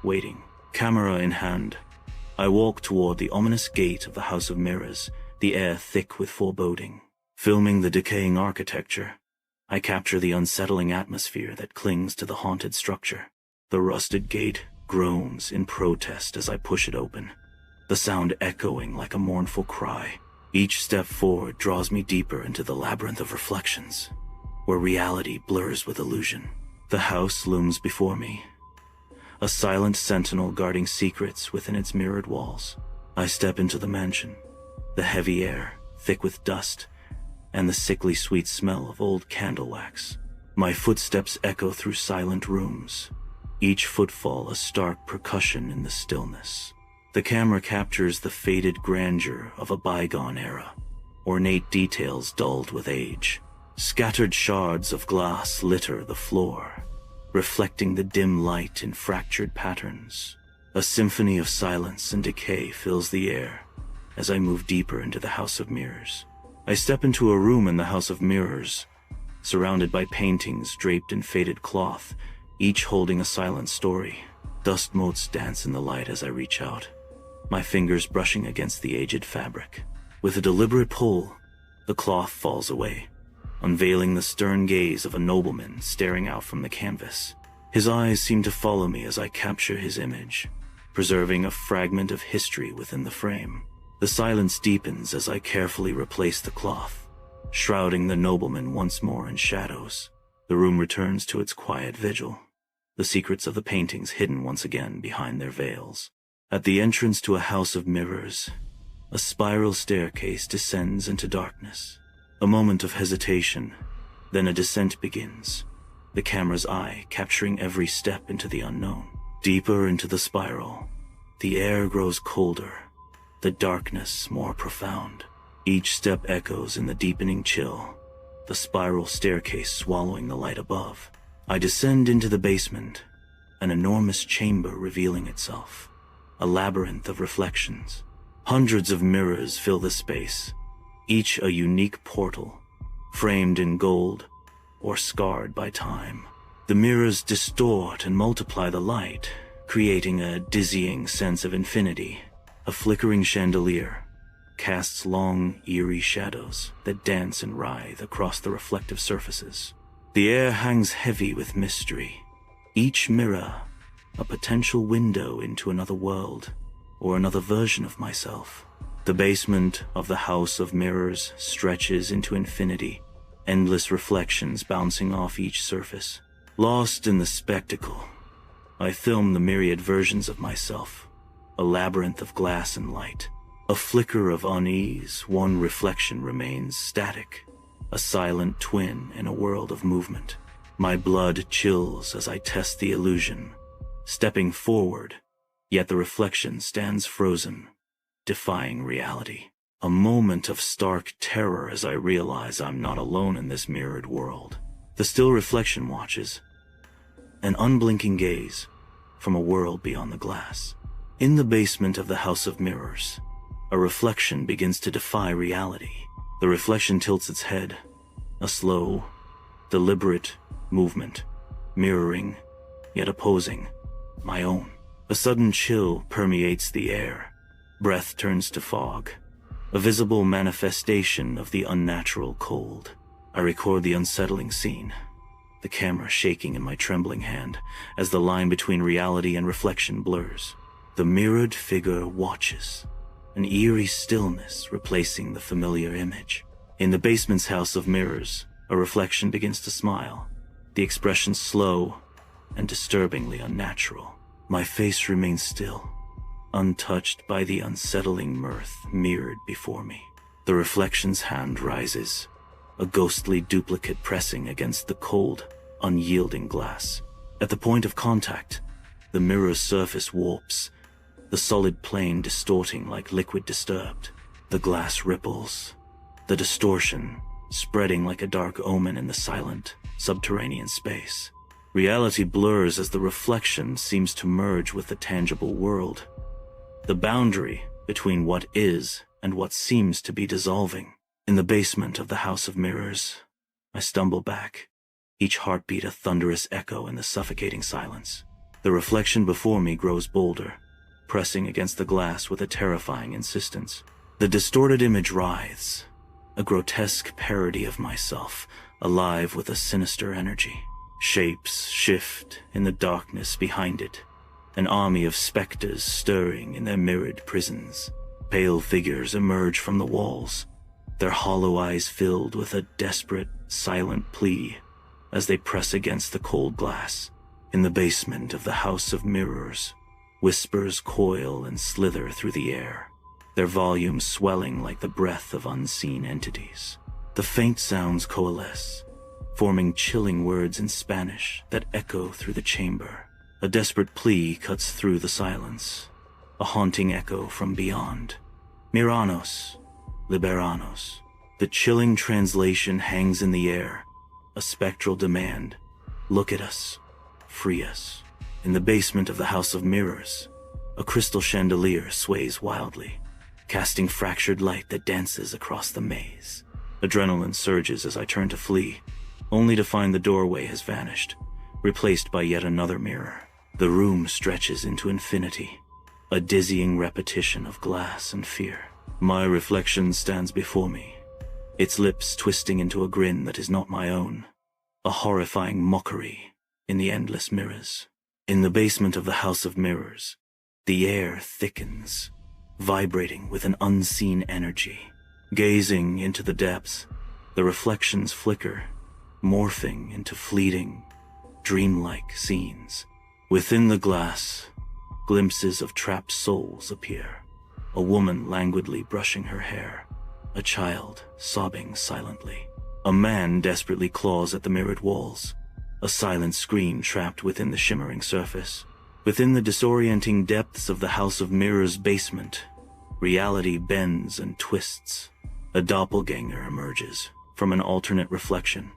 waiting. Camera in hand, I walk toward the ominous gate of the House of Mirrors, the air thick with foreboding. Filming the decaying architecture, I capture the unsettling atmosphere that clings to the haunted structure. The rusted gate groans in protest as I push it open, the sound echoing like a mournful cry. Each step forward draws me deeper into the labyrinth of reflections, where reality blurs with illusion. The house looms before me, a silent sentinel guarding secrets within its mirrored walls. I step into the mansion, the heavy air, thick with dust, and the sickly sweet smell of old candle wax. My footsteps echo through silent rooms, each footfall a stark percussion in the stillness. The camera captures the faded grandeur of a bygone era, ornate details dulled with age. Scattered shards of glass litter the floor, reflecting the dim light in fractured patterns. A symphony of silence and decay fills the air as I move deeper into the House of Mirrors. I step into a room in the House of Mirrors, surrounded by paintings draped in faded cloth, each holding a silent story. Dust motes dance in the light as I reach out, my fingers brushing against the aged fabric. With a deliberate pull, the cloth falls away, unveiling the stern gaze of a nobleman staring out from the canvas. His eyes seem to follow me as I capture his image, preserving a fragment of history within the frame. The silence deepens as I carefully replace the cloth, shrouding the nobleman once more in shadows. The room returns to its quiet vigil, the secrets of the paintings hidden once again behind their veils. At the entrance to a house of mirrors, a spiral staircase descends into darkness. A moment of hesitation, then a descent begins, the camera's eye capturing every step into the unknown. Deeper into the spiral, the air grows colder, the darkness more profound. Each step echoes in the deepening chill, the spiral staircase swallowing the light above. I descend into the basement, an enormous chamber revealing itself, a labyrinth of reflections. Hundreds of mirrors fill the space, each a unique portal, framed in gold or scarred by time. The mirrors distort and multiply the light, creating a dizzying sense of infinity. A flickering chandelier casts long, eerie shadows that dance and writhe across the reflective surfaces. The air hangs heavy with mystery, each mirror a potential window into another world or another version of myself. The basement of the House of Mirrors stretches into infinity, endless reflections bouncing off each surface. Lost in the spectacle, I film the myriad versions of myself, a labyrinth of glass and light. A flicker of unease, one reflection remains static, a silent twin in a world of movement. My blood chills as I test the illusion, stepping forward, yet the reflection stands frozen, defying reality. A moment of stark terror as I realize I'm not alone in this mirrored world. The still reflection watches, an unblinking gaze from a world beyond the glass. In the basement of the House of Mirrors, a reflection begins to defy reality. The reflection tilts its head, a slow, deliberate movement, mirroring, yet opposing, my own. A sudden chill permeates the air. Breath turns to fog, a visible manifestation of the unnatural cold. I record the unsettling scene, the camera shaking in my trembling hand as the line between reality and reflection blurs. The mirrored figure watches, an eerie stillness replacing the familiar image. In the basement's House of Mirrors, a reflection begins to smile, the expression slow and disturbingly unnatural. My face remains still, untouched by the unsettling mirth mirrored before me. The reflection's hand rises, a ghostly duplicate pressing against the cold, unyielding glass. At the point of contact, the mirror's surface warps, the solid plane distorting like liquid disturbed. The glass ripples, the distortion spreading like a dark omen in the silent, subterranean space. Reality blurs as the reflection seems to merge with the tangible world. The boundary between what is and what seems to be dissolving. In the basement of the House of Mirrors, I stumble back, each heartbeat a thunderous echo in the suffocating silence. The reflection before me grows bolder, pressing against the glass with a terrifying insistence. The distorted image writhes, a grotesque parody of myself, alive with a sinister energy. Shapes shift in the darkness behind it, an army of specters stirring in their mirrored prisons. Pale figures emerge from the walls, their hollow eyes filled with a desperate, silent plea as they press against the cold glass. In the basement of the House of Mirrors, whispers coil and slither through the air, their volumes swelling like the breath of unseen entities. The faint sounds coalesce, forming chilling words in Spanish that echo through the chamber. A desperate plea cuts through the silence, a haunting echo from beyond. Miranos, liberanos. The chilling translation hangs in the air, a spectral demand. Look at us, free us. In the basement of the House of Mirrors, a crystal chandelier sways wildly, casting fractured light that dances across the maze. Adrenaline surges as I turn to flee, only to find the doorway has vanished, replaced by yet another mirror. The room stretches into infinity, a dizzying repetition of glass and fear. My reflection stands before me, its lips twisting into a grin that is not my own, a horrifying mockery in the endless mirrors. In the basement of the House of Mirrors, the air thickens, vibrating with an unseen energy. Gazing into the depths, the reflections flicker, morphing into fleeting, dreamlike scenes. Within the glass, glimpses of trapped souls appear. A woman languidly brushing her hair, a child sobbing silently. A man desperately claws at the mirrored walls, a silent scream trapped within the shimmering surface. Within the disorienting depths of the House of Mirrors basement, reality bends and twists. A doppelganger emerges from an alternate reflection,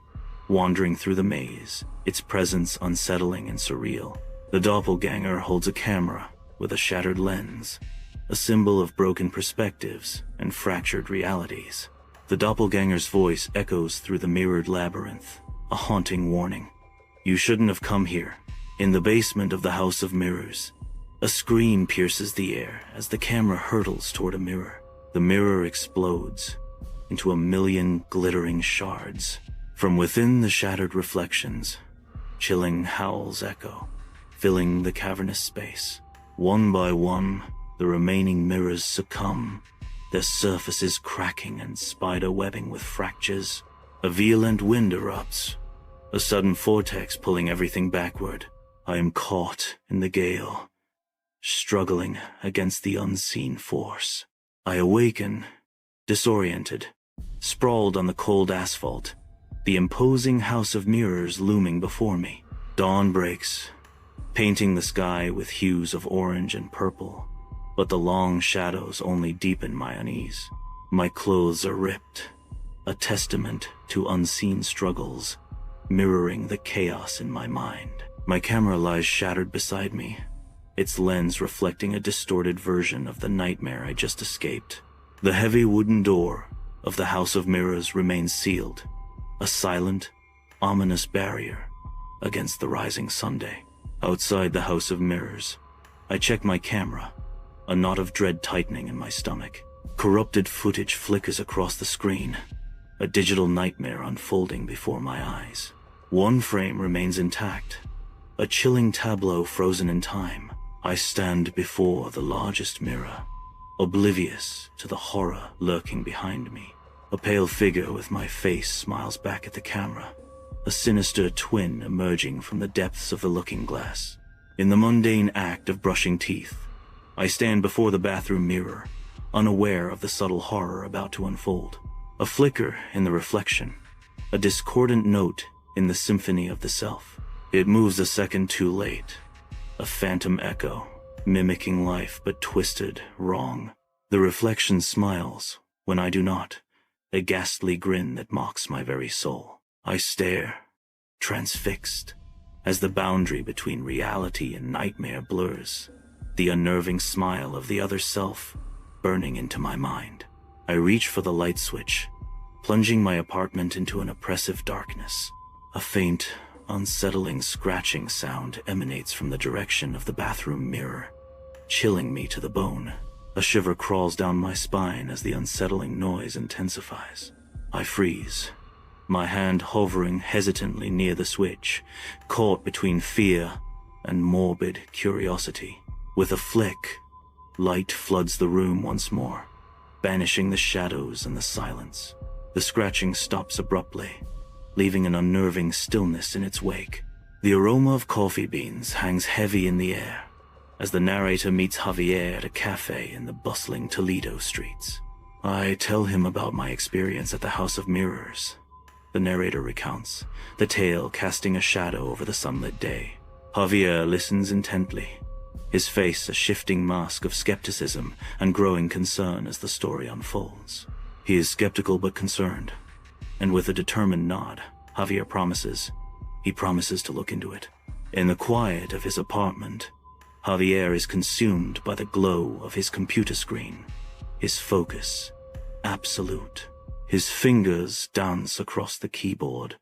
wandering through the maze, its presence unsettling and surreal. The doppelganger holds a camera with a shattered lens, a symbol of broken perspectives and fractured realities. The doppelganger's voice echoes through the mirrored labyrinth, a haunting warning. You shouldn't have come here. In the basement of the House of Mirrors, a scream pierces the air as the camera hurtles toward a mirror. The mirror explodes into a million glittering shards. From within the shattered reflections, chilling howls echo, filling the cavernous space. One by one, the remaining mirrors succumb, their surfaces cracking and spider-webbing with fractures. A violent wind erupts, a sudden vortex pulling everything backward. I am caught in the gale, struggling against the unseen force. I awaken, disoriented, sprawled on the cold asphalt, the imposing House of Mirrors looming before me. Dawn breaks, painting the sky with hues of orange and purple, but the long shadows only deepen my unease. My clothes are ripped, a testament to unseen struggles, mirroring the chaos in my mind. My camera lies shattered beside me, its lens reflecting a distorted version of the nightmare I just escaped. The heavy wooden door of the House of Mirrors remains sealed, a silent, ominous barrier against the rising Sunday. Outside the House of Mirrors, I check my camera, a knot of dread tightening in my stomach. Corrupted footage flickers across the screen, a digital nightmare unfolding before my eyes. One frame remains intact, a chilling tableau frozen in time. I stand before the largest mirror, oblivious to the horror lurking behind me. A pale figure with my face smiles back at the camera, a sinister twin emerging from the depths of the looking glass. In the mundane act of brushing teeth, I stand before the bathroom mirror, unaware of the subtle horror about to unfold. A flicker in the reflection, a discordant note in the symphony of the self. It moves a second too late, a phantom echo, mimicking life but twisted wrong. The reflection smiles when I do not, a ghastly grin that mocks my very soul. I stare, transfixed, as the boundary between reality and nightmare blurs, the unnerving smile of the other self burning into my mind. I reach for the light switch, plunging my apartment into an oppressive darkness. A faint, unsettling scratching sound emanates from the direction of the bathroom mirror, chilling me to the bone. A shiver crawls down my spine as the unsettling noise intensifies. I freeze, my hand hovering hesitantly near the switch, caught between fear and morbid curiosity. With a flick, light floods the room once more, banishing the shadows and the silence. The scratching stops abruptly, leaving an unnerving stillness in its wake. The aroma of coffee beans hangs heavy in the air as the narrator meets Javier at a cafe in the bustling Toledo streets. I tell him about my experience at the House of Mirrors. The narrator recounts, the tale casting a shadow over the sunlit day. Javier listens intently, his face a shifting mask of skepticism and growing concern as the story unfolds. He is skeptical but concerned, and with a determined nod, Javier promises to look into it. In the quiet of his apartment, Javier is consumed by the glow of his computer screen, his focus absolute. His fingers dance across the keyboard,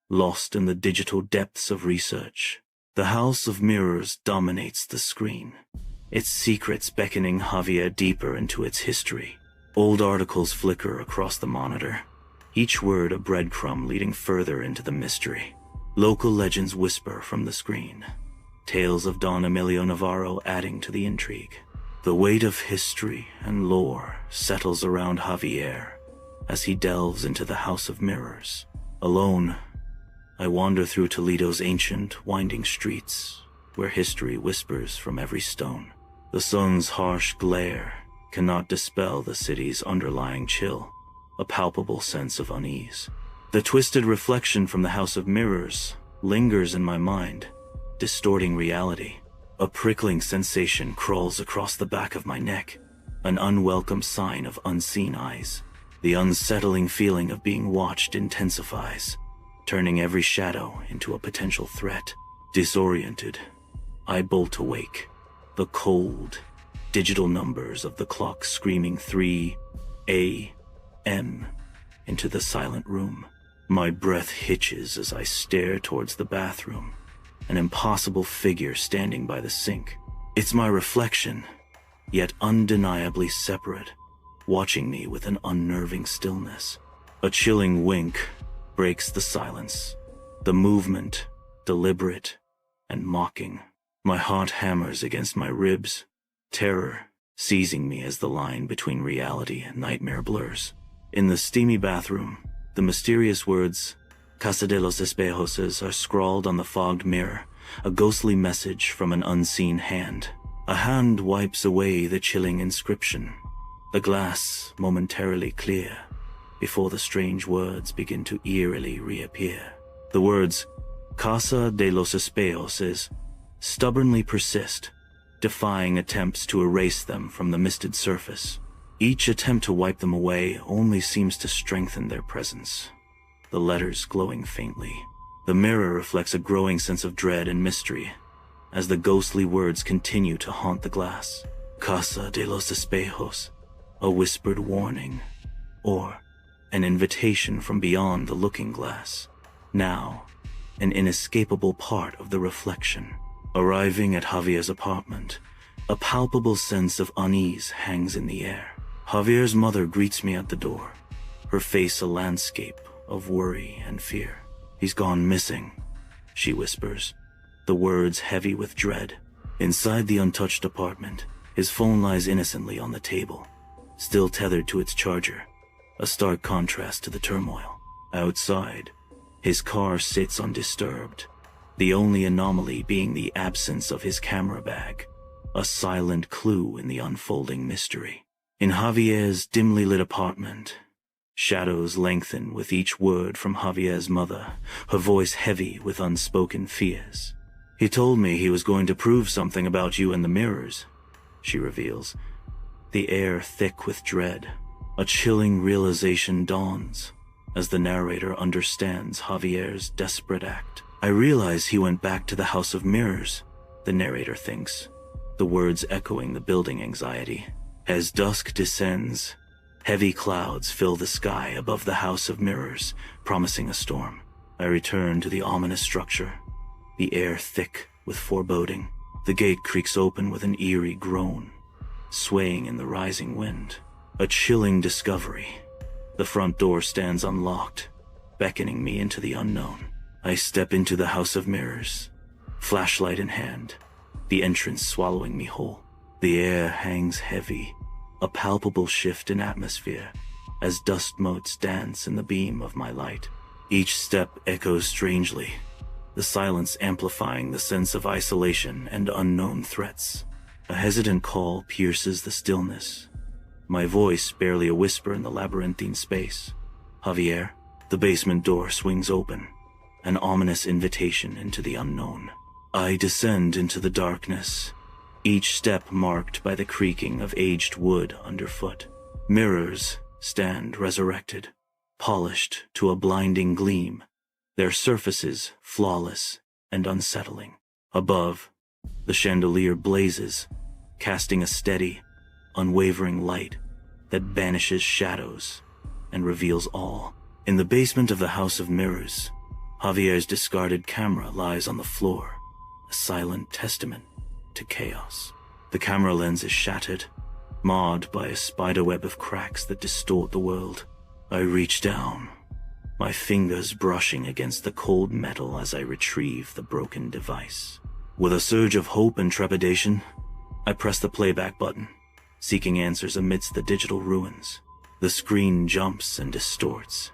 lost in the digital depths of research. The House of Mirrors dominates the screen, its secrets beckoning Javier deeper into its history. Old articles flicker across the monitor, each word a breadcrumb leading further into the mystery. Local legends whisper from the screen, tales of Don Emilio Navarro adding to the intrigue. The weight of history and lore settles around Javier as he delves into the House of Mirrors. Alone, I wander through Toledo's ancient, winding streets, where history whispers from every stone. The sun's harsh glare cannot dispel the city's underlying chill, a palpable sense of unease. The twisted reflection from the House of Mirrors lingers in my mind, distorting reality. A prickling sensation crawls across the back of my neck, an unwelcome sign of unseen eyes. The unsettling feeling of being watched intensifies, turning every shadow into a potential threat. Disoriented, I bolt awake, the cold, digital numbers of the clock screaming 3 a.m. into the silent room. My breath hitches as I stare towards the bathroom, an impossible figure standing by the sink. It's my reflection, yet undeniably separate, watching me with an unnerving stillness. A chilling wink breaks the silence, the movement deliberate and mocking. My heart hammers against my ribs, terror seizing me as the line between reality and nightmare blurs. In the steamy bathroom, the mysterious words Casa de los Espejos are scrawled on the fogged mirror, a ghostly message from an unseen hand. A hand wipes away the chilling inscription, the glass momentarily clear, before the strange words begin to eerily reappear. The words Casa de los Espejos stubbornly persist, defying attempts to erase them from the misted surface. Each attempt to wipe them away only seems to strengthen their presence, the letters glowing faintly. The mirror reflects a growing sense of dread and mystery as the ghostly words continue to haunt the glass. Casa de los espejos, a whispered warning, or an invitation from beyond the looking glass. Now, an inescapable part of the reflection. Arriving at Javier's apartment, a palpable sense of unease hangs in the air. Javier's mother greets me at the door, her face a landscape of worry and fear. "He's gone missing," she whispers, the words heavy with dread. Inside the untouched apartment, his phone lies innocently on the table, still tethered to its charger, a stark contrast to the turmoil. Outside, his car sits undisturbed, the only anomaly being the absence of his camera bag, a silent clue in the unfolding mystery. In Javier's dimly lit apartment, shadows lengthen with each word from Javier's mother, her voice heavy with unspoken fears. "He told me he was going to prove something about you in the mirrors," she reveals, the air thick with dread. A chilling realization dawns as the narrator understands Javier's desperate act. "I realize he went back to the House of Mirrors," the narrator thinks, the words echoing the building anxiety. As dusk descends, heavy clouds fill the sky above the House of Mirrors, promising a storm. I return to the ominous structure, the air thick with foreboding. The gate creaks open with an eerie groan, swaying in the rising wind. A chilling discovery. The front door stands unlocked, beckoning me into the unknown. I step into the House of Mirrors, flashlight in hand, the entrance swallowing me whole. The air hangs heavy, a palpable shift in atmosphere, as dust motes dance in the beam of my light. Each step echoes strangely, the silence amplifying the sense of isolation and unknown threats. A hesitant call pierces the stillness, my voice barely a whisper in the labyrinthine space. "Javier." The basement door swings open, an ominous invitation into the unknown. I descend into the darkness, each step marked by the creaking of aged wood underfoot. Mirrors stand resurrected, polished to a blinding gleam, their surfaces flawless and unsettling. Above, the chandelier blazes, casting a steady, unwavering light that banishes shadows and reveals all. In the basement of the House of Mirrors, Javier's discarded camera lies on the floor, a silent testament to chaos. The camera lens is shattered, marred by a spiderweb of cracks that distort the world. I reach down, my fingers brushing against the cold metal as I retrieve the broken device. With a surge of hope and trepidation, I press the playback button, seeking answers amidst the digital ruins. The screen jumps and distorts,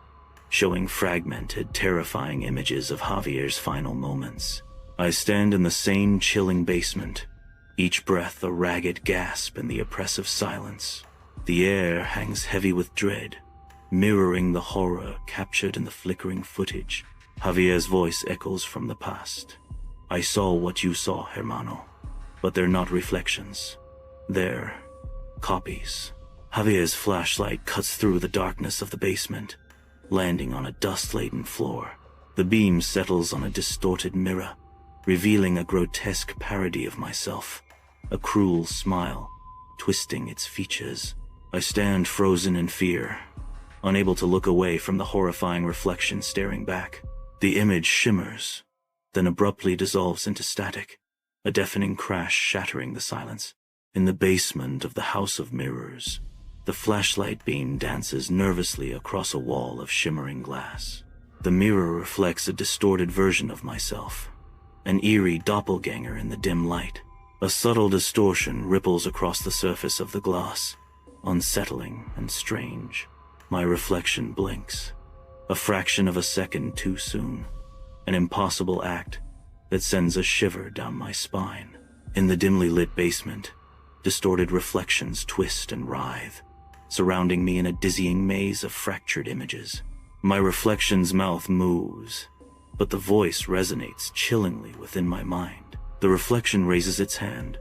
showing fragmented, terrifying images of Javier's final moments. I stand in the same chilling basement, each breath a ragged gasp in the oppressive silence. The air hangs heavy with dread, mirroring the horror captured in the flickering footage. Javier's voice echoes from the past. "I saw what you saw, hermano, but they're not reflections. They're copies." Javier's flashlight cuts through the darkness of the basement, landing on a dust-laden floor. The beam settles on a distorted mirror, revealing a grotesque parody of myself, a cruel smile twisting its features. I stand frozen in fear, unable to look away from the horrifying reflection staring back. The image shimmers, then abruptly dissolves into static, a deafening crash shattering the silence. In the basement of the House of Mirrors, the flashlight beam dances nervously across a wall of shimmering glass. The mirror reflects a distorted version of myself, an eerie doppelganger in the dim light. A subtle distortion ripples across the surface of the glass, unsettling and strange. My reflection blinks, a fraction of a second too soon, an impossible act that sends a shiver down my spine. In the dimly lit basement, distorted reflections twist and writhe, surrounding me in a dizzying maze of fractured images. My reflection's mouth moves, but the voice resonates chillingly within my mind. The reflection raises its hand,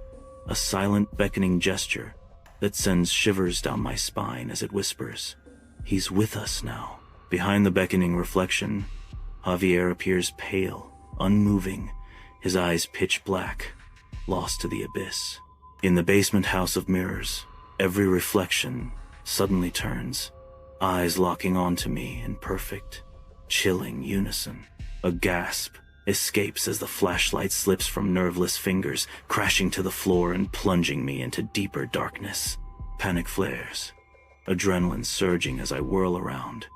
a silent beckoning gesture that sends shivers down my spine as it whispers, "He's with us now." Behind the beckoning reflection, Javier appears pale, unmoving, his eyes pitch black, lost to the abyss. In the basement house of mirrors, every reflection suddenly turns, eyes locking onto me in perfect, chilling unison. A gasp escapes as the flashlight slips from nerveless fingers, crashing to the floor and plunging me into deeper darkness. Panic flares, adrenaline surging as I whirl around.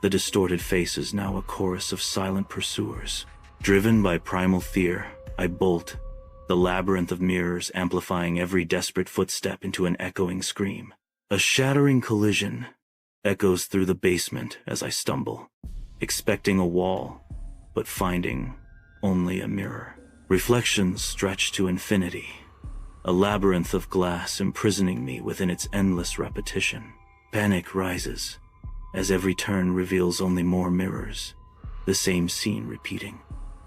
The distorted faces now a chorus of silent pursuers. Driven by primal fear, I bolt, the labyrinth of mirrors amplifying every desperate footstep into an echoing scream. A shattering collision echoes through the basement as I stumble, expecting a wall, but finding only a mirror. Reflections stretch to infinity, a labyrinth of glass imprisoning me within its endless repetition. Panic rises as every turn reveals only more mirrors, the same scene repeating,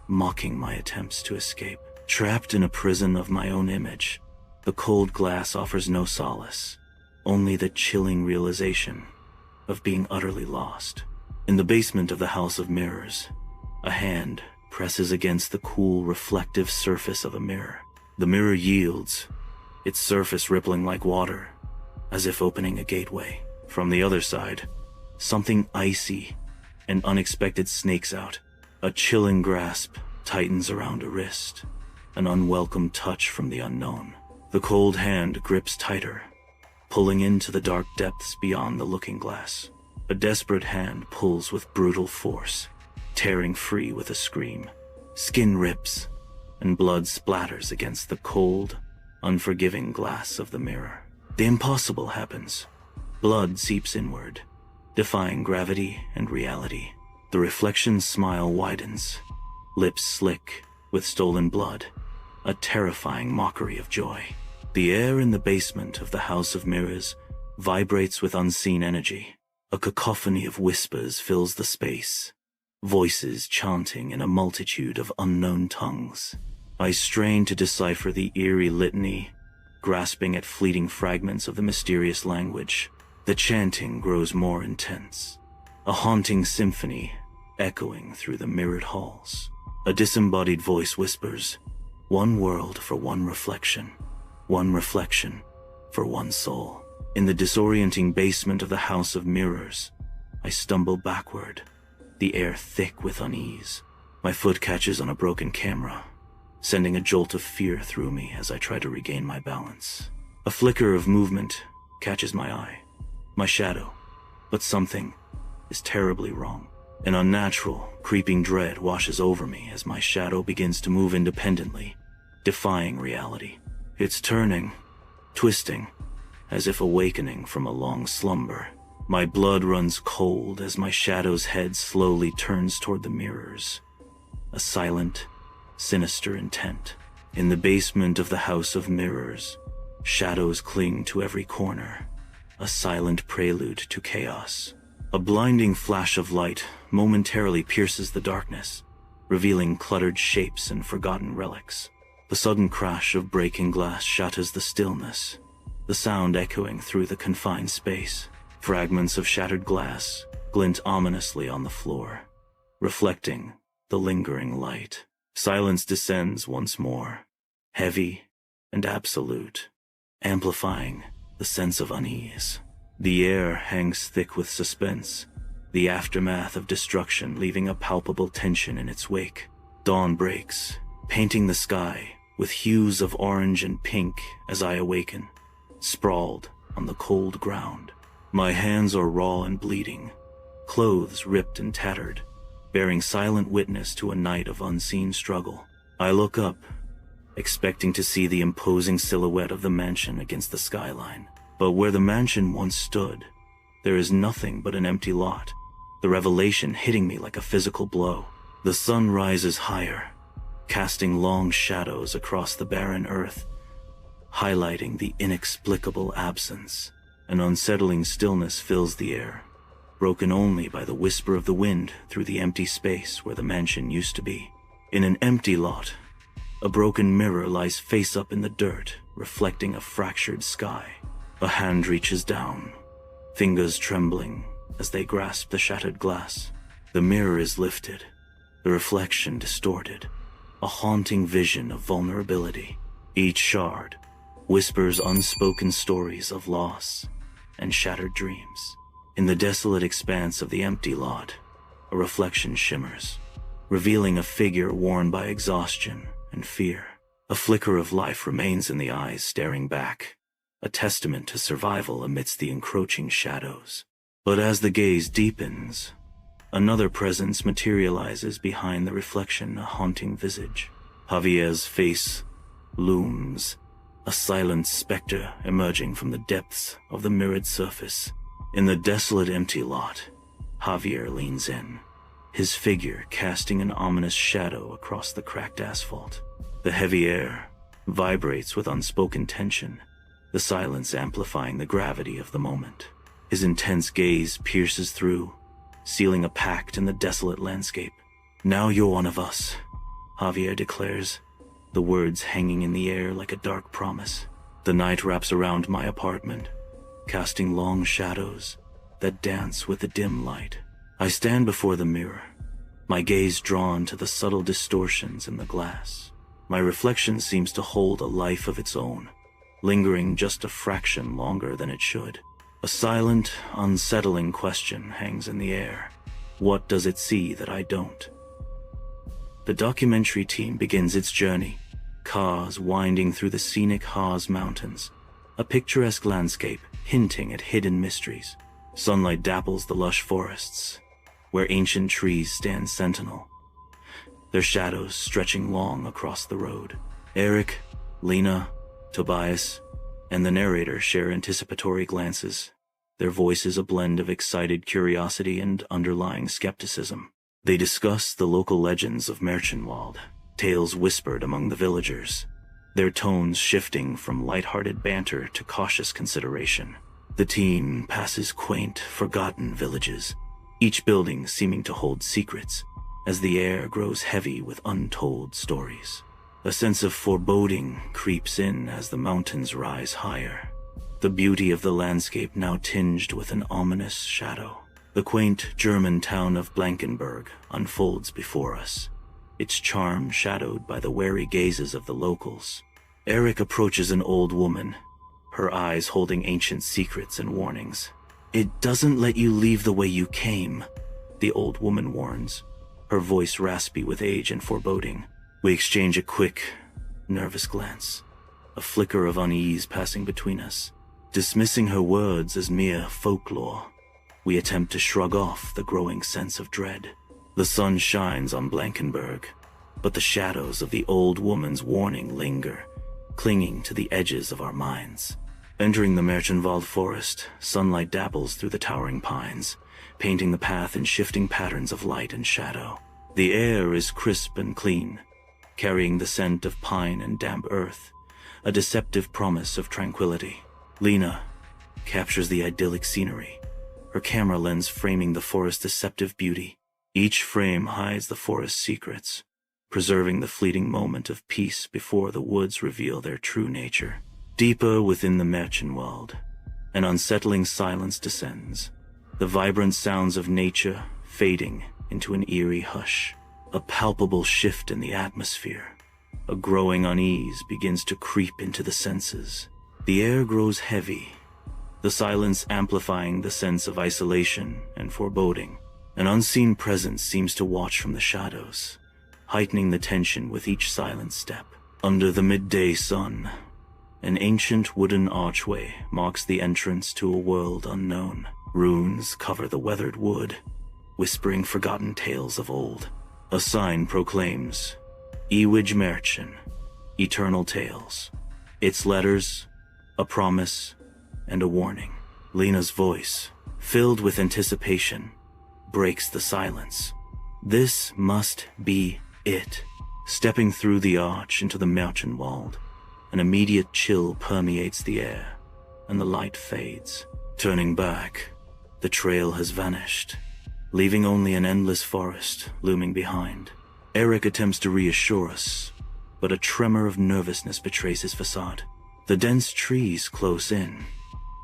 mocking my attempts to escape. Trapped in a prison of my own image, the cold glass offers no solace, only the chilling realization of being utterly lost. In the basement of the House of Mirrors, a hand presses against the cool, reflective surface of a mirror. The mirror yields, its surface rippling like water, as if opening a gateway. From the other side, something icy and unexpected snakes out. A chilling grasp tightens around a wrist, an unwelcome touch from the unknown. The cold hand grips tighter, pulling into the dark depths beyond the looking glass. A desperate hand pulls with brutal force, tearing free with a scream. Skin rips, and blood splatters against the cold, unforgiving glass of the mirror. The impossible happens. Blood seeps inward, defying gravity and reality. The reflection's smile widens, lips slick with stolen blood, a terrifying mockery of joy. The air in the basement of the House of Mirrors vibrates with unseen energy. A cacophony of whispers fills the space, voices chanting in a multitude of unknown tongues. I strain to decipher the eerie litany, grasping at fleeting fragments of the mysterious language. The chanting grows more intense, a haunting symphony echoing through the mirrored halls. A disembodied voice whispers, "One world for one reflection for one soul." In the disorienting basement of the House of Mirrors, I stumble backward, the air thick with unease. My foot catches on a broken camera, sending a jolt of fear through me as I try to regain my balance. A flicker of movement catches my eye, my shadow, but something is terribly wrong. An unnatural, creeping dread washes over me as my shadow begins to move independently, defying reality. It's turning, twisting, as if awakening from a long slumber. My blood runs cold as my shadow's head slowly turns toward the mirrors, a silent, sinister intent. In the basement of the House of Mirrors, shadows cling to every corner, a silent prelude to chaos. A blinding flash of light momentarily pierces the darkness, revealing cluttered shapes and forgotten relics. The sudden crash of breaking glass shatters the stillness, the sound echoing through the confined space. Fragments of shattered glass glint ominously on the floor, reflecting the lingering light. Silence descends once more, heavy and absolute, amplifying the sense of unease. The air hangs thick with suspense, the aftermath of destruction leaving a palpable tension in its wake. Dawn breaks, painting the sky with hues of orange and pink as I awaken, sprawled on the cold ground. My hands are raw and bleeding, clothes ripped and tattered, bearing silent witness to a night of unseen struggle. I look up, expecting to see the imposing silhouette of the mansion against the skyline. But where the mansion once stood, there is nothing but an empty lot, the revelation hitting me like a physical blow. The sun rises higher, casting long shadows across the barren earth, highlighting the inexplicable absence. An unsettling stillness fills the air, broken only by the whisper of the wind through the empty space where the mansion used to be. In an empty lot, a broken mirror lies face up in the dirt, reflecting a fractured sky. A hand reaches down, fingers trembling as they grasp the shattered glass. The mirror is lifted, the reflection distorted, a haunting vision of vulnerability. Each shard whispers unspoken stories of loss and shattered dreams. In the desolate expanse of the empty lot, a reflection shimmers, revealing a figure worn by exhaustion and fear. A flicker of life remains in the eyes staring back, a testament to survival amidst the encroaching shadows. But as the gaze deepens, another presence materializes behind the reflection, a haunting visage. Javier's face looms, a silent specter emerging from the depths of the mirrored surface. In the desolate empty lot, Javier leans in, his figure casting an ominous shadow across the cracked asphalt. The heavy air vibrates with unspoken tension, the silence amplifying the gravity of the moment. His intense gaze pierces through, sealing a pact in the desolate landscape. "Now you're one of us," Javier declares, the words hanging in the air like a dark promise. The night wraps around my apartment, casting long shadows that dance with the dim light. I stand before the mirror, my gaze drawn to the subtle distortions in the glass. My reflection seems to hold a life of its own, lingering just a fraction longer than it should. A silent, unsettling question hangs in the air. What does it see that I don't? The documentary team begins its journey, cars winding through the scenic Harz Mountains, a picturesque landscape hinting at hidden mysteries. Sunlight dapples the lush forests, where ancient trees stand sentinel, their shadows stretching long across the road. Eric, Lena, Tobias, and the narrator share anticipatory glances, their voices a blend of excited curiosity and underlying skepticism. They discuss the local legends of Märchenwald, tales whispered among the villagers, their tones shifting from lighthearted banter to cautious consideration. The team passes quaint, forgotten villages, each building seeming to hold secrets, as the air grows heavy with untold stories. A sense of foreboding creeps in as the mountains rise higher, the beauty of the landscape now tinged with an ominous shadow. The quaint German town of Blankenberg unfolds before us, its charm shadowed by the wary gazes of the locals. Eric approaches an old woman, her eyes holding ancient secrets and warnings. "It doesn't let you leave the way you came," the old woman warns, her voice raspy with age and foreboding. We exchange a quick, nervous glance, a flicker of unease passing between us. Dismissing her words as mere folklore, we attempt to shrug off the growing sense of dread. The sun shines on Blankenberg, but the shadows of the old woman's warning linger, clinging to the edges of our minds. Entering the Märchenwald forest, sunlight dapples through the towering pines, painting the path in shifting patterns of light and shadow. The air is crisp and clean, carrying the scent of pine and damp earth, a deceptive promise of tranquility. Lena captures the idyllic scenery, her camera lens framing the forest's deceptive beauty. Each frame hides the forest's secrets, preserving the fleeting moment of peace before the woods reveal their true nature. Deeper within the Märchenwald, an unsettling silence descends, the vibrant sounds of nature fading into an eerie hush. A palpable shift in the atmosphere. A growing unease begins to creep into the senses. The air grows heavy, the silence amplifying the sense of isolation and foreboding. An unseen presence seems to watch from the shadows, heightening the tension with each silent step. Under the midday sun, an ancient wooden archway marks the entrance to a world unknown. Runes cover the weathered wood, whispering forgotten tales of old. A sign proclaims, Ewig Märchen, Eternal Tales. Its letters, a promise, and a warning. Lena's voice, filled with anticipation, breaks the silence. This must be it. Stepping through the arch into the Märchenwald, an immediate chill permeates the air, and the light fades. Turning back, the trail has vanished, leaving only an endless forest looming behind. Eric attempts to reassure us, but a tremor of nervousness betrays his facade. The dense trees close in,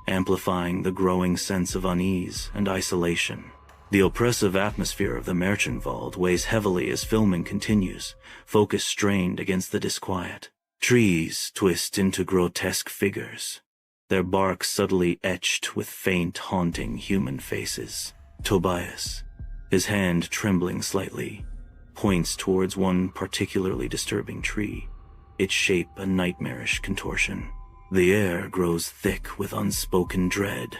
amplifying the growing sense of unease and isolation. The oppressive atmosphere of the merchant vault weighs heavily as filming continues, focus strained against the disquiet. Trees twist into grotesque figures, their bark subtly etched with faint, haunting human faces. Tobias, his hand trembling slightly, points towards one particularly disturbing tree, its shape a nightmarish contortion. The air grows thick with unspoken dread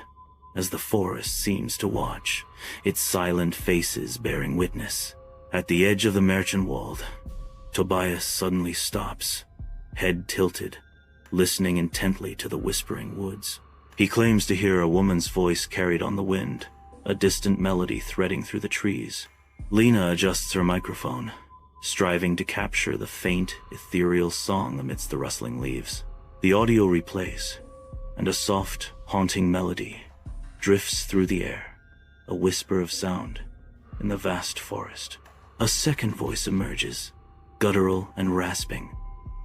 as the forest seems to watch, its silent faces bearing witness. At the edge of the merchant walled, Tobias suddenly stops, head tilted, listening intently to the whispering woods. He claims to hear a woman's voice carried on the wind, a distant melody threading through the trees. Lena adjusts her microphone, striving to capture the faint, ethereal song amidst the rustling leaves. The audio replays, and a soft, haunting melody drifts through the air, a whisper of sound in the vast forest. A second voice emerges, guttural and rasping,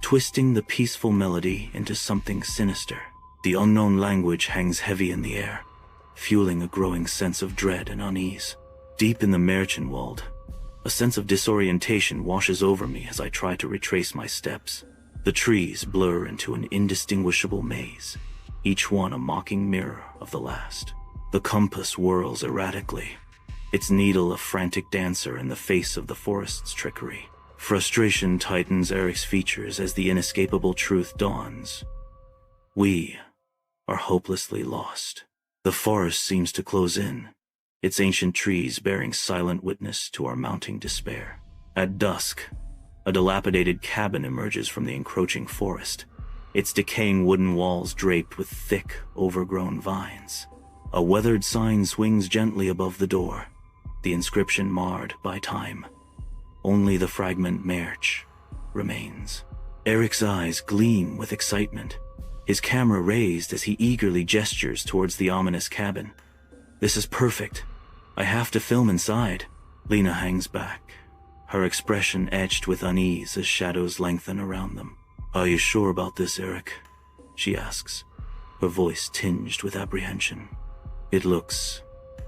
twisting the peaceful melody into something sinister. The unknown language hangs heavy in the air, fueling a growing sense of dread and unease. Deep in the merchant walled, a sense of disorientation washes over me as I try to retrace my steps. The trees blur into an indistinguishable maze, each one a mocking mirror of the last. The compass whirls erratically, its needle a frantic dancer in the face of the forest's trickery. Frustration tightens Eric's features as the inescapable truth dawns. We are hopelessly lost. The forest seems to close in, its ancient trees bearing silent witness to our mounting despair. At dusk, a dilapidated cabin emerges from the encroaching forest, its decaying wooden walls draped with thick, overgrown vines. A weathered sign swings gently above the door, the inscription marred by time. Only the fragment Merch remains. Eric's eyes gleam with excitement, his camera raised as he eagerly gestures towards the ominous cabin. This is perfect. I have to film inside. Lena hangs back, her expression etched with unease as shadows lengthen around them. Are you sure about this, Eric? She asks, her voice tinged with apprehension. It looks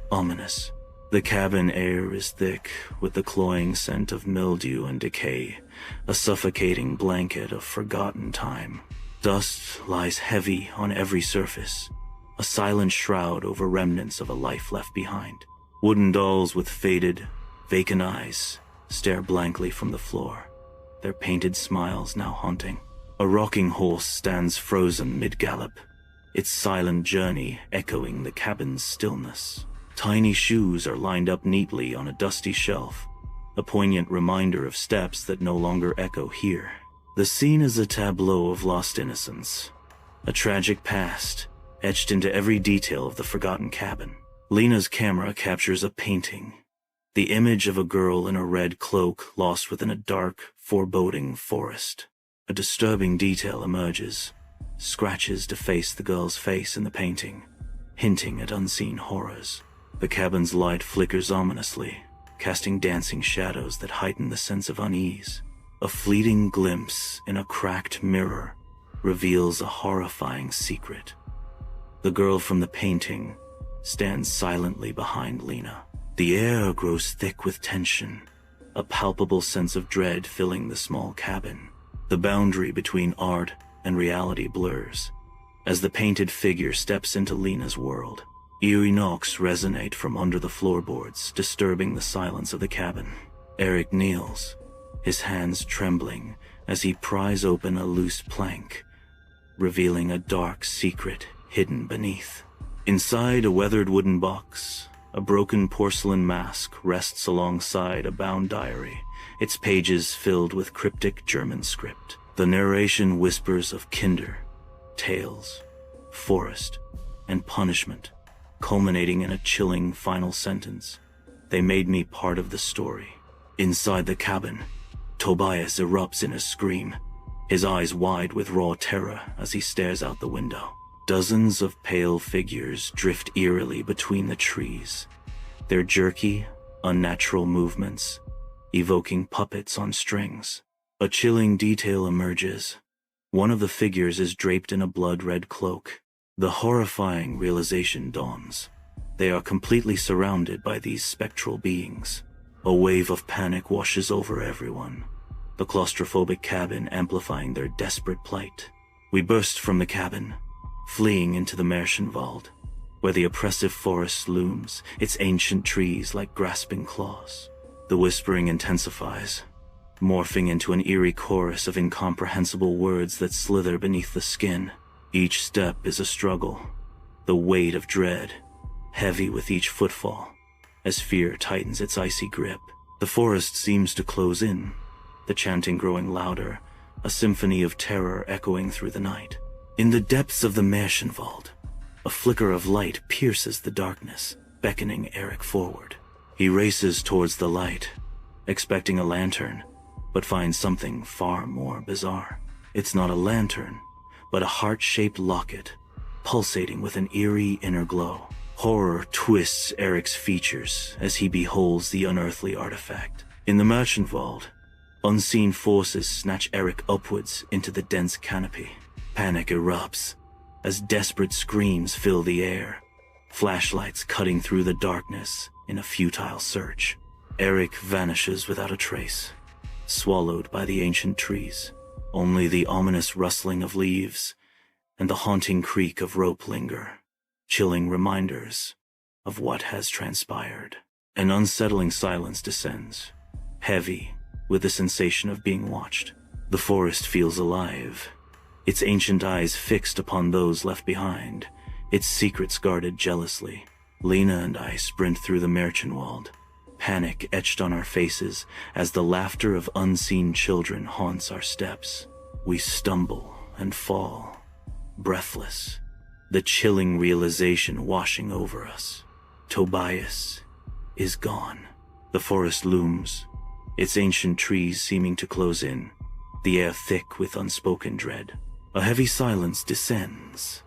ominous. The cabin air is thick with the cloying scent of mildew and decay, a suffocating blanket of forgotten time. Dust lies heavy on every surface, a silent shroud over remnants of a life left behind. Wooden dolls with faded, vacant eyes stare blankly from the floor, their painted smiles now haunting. A rocking horse stands frozen mid-gallop, its silent journey echoing the cabin's stillness. Tiny shoes are lined up neatly on a dusty shelf, a poignant reminder of steps that no longer echo here. The scene is a tableau of lost innocence, a tragic past etched into every detail of the forgotten cabin. Lena's camera captures a painting, the image of a girl in a red cloak lost within a dark, foreboding forest. A disturbing detail emerges, scratches deface the girl's face in the painting, hinting at unseen horrors. The cabin's light flickers ominously, casting dancing shadows that heighten the sense of unease. A fleeting glimpse in a cracked mirror reveals a horrifying secret. The girl from the painting stands silently behind Lena. The air grows thick with tension, a palpable sense of dread filling the small cabin. The boundary between art and reality blurs as the painted figure steps into Lena's world. Eerie knocks resonate from under the floorboards, disturbing the silence of the cabin. Eric kneels, his hands trembling as he pries open a loose plank, revealing a dark secret hidden beneath. Inside a weathered wooden box, a broken porcelain mask rests alongside a bound diary, its pages filled with cryptic German script. The narration whispers of kinder, tales, forest, and punishment, culminating in a chilling final sentence. They made me part of the story. Inside the cabin, Tobias erupts in a scream, his eyes wide with raw terror as he stares out the window. Dozens of pale figures drift eerily between the trees, their jerky, unnatural movements evoking puppets on strings. A chilling detail emerges. One of the figures is draped in a blood-red cloak. The horrifying realization dawns. They are completely surrounded by these spectral beings. A wave of panic washes over everyone, the claustrophobic cabin amplifying their desperate plight. We burst from the cabin, fleeing into the Märchenwald, where the oppressive forest looms, its ancient trees like grasping claws. The whispering intensifies, morphing into an eerie chorus of incomprehensible words that slither beneath the skin. Each step is a struggle, the weight of dread, heavy with each footfall, as fear tightens its icy grip. The forest seems to close in, the chanting growing louder, a symphony of terror echoing through the night. In the depths of the Märchenwald, a flicker of light pierces the darkness, beckoning Eric forward. He races towards the light, expecting a lantern, but finds something far more bizarre. It's not a lantern, but a heart-shaped locket, pulsating with an eerie inner glow. Horror twists Eric's features as he beholds the unearthly artifact. In the Märchenwald, unseen forces snatch Eric upwards into the dense canopy. Panic erupts as desperate screams fill the air, flashlights cutting through the darkness in a futile search. Eric vanishes without a trace, swallowed by the ancient trees. Only the ominous rustling of leaves and the haunting creak of rope linger, chilling reminders of what has transpired. An unsettling silence descends, heavy with the sensation of being watched. The forest feels alive, its ancient eyes fixed upon those left behind, its secrets guarded jealously. Lena and I sprint through the Märchenwald, panic etched on our faces as the laughter of unseen children haunts our steps. We stumble and fall, breathless, the chilling realization washing over us. Tobias is gone. The forest looms, its ancient trees seeming to close in, the air thick with unspoken dread. A heavy silence descends,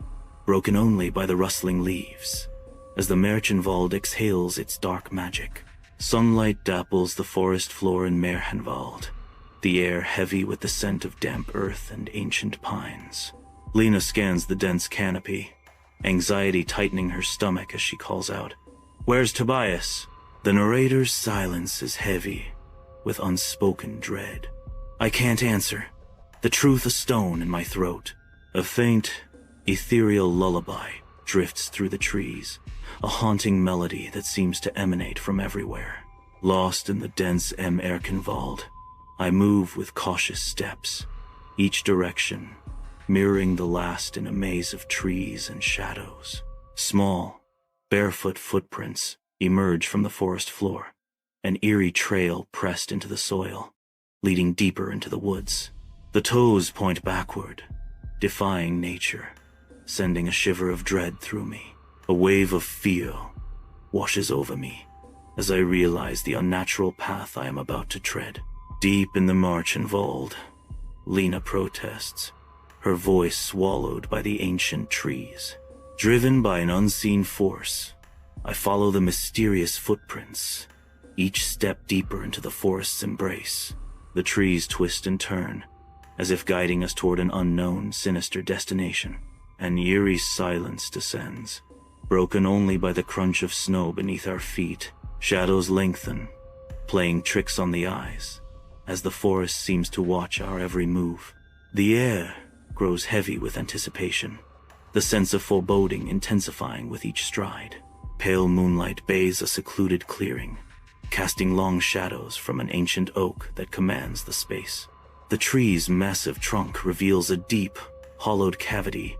broken only by the rustling leaves, as the Märchenwald exhales its dark magic. Sunlight dapples the forest floor in Märchenwald, the air heavy with the scent of damp earth and ancient pines. Lena scans the dense canopy, anxiety tightening her stomach as she calls out, "Where's Tobias?" The narrator's silence is heavy with unspoken dread. I can't answer, the truth a stone in my throat. A faint, ethereal lullaby drifts through the trees, a haunting melody that seems to emanate from everywhere. Lost in the dense Märchenwald, I move with cautious steps, each direction mirroring the last in a maze of trees and shadows. Small, barefoot footprints emerge from the forest floor, an eerie trail pressed into the soil, leading deeper into the woods. The toes point backward, defying nature, sending a shiver of dread through me. A wave of fear washes over me as I realize the unnatural path I am about to tread. Deep in the Märchenwald, Lena protests, her voice swallowed by the ancient trees. Driven by an unseen force, I follow the mysterious footprints, each step deeper into the forest's embrace. The trees twist and turn, as if guiding us toward an unknown, sinister destination. An eerie silence descends, broken only by the crunch of snow beneath our feet. Shadows lengthen, playing tricks on the eyes, as the forest seems to watch our every move. The air grows heavy with anticipation, the sense of foreboding intensifying with each stride. Pale moonlight bathes a secluded clearing, casting long shadows from an ancient oak that commands the space. The tree's massive trunk reveals a deep, hollowed cavity,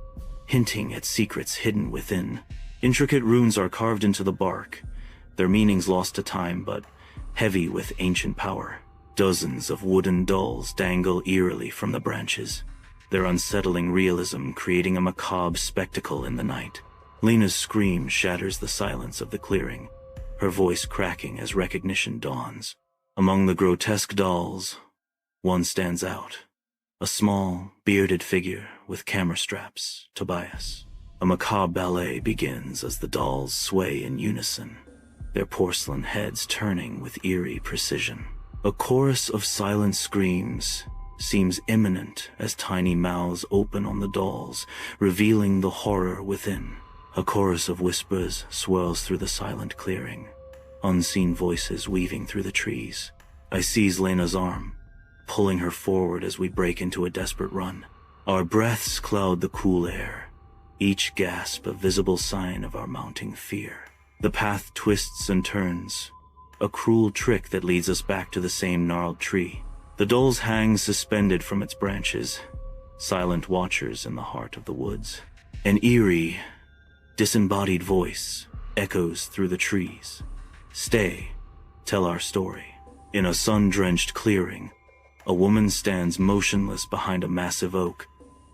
hinting at secrets hidden within. Intricate runes are carved into the bark, their meanings lost to time but heavy with ancient power. Dozens of wooden dolls dangle eerily from the branches, their unsettling realism creating a macabre spectacle in the night. Lena's scream shatters the silence of the clearing, her voice cracking as recognition dawns. Among the grotesque dolls, one stands out, a small, bearded figure with camera straps, Tobias. A macabre ballet begins as the dolls sway in unison, their porcelain heads turning with eerie precision. A chorus of silent screams seems imminent as tiny mouths open on the dolls, revealing the horror within. A chorus of whispers swirls through the silent clearing, unseen voices weaving through the trees. I seize Lena's arm, pulling her forward as we break into a desperate run. Our breaths cloud the cool air, each gasp a visible sign of our mounting fear. The path twists and turns, a cruel trick that leads us back to the same gnarled tree. The dolls hang suspended from its branches, silent watchers in the heart of the woods. An eerie, disembodied voice echoes through the trees. Stay, tell our story. In a sun-drenched clearing, a woman stands motionless behind a massive oak,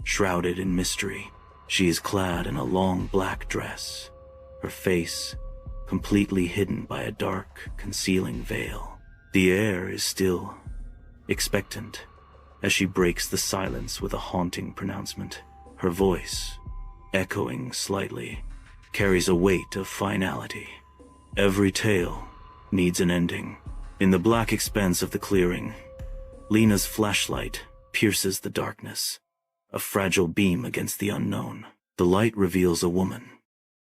shrouded in mystery. She is clad in a long black dress, her face completely hidden by a dark, concealing veil. The air is still, expectant, as she breaks the silence with a haunting pronouncement. Her voice, echoing slightly, carries a weight of finality. Every tale needs an ending. In the black expanse of the clearing, Lena's flashlight pierces the darkness, a fragile beam against the unknown. The light reveals a woman,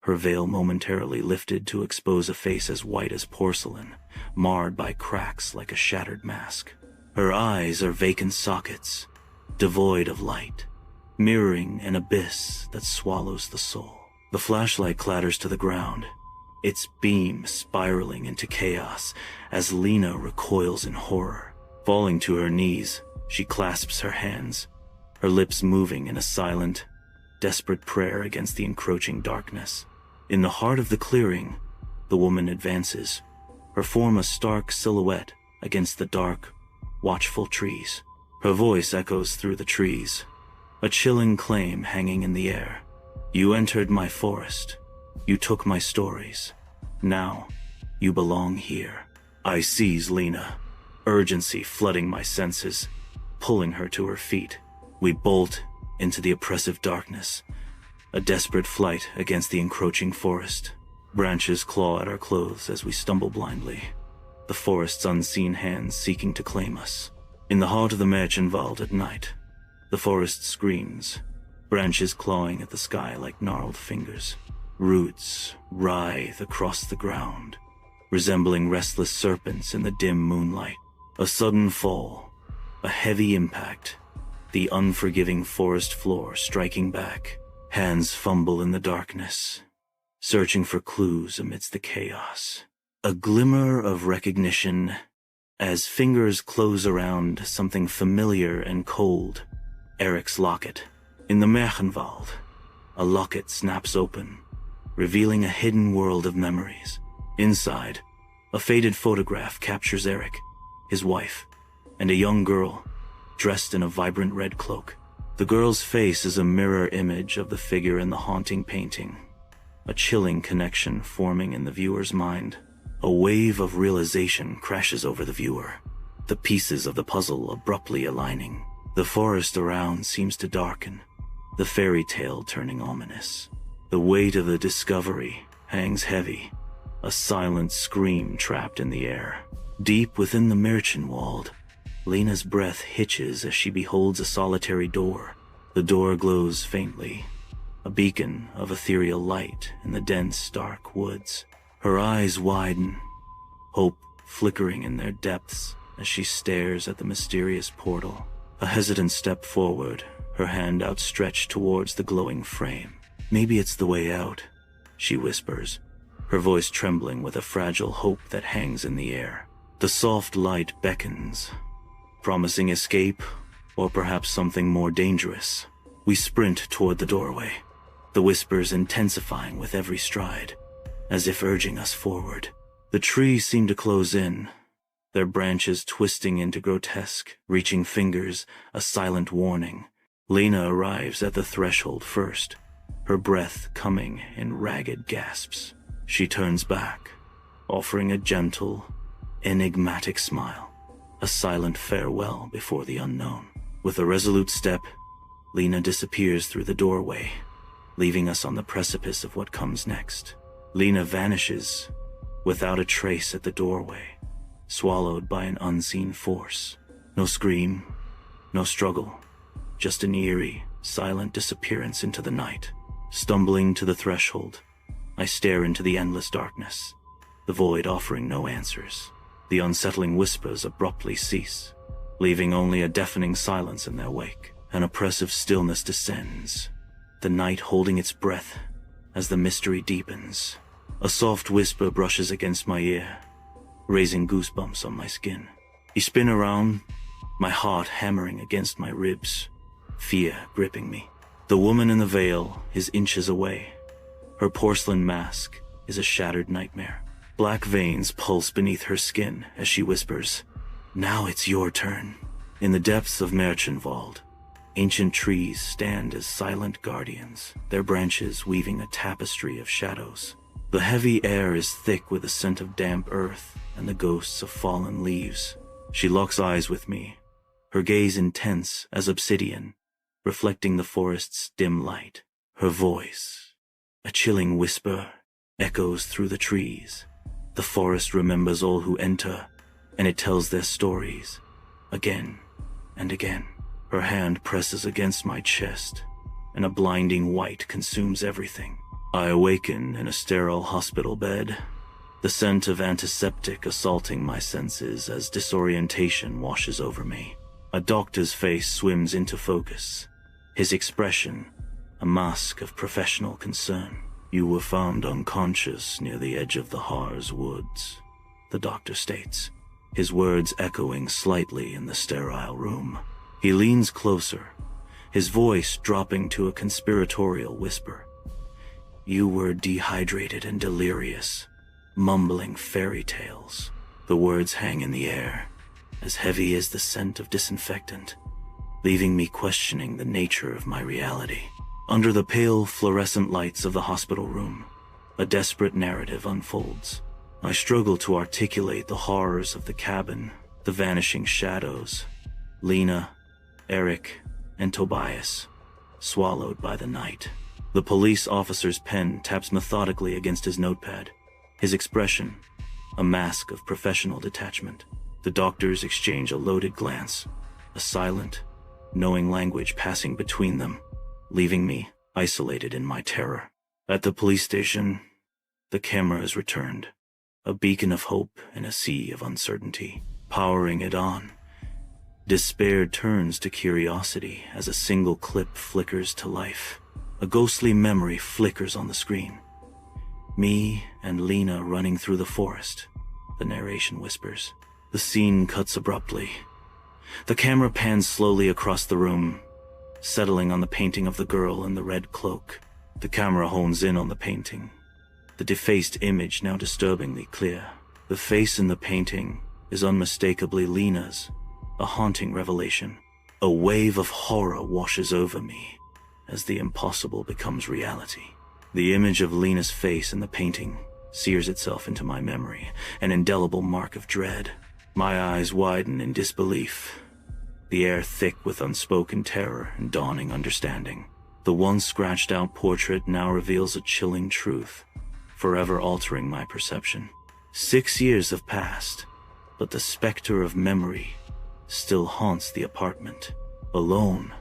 her veil momentarily lifted to expose a face as white as porcelain, marred by cracks like a shattered mask. Her eyes are vacant sockets, devoid of light, mirroring an abyss that swallows the soul. The flashlight clatters to the ground, its beam spiraling into chaos as Lena recoils in horror. Falling to her knees, she clasps her hands, her lips moving in a silent, desperate prayer against the encroaching darkness. In the heart of the clearing, the woman advances, her form a stark silhouette against the dark, watchful trees. Her voice echoes through the trees, a chilling claim hanging in the air. You entered my forest. You took my stories. Now, you belong here. I seize Lena, urgency flooding my senses, pulling her to her feet. We bolt into the oppressive darkness, a desperate flight against the encroaching forest. Branches claw at our clothes as we stumble blindly, the forest's unseen hands seeking to claim us. In the heart of the Märchenwald at night, the forest screams, branches clawing at the sky like gnarled fingers. Roots writhe across the ground, resembling restless serpents in the dim moonlight. A sudden fall, a heavy impact, the unforgiving forest floor striking back. Hands fumble in the darkness, searching for clues amidst the chaos. A glimmer of recognition as fingers close around something familiar and cold. Eric's locket. In the Märchenwald, a locket snaps open, revealing a hidden world of memories. Inside, a faded photograph captures Eric, his wife, and a young girl, dressed in a vibrant red cloak. The girl's face is a mirror image of the figure in the haunting painting, a chilling connection forming in the viewer's mind. A wave of realization crashes over the viewer, the pieces of the puzzle abruptly aligning. The forest around seems to darken, the fairy tale turning ominous. The weight of the discovery hangs heavy, a silent scream trapped in the air. Deep within the Märchenwald, Lena's breath hitches as she beholds a solitary door. The door glows faintly, a beacon of ethereal light in the dense, dark woods. Her eyes widen, hope flickering in their depths as she stares at the mysterious portal. A hesitant step forward, her hand outstretched towards the glowing frame. Maybe it's the way out, she whispers, her voice trembling with a fragile hope that hangs in the air. The soft light beckons, promising escape, or perhaps something more dangerous. We sprint toward the doorway, the whispers intensifying with every stride, as if urging us forward. The trees seem to close in, their branches twisting into grotesque, reaching fingers, a silent warning. Lena arrives at the threshold first, her breath coming in ragged gasps. She turns back, offering a gentle, enigmatic smile, a silent farewell before the unknown. With a resolute step, Lena disappears through the doorway, leaving us on the precipice of what comes next. Lena vanishes without a trace at the doorway, swallowed by an unseen force. No scream, no struggle, just an eerie, silent disappearance into the night. Stumbling to the threshold, I stare into the endless darkness, the void offering no answers. The unsettling whispers abruptly cease, leaving only a deafening silence in their wake. An oppressive stillness descends, the night holding its breath as the mystery deepens. A soft whisper brushes against my ear, raising goosebumps on my skin. I spin around, my heart hammering against my ribs, fear gripping me. The woman in the veil is inches away. Her porcelain mask is a shattered nightmare. Black veins pulse beneath her skin as she whispers, "Now it's your turn." In the depths of Merchenwald, ancient trees stand as silent guardians, their branches weaving a tapestry of shadows. The heavy air is thick with the scent of damp earth and the ghosts of fallen leaves. She locks eyes with me, her gaze intense as obsidian, reflecting the forest's dim light. Her voice, a chilling whisper, echoes through the trees. The forest remembers all who enter, and it tells their stories, again and again. Her hand presses against my chest, and a blinding white consumes everything. I awaken in a sterile hospital bed, the scent of antiseptic assaulting my senses as disorientation washes over me. A doctor's face swims into focus, his expression a mask of professional concern. "You were found unconscious near the edge of the Harz woods," the doctor states, his words echoing slightly in the sterile room. He leans closer, his voice dropping to a conspiratorial whisper. "You were dehydrated and delirious, mumbling fairy tales." The words hang in the air, as heavy as the scent of disinfectant, leaving me questioning the nature of my reality. Under the pale fluorescent lights of the hospital room, a desperate narrative unfolds. I struggle to articulate the horrors of the cabin, the vanishing shadows, Lena, Eric, and Tobias, swallowed by the night. The police officer's pen taps methodically against his notepad, his expression a mask of professional detachment. The doctors exchange a loaded glance, a silent, knowing language passing between them, leaving me isolated in my terror. At the police station, the camera is returned, a beacon of hope in a sea of uncertainty. Powering it on, despair turns to curiosity as a single clip flickers to life. A ghostly memory flickers on the screen. Me and Lena running through the forest, the narration whispers. The scene cuts abruptly. The camera pans slowly across the room, settling on the painting of the girl in the red cloak. The camera hones in on the painting, the defaced image now disturbingly clear. The face in the painting is unmistakably Lena's, a haunting revelation. A wave of horror washes over me as the impossible becomes reality. The image of Lena's face in the painting sears itself into my memory, an indelible mark of dread. My eyes widen in disbelief, the air thick with unspoken terror and dawning understanding. The once scratched-out portrait now reveals a chilling truth, forever altering my perception. 6 years have passed, but the specter of memory still haunts the apartment. Alone,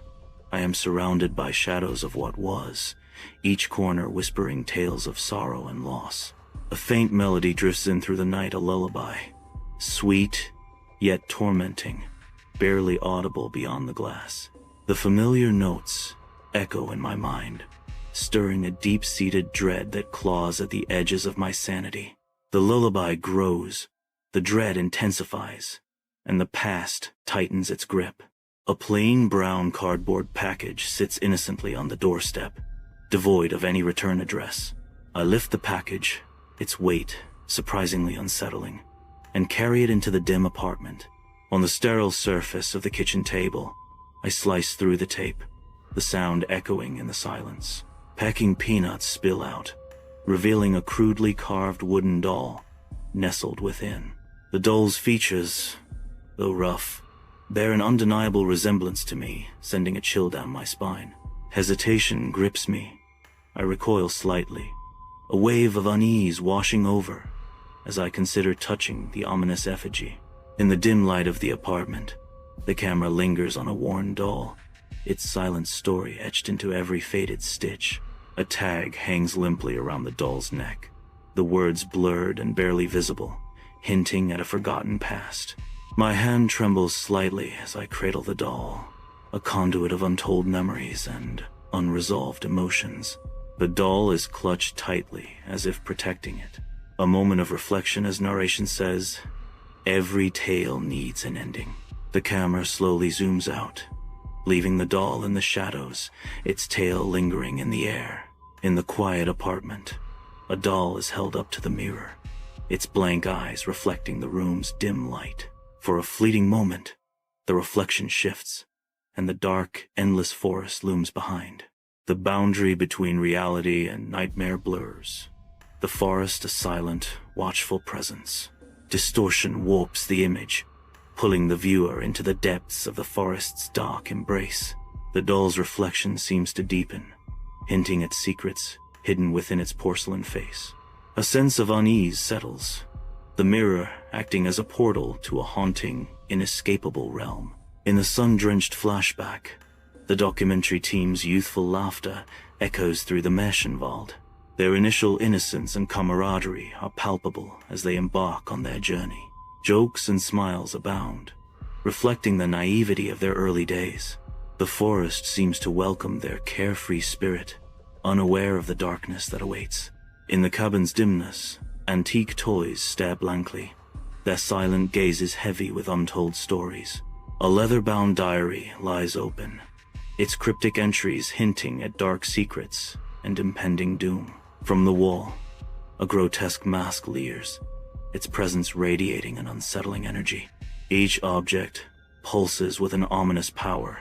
I am surrounded by shadows of what was, each corner whispering tales of sorrow and loss. A faint melody drifts in through the night, a lullaby, sweet yet tormenting, barely audible beyond the glass. The familiar notes echo in my mind, stirring a deep-seated dread that claws at the edges of my sanity. The lullaby grows, the dread intensifies, and the past tightens its grip. A plain brown cardboard package sits innocently on the doorstep, devoid of any return address. I lift the package, its weight surprisingly unsettling, and carry it into the dim apartment. On the sterile surface of the kitchen table, I slice through the tape, the sound echoing in the silence. Packing peanuts spill out, revealing a crudely carved wooden doll nestled within. The doll's features, though rough, bear an undeniable resemblance to me, sending a chill down my spine. Hesitation grips me. I recoil slightly, a wave of unease washing over as I consider touching the ominous effigy. In the dim light of the apartment, the camera lingers on a worn doll, its silent story etched into every faded stitch. A tag hangs limply around the doll's neck, the words blurred and barely visible, hinting at a forgotten past. My hand trembles slightly as I cradle the doll, a conduit of untold memories and unresolved emotions. The doll is clutched tightly, as if protecting it. A moment of reflection as narration says, "Every tale needs an ending." The camera slowly zooms out, leaving the doll in the shadows, its tail lingering in the air. In the quiet apartment, a doll is held up to the mirror, its blank eyes reflecting the room's dim light. For a fleeting moment, the reflection shifts, and the dark, endless forest looms behind. The boundary between reality and nightmare blurs. The forest a silent, watchful presence. Distortion warps the image, pulling the viewer into the depths of the forest's dark embrace. The doll's reflection seems to deepen, hinting at secrets hidden within its porcelain face. A sense of unease settles, the mirror acting as a portal to a haunting, inescapable realm. In the sun-drenched flashback, the documentary team's youthful laughter echoes through the Märchenwald. Their initial innocence and camaraderie are palpable as they embark on their journey. Jokes and smiles abound, reflecting the naivety of their early days. The forest seems to welcome their carefree spirit, unaware of the darkness that awaits. In the cabin's dimness, antique toys stare blankly, their silent gazes heavy with untold stories. A leather-bound diary lies open, its cryptic entries hinting at dark secrets and impending doom. From the wall, a grotesque mask leers, its presence radiating an unsettling energy. Each object pulses with an ominous power,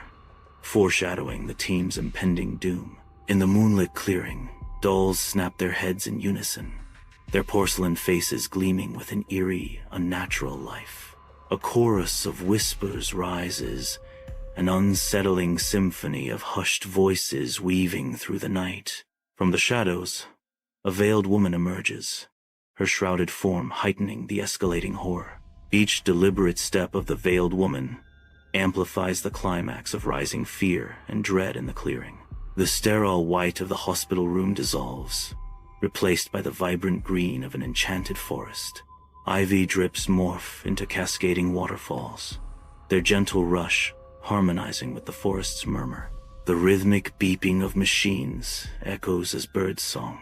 foreshadowing the team's impending doom. In the moonlit clearing, dolls snap their heads in unison, their porcelain faces gleaming with an eerie, unnatural life. A chorus of whispers rises, an unsettling symphony of hushed voices weaving through the night. From the shadows, a veiled woman emerges, her shrouded form heightening the escalating horror. Each deliberate step of the veiled woman amplifies the climax of rising fear and dread in the clearing. The sterile white of the hospital room dissolves, replaced by the vibrant green of an enchanted forest. Ivy drips morph into cascading waterfalls, their gentle rush harmonizing with the forest's murmur. The rhythmic beeping of machines echoes as birds' song,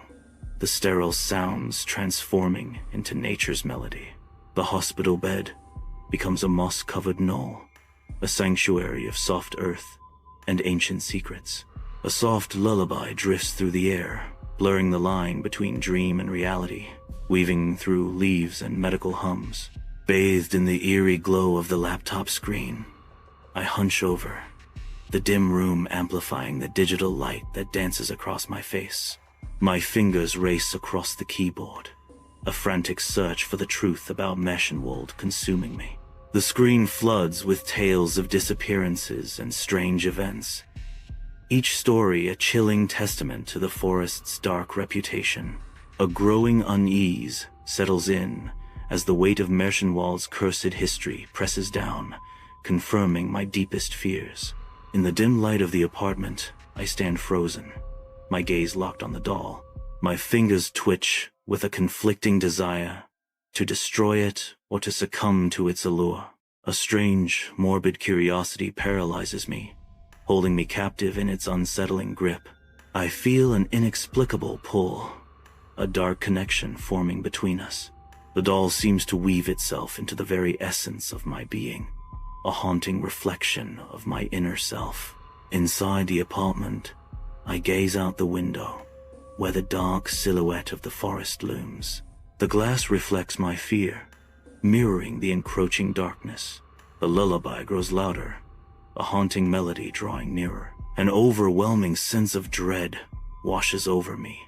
the sterile sounds transforming into nature's melody. The hospital bed becomes a moss-covered knoll, a sanctuary of soft earth and ancient secrets. A soft lullaby drifts through the air, blurring the line between dream and reality, weaving through leaves and medical hums. Bathed in the eerie glow of the laptop screen, I hunch over, the dim room amplifying the digital light that dances across my face. My fingers race across the keyboard, a frantic search for the truth about Märchenwald consuming me. The screen floods with tales of disappearances and strange events, each story a chilling testament to the forest's dark reputation. A growing unease settles in as the weight of Märchenwald's cursed history presses down, confirming my deepest fears. In the dim light of the apartment, I stand frozen, my gaze locked on the doll. My fingers twitch with a conflicting desire to destroy it or to succumb to its allure. A strange, morbid curiosity paralyzes me, holding me captive in its unsettling grip. I feel an inexplicable pull, a dark connection forming between us. The doll seems to weave itself into the very essence of my being, a haunting reflection of my inner self. Inside the apartment, I gaze out the window, where the dark silhouette of the forest looms. The glass reflects my fear, mirroring the encroaching darkness. The lullaby grows louder, a haunting melody drawing nearer. An overwhelming sense of dread washes over me,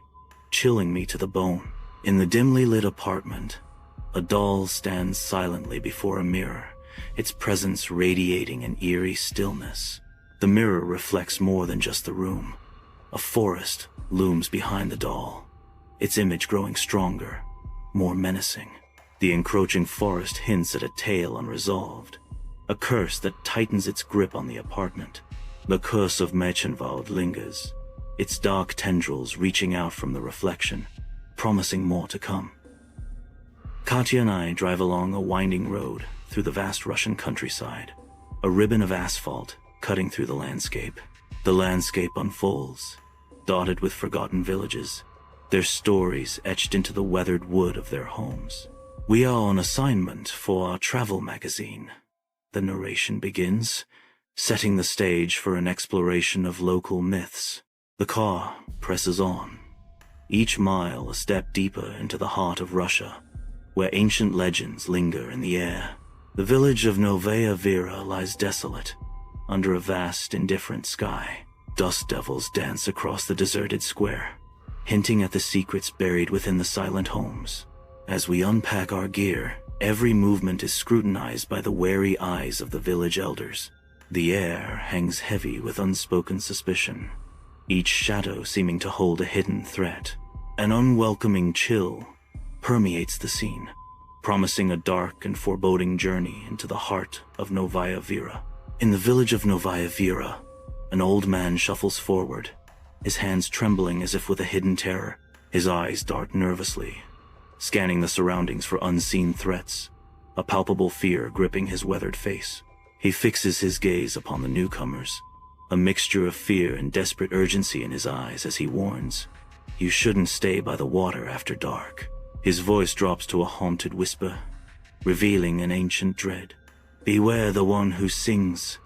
chilling me to the bone. In the dimly lit apartment, a doll stands silently before a mirror, its presence radiating an eerie stillness. The mirror reflects more than just the room. A forest looms behind the doll, its image growing stronger, more menacing. The encroaching forest hints at a tale unresolved, a curse that tightens its grip on the apartment. The curse of Märchenwald lingers, its dark tendrils reaching out from the reflection, promising more to come. Katya and I drive along a winding road through the vast Russian countryside, a ribbon of asphalt cutting through the landscape. The landscape unfolds, dotted with forgotten villages, their stories etched into the weathered wood of their homes. We are on assignment for our travel magazine. The narration begins, setting the stage for an exploration of local myths. The car presses on, each mile a step deeper into the heart of Russia, where ancient legends linger in the air. The village of Novaya Vera lies desolate, under a vast, indifferent sky. Dust devils dance across the deserted square, hinting at the secrets buried within the silent homes. As we unpack our gear, every movement is scrutinized by the wary eyes of the village elders. The air hangs heavy with unspoken suspicion, each shadow seeming to hold a hidden threat. An unwelcoming chill permeates the scene, promising a dark and foreboding journey into the heart of Novaya Vera. In the village of Novaya Vera, an old man shuffles forward, his hands trembling as if with a hidden terror. His eyes dart nervously, scanning the surroundings for unseen threats, a palpable fear gripping his weathered face. He fixes his gaze upon the newcomers, a mixture of fear and desperate urgency in his eyes as he warns, "You shouldn't stay by the water after dark." His voice drops to a haunted whisper, revealing an ancient dread. "Beware the one who sings,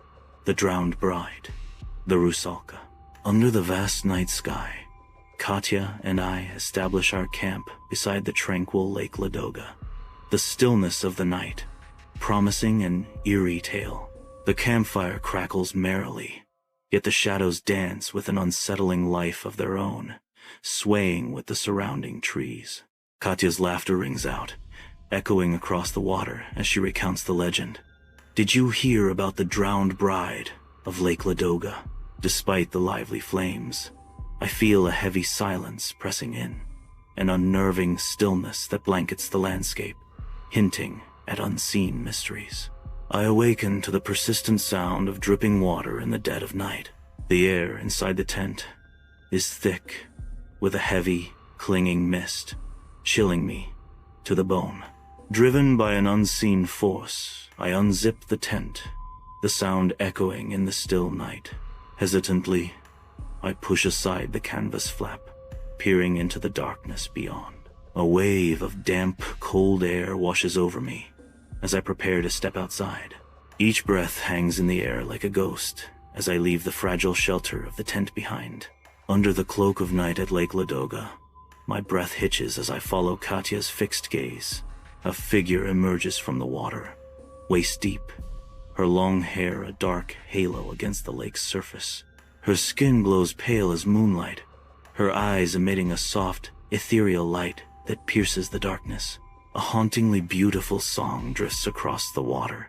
the drowned bride, the Rusalka." Under the vast night sky, Katya and I establish our camp beside the tranquil Lake Ladoga. The stillness of the night, promising an eerie tale. The campfire crackles merrily, yet the shadows dance with an unsettling life of their own, swaying with the surrounding trees. Katya's laughter rings out, echoing across the water as she recounts the legend. "Did you hear about the drowned bride of Lake Ladoga?" Despite the lively flames, I feel a heavy silence pressing in, an unnerving stillness that blankets the landscape, hinting at unseen mysteries. I awaken to the persistent sound of dripping water in the dead of night. The air inside the tent is thick with a heavy, clinging mist, chilling me to the bone. Driven by an unseen force, I unzip the tent, the sound echoing in the still night. Hesitantly, I push aside the canvas flap, peering into the darkness beyond. A wave of damp, cold air washes over me as I prepare to step outside. Each breath hangs in the air like a ghost as I leave the fragile shelter of the tent behind. Under the cloak of night at Lake Ladoga, my breath hitches as I follow Katya's fixed gaze. A figure emerges from the water, waist deep, her long hair a dark halo against the lake's surface. Her skin glows pale as moonlight, her eyes emitting a soft, ethereal light that pierces the darkness. A hauntingly beautiful song drifts across the water,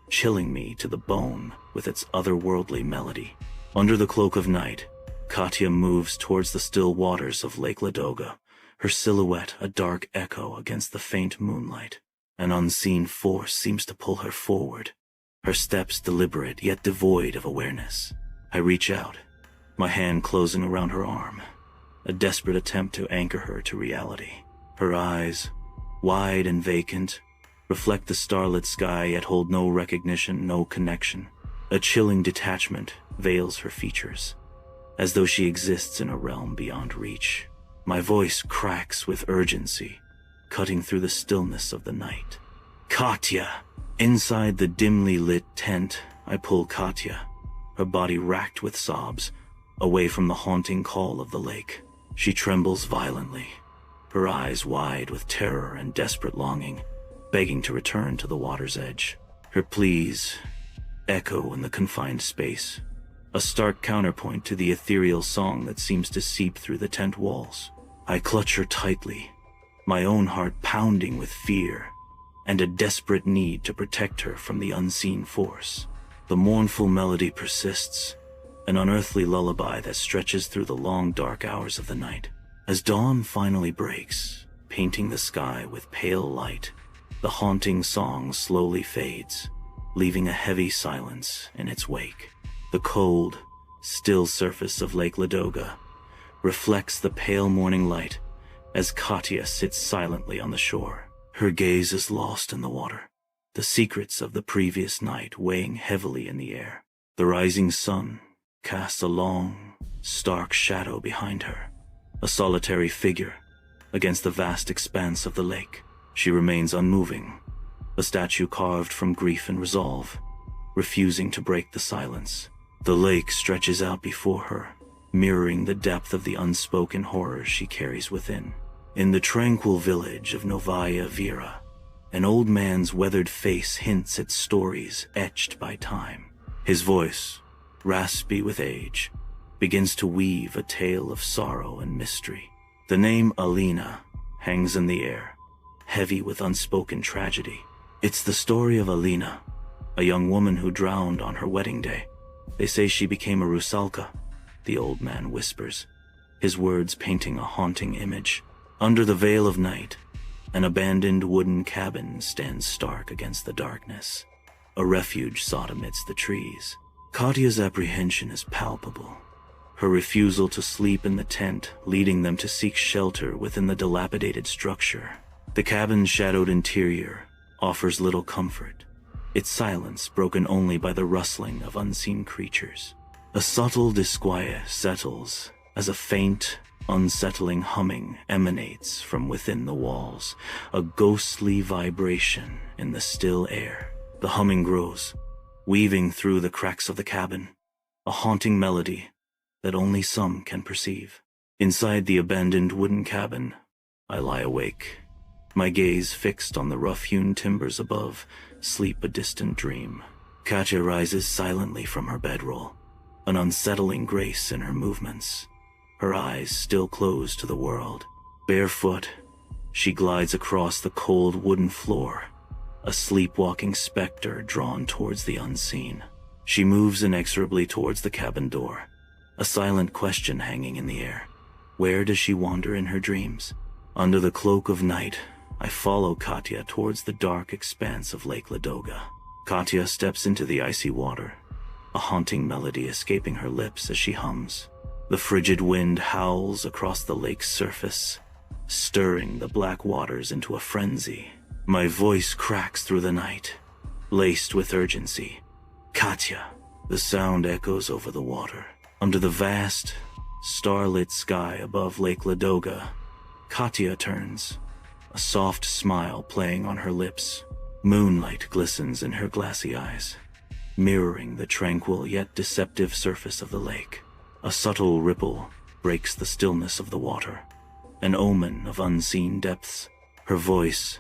chilling me to the bone with its otherworldly melody. Under the cloak of night, Katya moves towards the still waters of Lake Ladoga, her silhouette a dark echo against the faint moonlight. An unseen force seems to pull her forward, her steps deliberate yet devoid of awareness. I reach out, my hand closing around her arm, a desperate attempt to anchor her to reality. Her eyes, wide and vacant, reflect the starlit sky yet hold no recognition, no connection. A chilling detachment veils her features, as though she exists in a realm beyond reach. My voice cracks with urgency, cutting through the stillness of the night. "Katya!" Inside the dimly lit tent, I pull Katya, her body racked with sobs, away from the haunting call of the lake. She trembles violently, her eyes wide with terror and desperate longing, begging to return to the water's edge. Her pleas echo in the confined space, a stark counterpoint to the ethereal song that seems to seep through the tent walls. I clutch her tightly, my own heart pounding with fear and a desperate need to protect her from the unseen force. The mournful melody persists, an unearthly lullaby that stretches through the long dark hours of the night. As dawn finally breaks, painting the sky with pale light, the haunting song slowly fades, leaving a heavy silence in its wake. The cold, still surface of Lake Ladoga reflects the pale morning light as Katya sits silently on the shore. Her gaze is lost in the water, the secrets of the previous night weighing heavily in the air. The rising sun casts a long, stark shadow behind her, a solitary figure against the vast expanse of the lake. She remains unmoving, a statue carved from grief and resolve, refusing to break the silence. The lake stretches out before her, mirroring the depth of the unspoken horrors she carries within. In the tranquil village of Novaya Vera, an old man's weathered face hints at stories etched by time. His voice, raspy with age, begins to weave a tale of sorrow and mystery. The name Alina hangs in the air, heavy with unspoken tragedy. It's the story of Alina, a young woman who drowned on her wedding day. They say she became a rusalka, the old man whispers, his words painting a haunting image. Under the veil of night, an abandoned wooden cabin stands stark against the darkness, a refuge sought amidst the trees. Katya's apprehension is palpable, her refusal to sleep in the tent leading them to seek shelter within the dilapidated structure. The cabin's shadowed interior offers little comfort, its silence broken only by the rustling of unseen creatures. A subtle disquiet settles as a faint, unsettling humming emanates from within the walls, a ghostly vibration in the still air. The humming grows, weaving through the cracks of the cabin, a haunting melody that only some can perceive. Inside the abandoned wooden cabin, I lie awake, my gaze fixed on the rough-hewn timbers above, sleep a distant dream. Katya rises silently from her bedroll, an unsettling grace in her movements, her eyes still closed to the world. Barefoot, she glides across the cold wooden floor, a sleepwalking specter drawn towards the unseen. She moves inexorably towards the cabin door, a silent question hanging in the air. Where does she wander in her dreams? Under the cloak of night, I follow Katya towards the dark expanse of Lake Ladoga. Katya steps into the icy water, a haunting melody escaping her lips as she hums. The frigid wind howls across the lake's surface, stirring the black waters into a frenzy. My voice cracks through the night, laced with urgency. Katya! The sound echoes over the water. Under the vast, starlit sky above Lake Ladoga, Katya turns, a soft smile playing on her lips. Moonlight glistens in her glassy eyes, mirroring the tranquil yet deceptive surface of the lake. A subtle ripple breaks the stillness of the water, an omen of unseen depths. Her voice,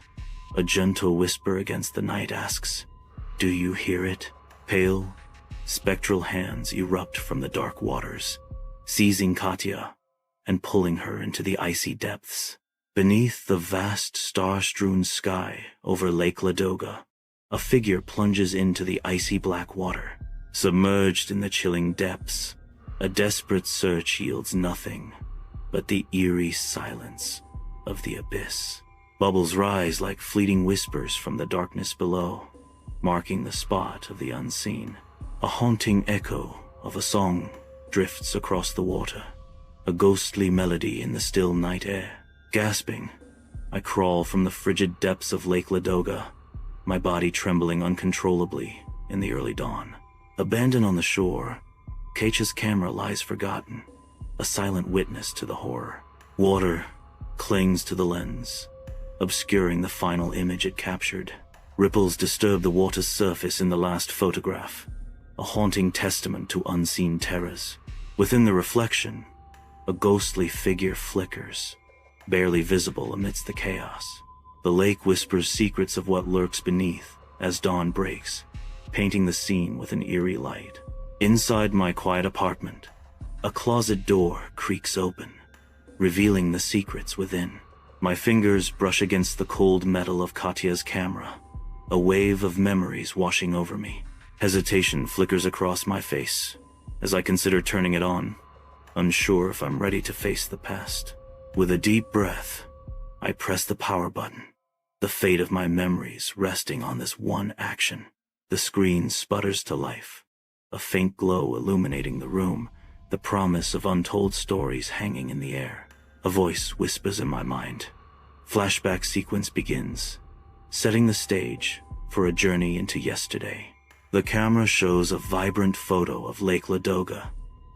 a gentle whisper against the night, asks, "Do you hear it?" Pale, spectral hands erupt from the dark waters, seizing Katya and pulling her into the icy depths. Beneath the vast star-strewn sky over Lake Ladoga, a figure plunges into the icy black water. Submerged in the chilling depths, a desperate search yields nothing but the eerie silence of the abyss. Bubbles rise like fleeting whispers from the darkness below, marking the spot of the unseen. A haunting echo of a song drifts across the water, a ghostly melody in the still night air. Gasping, I crawl from the frigid depths of Lake Ladoga, my body trembling uncontrollably in the early dawn. Abandoned on the shore, Kecha's camera lies forgotten, a silent witness to the horror. Water clings to the lens, obscuring the final image it captured. Ripples disturb the water's surface in the last photograph, a haunting testament to unseen terrors. Within the reflection, a ghostly figure flickers, barely visible amidst the chaos. The lake whispers secrets of what lurks beneath as dawn breaks, painting the scene with an eerie light. Inside my quiet apartment, a closet door creaks open, revealing the secrets within. My fingers brush against the cold metal of Katya's camera, a wave of memories washing over me. Hesitation flickers across my face as I consider turning it on, unsure if I'm ready to face the past. With a deep breath, I press the power button, the fate of my memories resting on this one action. The screen sputters to life, a faint glow illuminating the room, the promise of untold stories hanging in the air. A voice whispers in my mind. Flashback sequence begins, setting the stage for a journey into yesterday. The camera shows a vibrant photo of Lake Ladoga,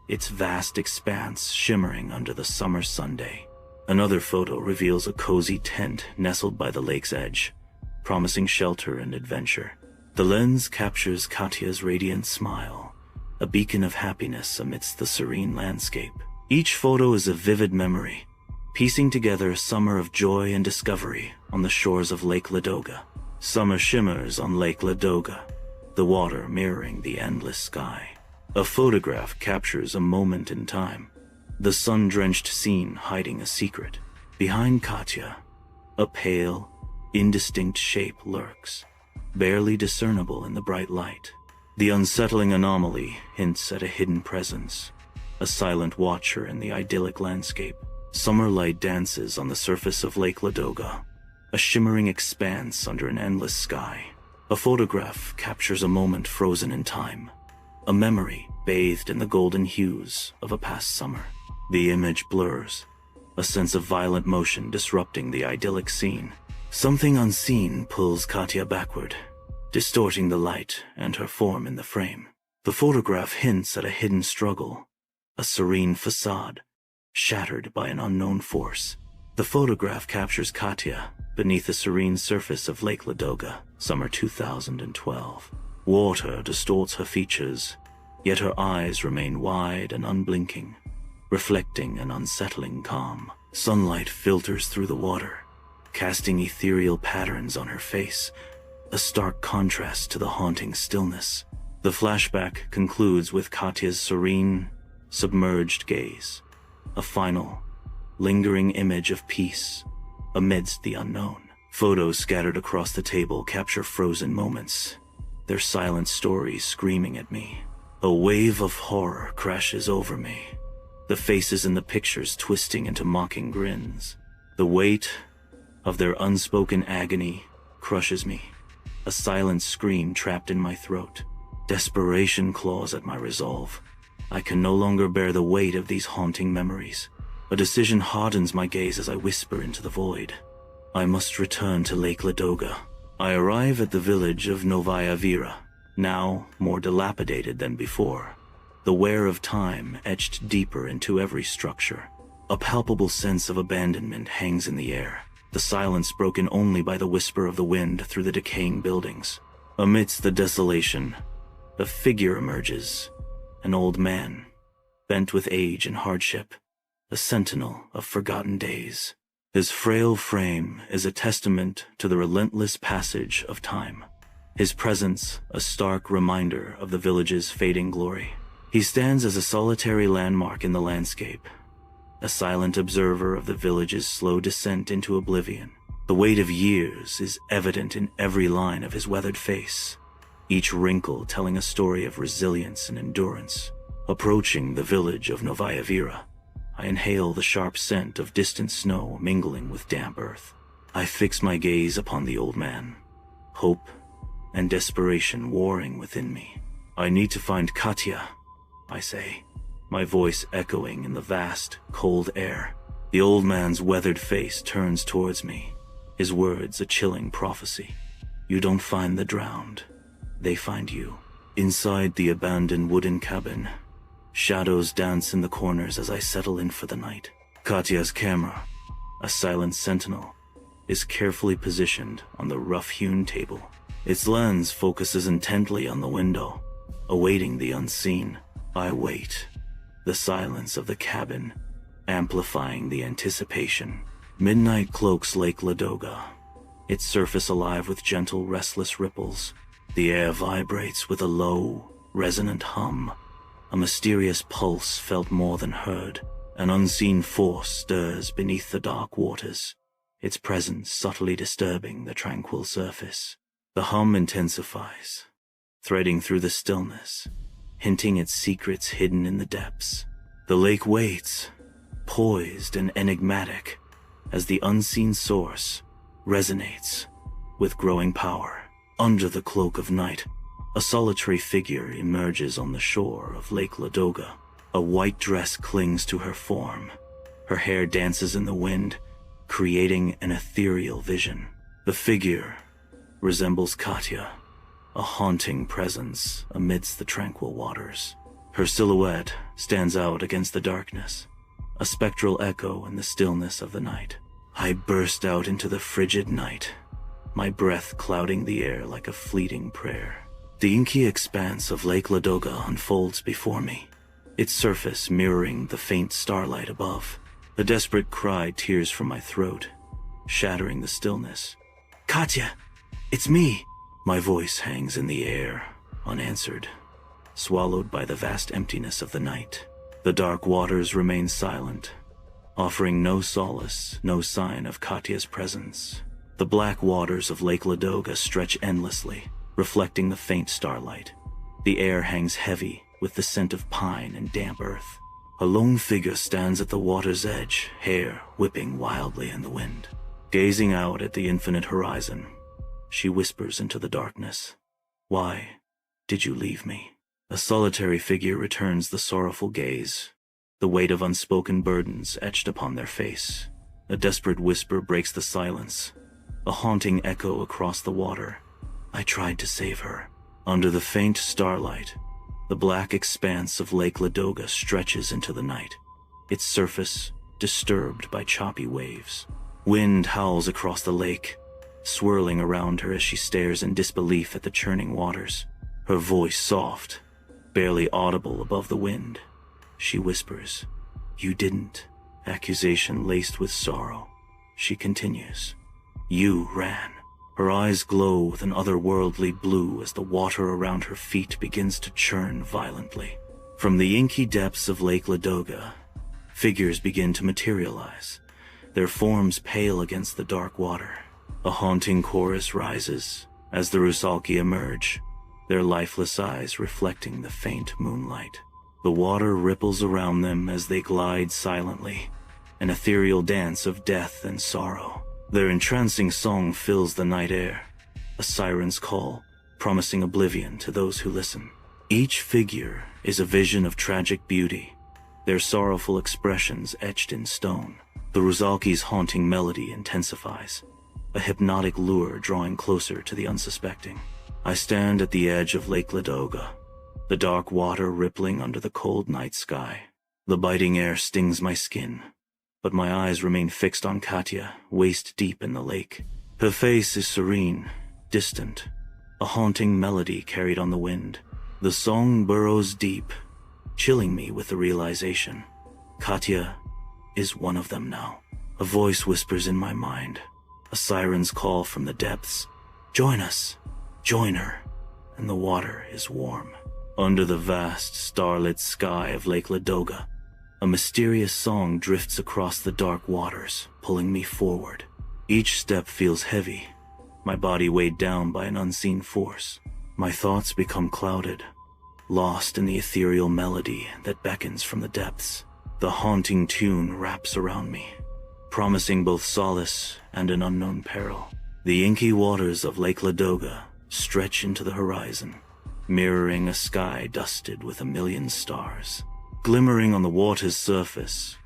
its vast expanse shimmering under the summer Sunday. Another photo reveals a cozy tent nestled by the lake's edge, promising shelter and adventure. The lens captures Katya's radiant smile, a beacon of happiness amidst the serene landscape. Each photo is a vivid memory, piecing together a summer of joy and discovery on the shores of Lake Ladoga. Summer shimmers on Lake Ladoga, the water mirroring the endless sky. A photograph captures a moment in time, the sun-drenched scene hiding a secret. Behind Katya, a pale, indistinct shape lurks, barely discernible in the bright light. The unsettling anomaly hints at a hidden presence, a silent watcher in the idyllic landscape. Summer light dances on the surface of Lake Ladoga, a shimmering expanse under an endless sky. A photograph captures a moment frozen in time, a memory bathed in the golden hues of a past summer. The image blurs, a sense of violent motion disrupting the idyllic scene. Something unseen pulls Katya backward, distorting the light and her form in the frame. The photograph hints at a hidden struggle, a serene facade, shattered by an unknown force. The photograph captures Katya beneath the serene surface of Lake Ladoga, summer 2012. Water distorts her features, yet her eyes remain wide and unblinking, reflecting an unsettling calm. Sunlight filters through the water, casting ethereal patterns on her face, a stark contrast to the haunting stillness. The flashback concludes with Katya's serene, submerged gaze, a final, lingering image of peace amidst the unknown. Photos scattered across the table capture frozen moments, their silent stories screaming at me. A wave of horror crashes over me, the faces in the pictures twisting into mocking grins. The weight of their unspoken agony crushes me, a silent scream trapped in my throat. Desperation claws at my resolve. I can no longer bear the weight of these haunting memories. A decision hardens my gaze as I whisper into the void. I must return to Lake Ladoga. I arrive at the village of Novaya Vira, now more dilapidated than before, the wear of time etched deeper into every structure. A palpable sense of abandonment hangs in the air, the silence broken only by the whisper of the wind through the decaying buildings. Amidst the desolation, a figure emerges, an old man, bent with age and hardship, a sentinel of forgotten days. His frail frame is a testament to the relentless passage of time, his presence a stark reminder of the village's fading glory. He stands as a solitary landmark in the landscape, a silent observer of the village's slow descent into oblivion. The weight of years is evident in every line of his weathered face, each wrinkle telling a story of resilience and endurance. Approaching the village of Novaya Vira, I inhale the sharp scent of distant snow mingling with damp earth. I fix my gaze upon the old man, hope and desperation warring within me. I need to find Katya, I say, my voice echoing in the vast, cold air. The old man's weathered face turns towards me, his words a chilling prophecy. You don't find the drowned, they find you. Inside the abandoned wooden cabin, shadows dance in the corners as I settle in for the night. Katya's camera, a silent sentinel, is carefully positioned on the rough-hewn table. Its lens focuses intently on the window, awaiting the unseen. I wait, the silence of the cabin amplifying the anticipation. Midnight cloaks Lake Ladoga, its surface alive with gentle, restless ripples. The air vibrates with a low, resonant hum, a mysterious pulse felt more than heard. An unseen force stirs beneath the dark waters, its presence subtly disturbing the tranquil surface. The hum intensifies, threading through the stillness, hinting at secrets hidden in the depths. The lake waits, poised and enigmatic, as the unseen source resonates with growing power. Under the cloak of night, a solitary figure emerges on the shore of Lake Ladoga. A white dress clings to her form. Her hair dances in the wind, creating an ethereal vision. The figure resembles Katya, a haunting presence amidst the tranquil waters. Her silhouette stands out against the darkness, a spectral echo in the stillness of the night. I burst out into the frigid night, my breath clouding the air like a fleeting prayer. The inky expanse of Lake Ladoga unfolds before me, its surface mirroring the faint starlight above. A desperate cry tears from my throat, shattering the stillness. "Katya, it's me!" My voice hangs in the air, unanswered, swallowed by the vast emptiness of the night. The dark waters remain silent, offering no solace, no sign of Katya's presence. The black waters of Lake Ladoga stretch endlessly, reflecting the faint starlight. The air hangs heavy with the scent of pine and damp earth. A lone figure stands at the water's edge, hair whipping wildly in the wind. Gazing out at the infinite horizon, she whispers into the darkness, "Why did you leave me?" A solitary figure returns the sorrowful gaze, the weight of unspoken burdens etched upon their face. A desperate whisper breaks the silence, a haunting echo across the water. I tried to save her. Under the faint starlight, the black expanse of Lake Ladoga stretches into the night, its surface disturbed by choppy waves. Wind howls across the lake, swirling around her as she stares in disbelief at the churning waters. Her voice soft, barely audible above the wind. She whispers, "You didn't." Accusation laced with sorrow. She continues, "You ran." Her eyes glow with an otherworldly blue as the water around her feet begins to churn violently. From the inky depths of Lake Ladoga, figures begin to materialize, their forms pale against the dark water. A haunting chorus rises as the Rusalki emerge, their lifeless eyes reflecting the faint moonlight. The water ripples around them as they glide silently, an ethereal dance of death and sorrow. Their entrancing song fills the night air, a siren's call, promising oblivion to those who listen. Each figure is a vision of tragic beauty, their sorrowful expressions etched in stone. The Rusalki's haunting melody intensifies, a hypnotic lure drawing closer to the unsuspecting. I stand at the edge of Lake Ladoga, the dark water rippling under the cold night sky. The biting air stings my skin, but my eyes remain fixed on Katya, waist deep in the lake. Her face is serene, distant, a haunting melody carried on the wind. The song burrows deep, chilling me with the realization. Katya is one of them now. A voice whispers in my mind, a siren's call from the depths. "Join us, join her," and the water is warm. Under the vast, starlit sky of Lake Ladoga, a mysterious song drifts across the dark waters, pulling me forward. Each step feels heavy, my body weighed down by an unseen force. My thoughts become clouded, lost in the ethereal melody that beckons from the depths. The haunting tune wraps around me, promising both solace and an unknown peril. The inky waters of Lake Ladoga stretch into the horizon, mirroring a sky dusted with a million stars. Glimmering on the water's surface,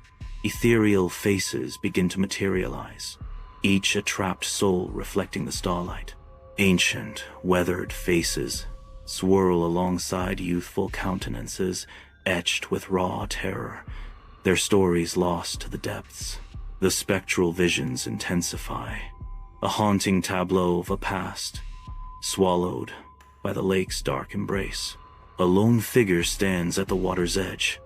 ethereal faces begin to materialize, each a trapped soul reflecting the starlight. Ancient, weathered faces swirl alongside youthful countenances etched with raw terror, their stories lost to the depths. The spectral visions intensify, a haunting tableau of a past, swallowed by the lake's dark embrace. A lone figure stands at the water's edge,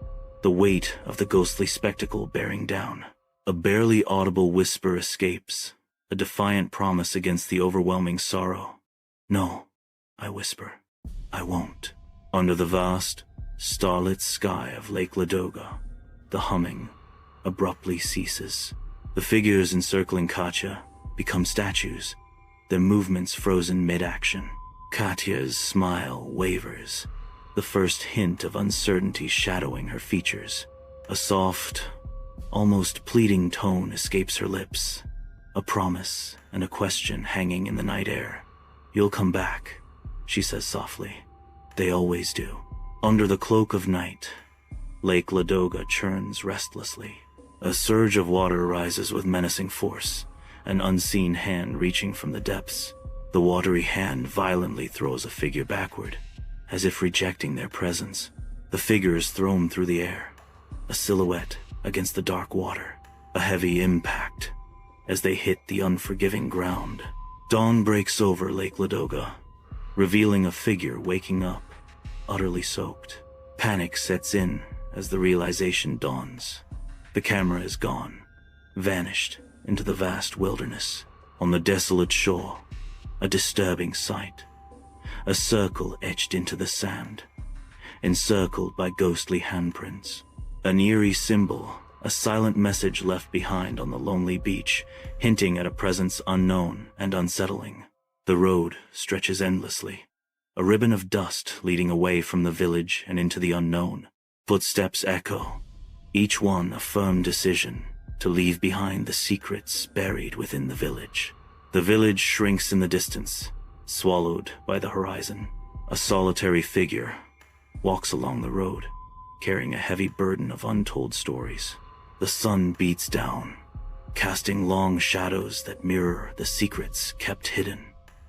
the weight of the ghostly spectacle bearing down. A barely audible whisper escapes, a defiant promise against the overwhelming sorrow. "No," I whisper, "I won't." Under the vast, starlit sky of Lake Ladoga, the humming abruptly ceases. The figures encircling Katya become statues, their movements frozen mid-action. Katya's smile wavers, the first hint of uncertainty shadowing her features. A soft, almost pleading tone escapes her lips, a promise and a question hanging in the night air. "You'll come back," she says softly. "They always do." Under the cloak of night, Lake Ladoga churns restlessly. A surge of water rises with menacing force, an unseen hand reaching from the depths. The watery hand violently throws a figure backward, as if rejecting their presence. The figure is thrown through the air, a silhouette against the dark water, a heavy impact as they hit the unforgiving ground. Dawn breaks over Lake Ladoga, revealing a figure waking up, utterly soaked. Panic sets in as the realization dawns. The camera is gone, vanished into the vast wilderness. On the desolate shore, a disturbing sight. A circle etched into the sand, encircled by ghostly handprints. An eerie symbol, a silent message left behind on the lonely beach, hinting at a presence unknown and unsettling. The road stretches endlessly, a ribbon of dust leading away from the village and into the unknown. Footsteps echo, each one a firm decision to leave behind the secrets buried within the village. The village shrinks in the distance, swallowed by the horizon. A solitary figure walks along the road, carrying a heavy burden of untold stories. The sun beats down, casting long shadows that mirror the secrets kept hidden.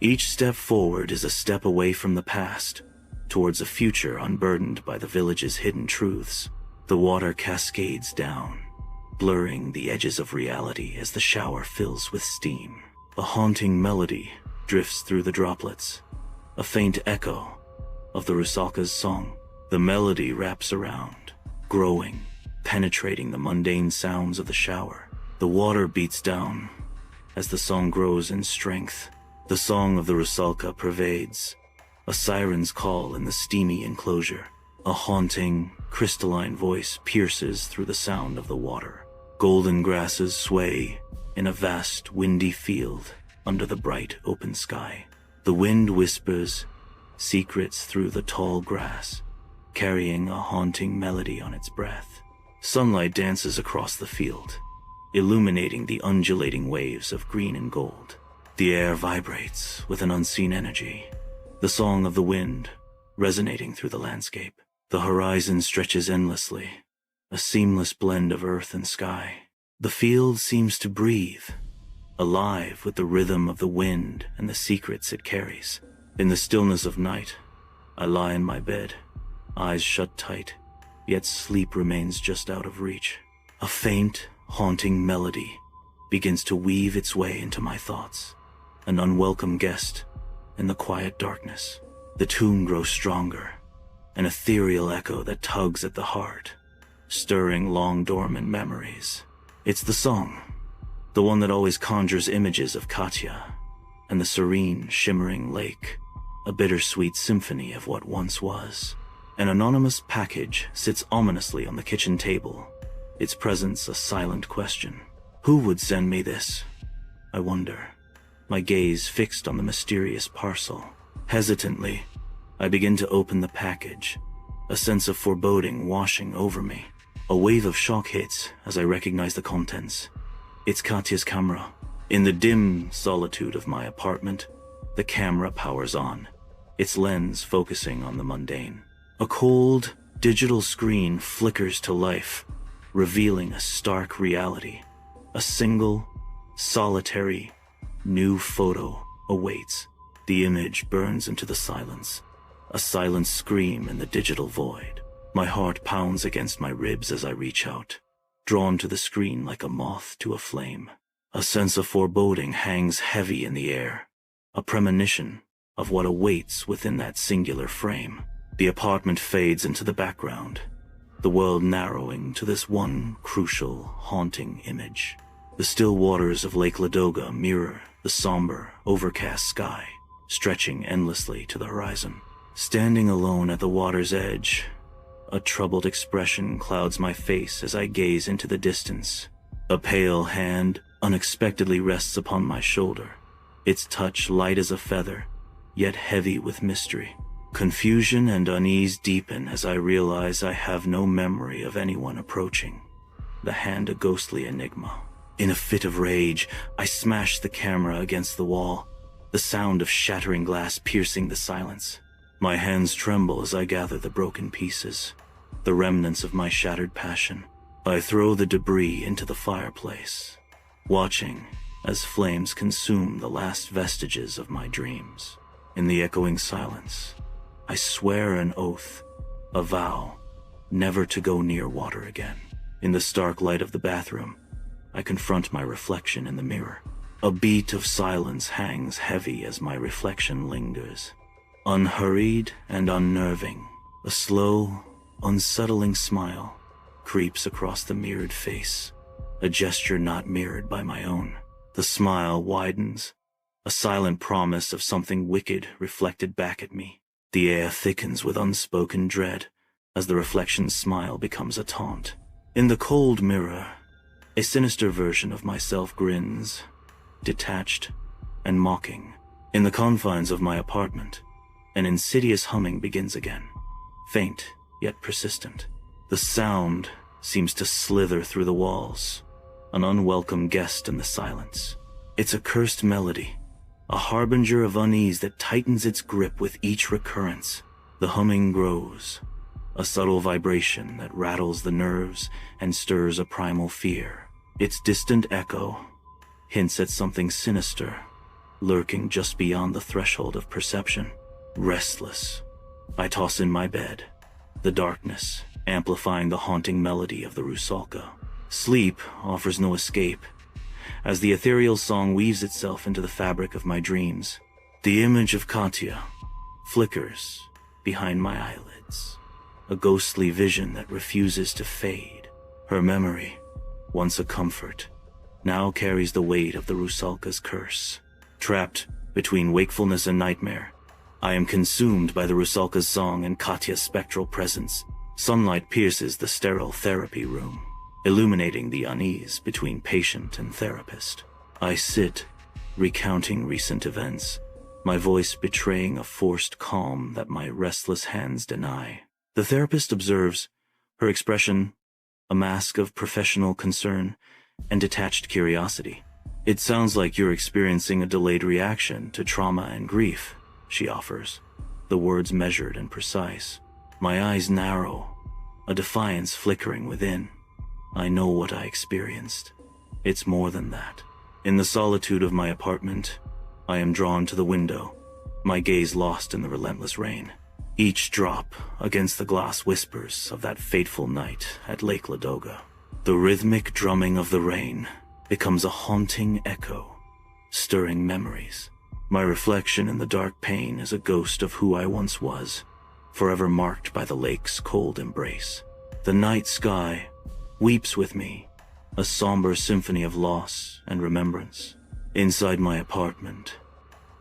Each step forward is a step away from the past, towards a future unburdened by the village's hidden truths. The water cascades down, blurring the edges of reality as the shower fills with steam. A haunting melody drifts through the droplets, a faint echo of the Rusalka's song. The melody wraps around, growing, penetrating the mundane sounds of the shower. The water beats down as the song grows in strength. The song of the Rusalka pervades, a siren's call in the steamy enclosure. A haunting, crystalline voice pierces through the sound of the water. Golden grasses sway in a vast, windy field under the bright, open sky. The wind whispers secrets through the tall grass, carrying a haunting melody on its breath. Sunlight dances across the field, illuminating the undulating waves of green and gold. The air vibrates with an unseen energy, the song of the wind resonating through the landscape. The horizon stretches endlessly, a seamless blend of earth and sky. The field seems to breathe, alive with the rhythm of the wind and the secrets it carries. In the stillness of night, I lie in my bed, eyes shut tight, yet sleep remains just out of reach. A faint, haunting melody begins to weave its way into my thoughts, an unwelcome guest in the quiet darkness. The tune grows stronger, an ethereal echo that tugs at the heart, stirring long dormant memories. It's the song, the one that always conjures images of Katya and the serene, shimmering lake, a bittersweet symphony of what once was. An anonymous package sits ominously on the kitchen table, its presence a silent question. Who would send me this? I wonder, my gaze fixed on the mysterious parcel. Hesitantly, I begin to open the package, a sense of foreboding washing over me. A wave of shock hits as I recognize the contents. It's Katya's camera. In the dim solitude of my apartment, the camera powers on, its lens focusing on the mundane. A cold, digital screen flickers to life, revealing a stark reality. A single, solitary, new photo awaits. The image burns into the silence, a silent scream in the digital void. My heart pounds against my ribs as I reach out, drawn to the screen like a moth to a flame. A sense of foreboding hangs heavy in the air, a premonition of what awaits within that singular frame. The apartment fades into the background, the world narrowing to this one crucial, haunting image. The still waters of Lake Ladoga mirror the somber, overcast sky, stretching endlessly to the horizon. Standing alone at the water's edge, a troubled expression clouds my face as I gaze into the distance. A pale hand unexpectedly rests upon my shoulder, its touch light as a feather, yet heavy with mystery. Confusion and unease deepen as I realize I have no memory of anyone approaching, the hand a ghostly enigma. In a fit of rage, I smash the camera against the wall, the sound of shattering glass piercing the silence. My hands tremble as I gather the broken pieces, the remnants of my shattered passion. I throw the debris into the fireplace, watching as flames consume the last vestiges of my dreams. In the echoing silence, I swear an oath, a vow, never to go near water again. In the stark light of the bathroom, I confront my reflection in the mirror. A beat of silence hangs heavy as my reflection lingers. Unhurried and unnerving, a slow, unsettling smile creeps across the mirrored face, a gesture not mirrored by my own. The smile widens, a silent promise of something wicked reflected back at me. The air thickens with unspoken dread as the reflection's smile becomes a taunt. In the cold mirror, a sinister version of myself grins, detached and mocking. In the confines of my apartment, an insidious humming begins again, faint yet persistent. The sound seems to slither through the walls, an unwelcome guest in the silence. It's a cursed melody, a harbinger of unease that tightens its grip with each recurrence. The humming grows, a subtle vibration that rattles the nerves and stirs a primal fear. Its distant echo hints at something sinister, lurking just beyond the threshold of perception. Restless, I toss in my bed, the darkness amplifying the haunting melody of the rusalka. Sleep offers no escape, as the ethereal song weaves itself into the fabric of my dreams. The image of Katya flickers behind my eyelids, a ghostly vision that refuses to fade. Her memory, once a comfort, now carries the weight of the rusalka's curse. Trapped between wakefulness and nightmare, I am consumed by the rusalka's song and Katya's spectral presence. Sunlight pierces the sterile therapy room, illuminating the unease between patient and therapist. I sit, recounting recent events, my voice betraying a forced calm that my restless hands deny. The therapist observes, her expression a mask of professional concern and detached curiosity. "It sounds like you're experiencing a delayed reaction to trauma and grief," she offers, the words measured and precise. My eyes narrow, a defiance flickering within. I know what I experienced. It's more than that. In the solitude of my apartment, I am drawn to the window, my gaze lost in the relentless rain. Each drop against the glass whispers of that fateful night at Lake Ladoga. The rhythmic drumming of the rain becomes a haunting echo, stirring memories. My reflection in the dark pane is a ghost of who I once was, forever marked by the lake's cold embrace. The night sky weeps with me, a somber symphony of loss and remembrance. Inside my apartment,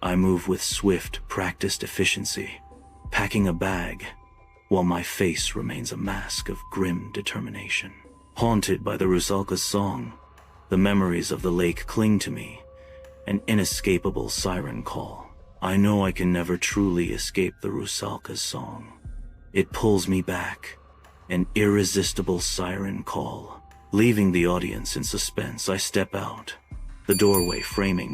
I move with swift, practiced efficiency, packing a bag, while my face remains a mask of grim determination. Haunted by the rusalka's song, the memories of the lake cling to me, an inescapable siren call. I know I can never truly escape the rusalka's song. It pulls me back, an irresistible siren call. Leaving the audience in suspense, I step out, the doorway framing